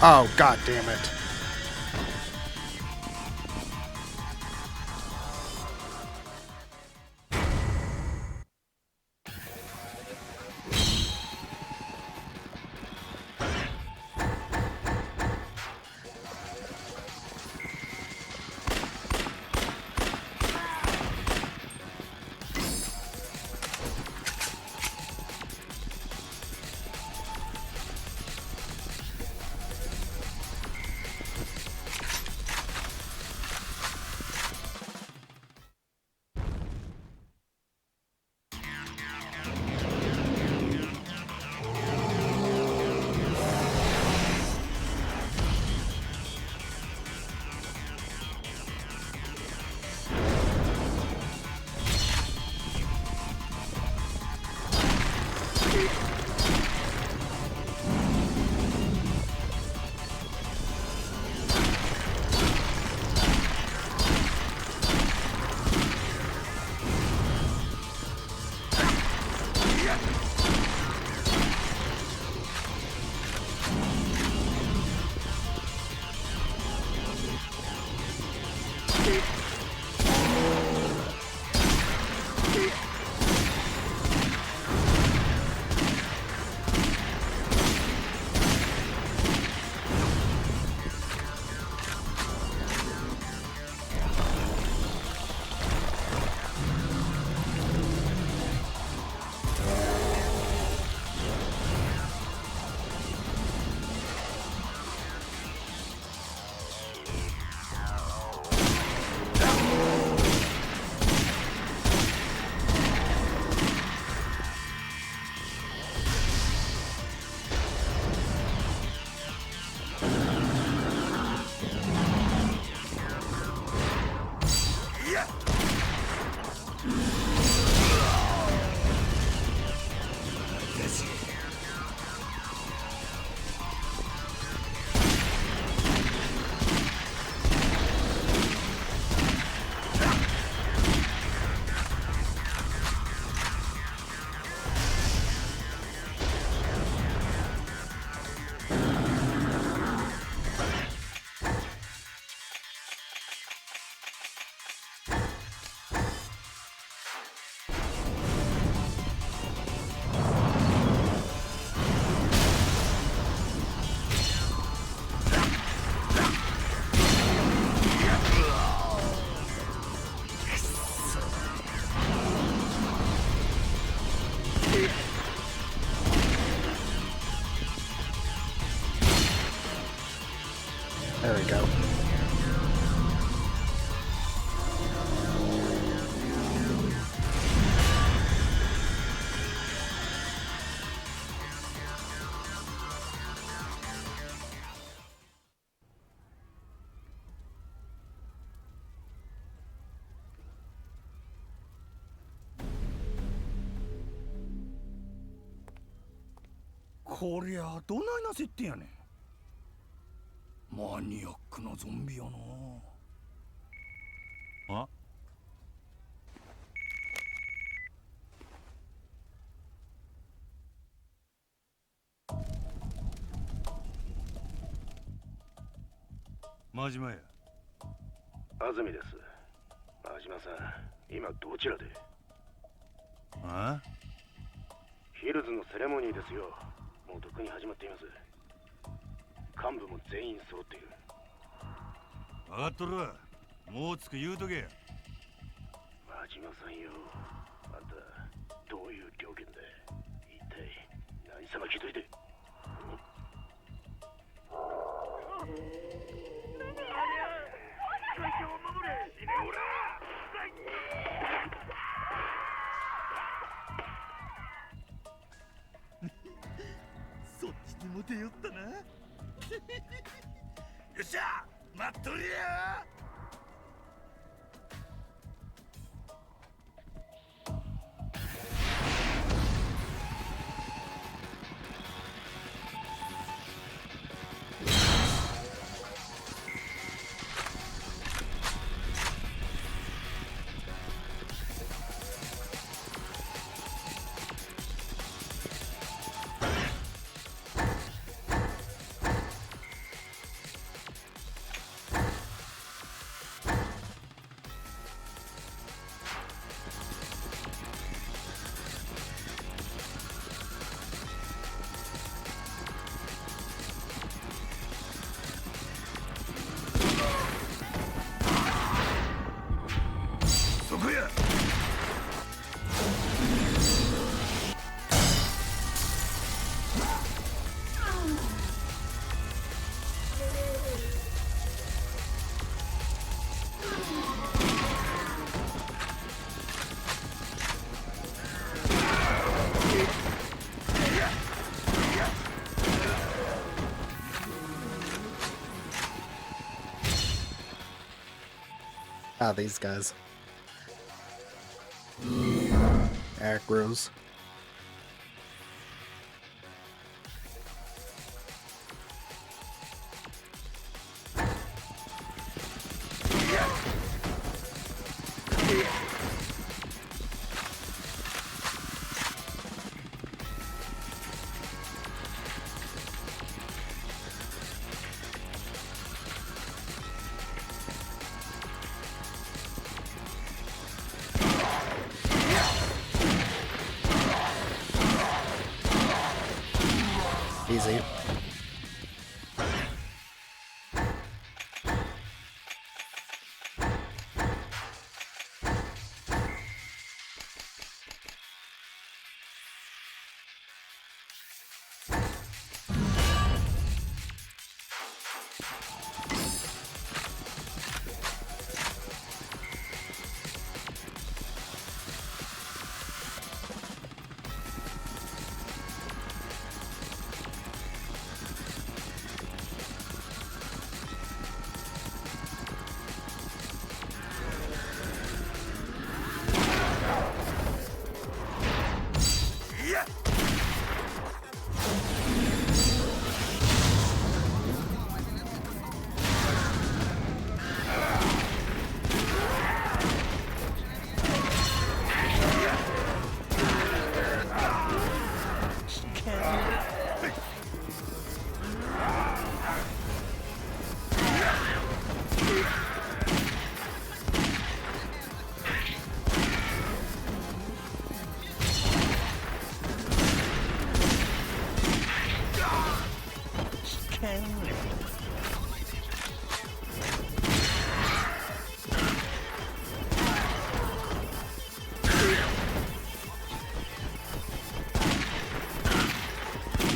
Oh, god damn it. There we go.こりゃどないな設定やねん。マニアックなゾンビやな。あ、真島や。安住です。真島さん、今どちらで？あ？ヒルズのセレモニーですよ。もうとっくに始まっています。幹部も全員揃っている。分かっとるわ。もうつく言うとけや。真島さんよ、あんたどういう了見だ？一体何様気取りで？そっちにも出よったな。よっしゃ、待っとりや。そこや。Ah, these guys. Acros. Easy.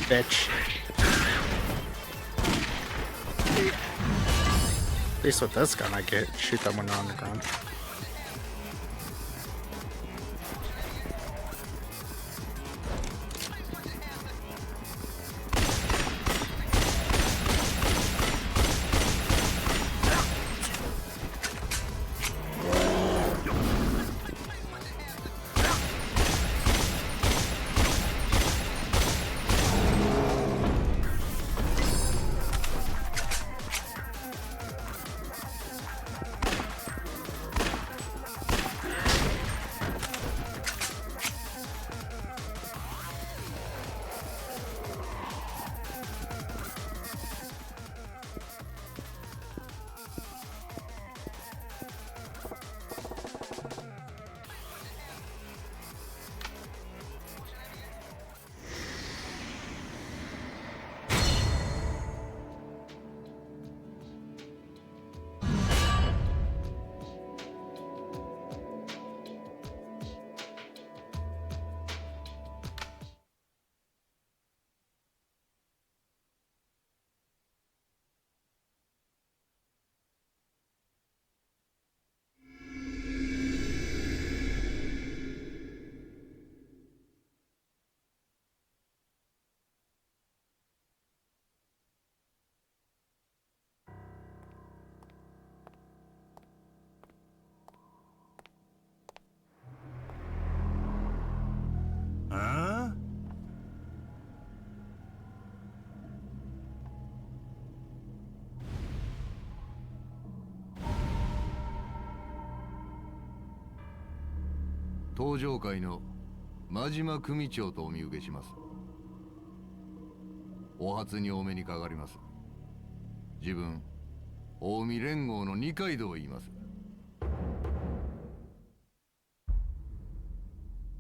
Bitch. least with this gun, I get shoot them when they're on the ground.ああ、東上会の真島組長とお見受けします。お初にお目にかかります。自分、近江連合の二階堂を言います。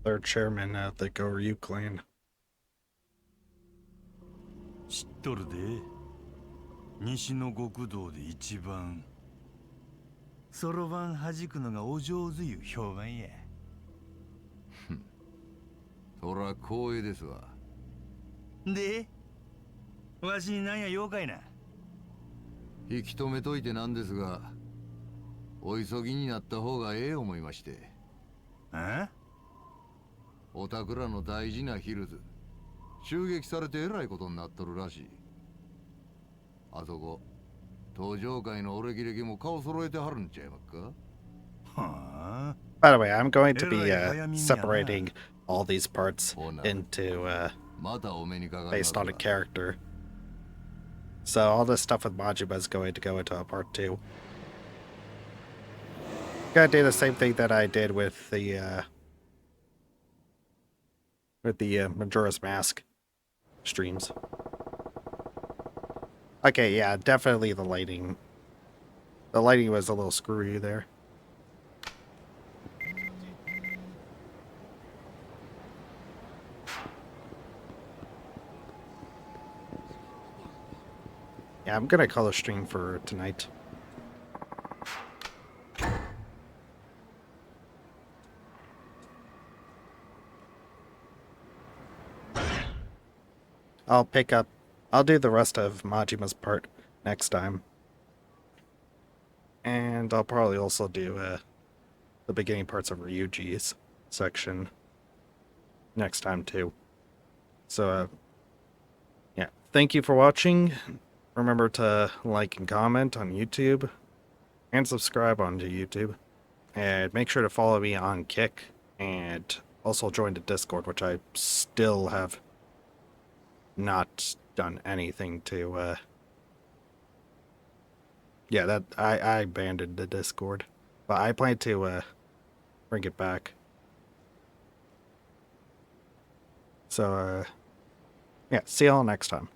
They're chairman of the Goryu clan. 知っとるで。西の極道で一番そろばん弾くのがお上手いう評判や。そら光栄ですわ。で、わしになんや妖怪な。引き止めといてなんですが、お急ぎになった方がええ思いまして。あ？おたくらの大事なヒルズ、襲撃されてえらいことになっとるらしい。あそこ、東上会のお歴々も顔揃えてはるんちゃいまっか？はあ。By the way, I'm going to be separating all these parts into based on a character. So all this stuff with Majima is going to go into a part 2. Gonna do the same thing that I did with the Majora's Mask streams. Okay, yeah, definitely the lighting. The lighting was a little screwy there. Yeah, I'm gonna color stream for tonight. I'll do the rest of Majima's part next time. And I'll probably also do the beginning parts of Ryuji's section next time too. So, yeah, thank you for watching. Remember to like and comment on YouTube, and subscribe onto YouTube. And make sure to follow me on Kick, and also join the Discord, which I still have not done anything to, yeah, that I abandoned the Discord. But I plan to bring it back. So, yeah, see y'all next time.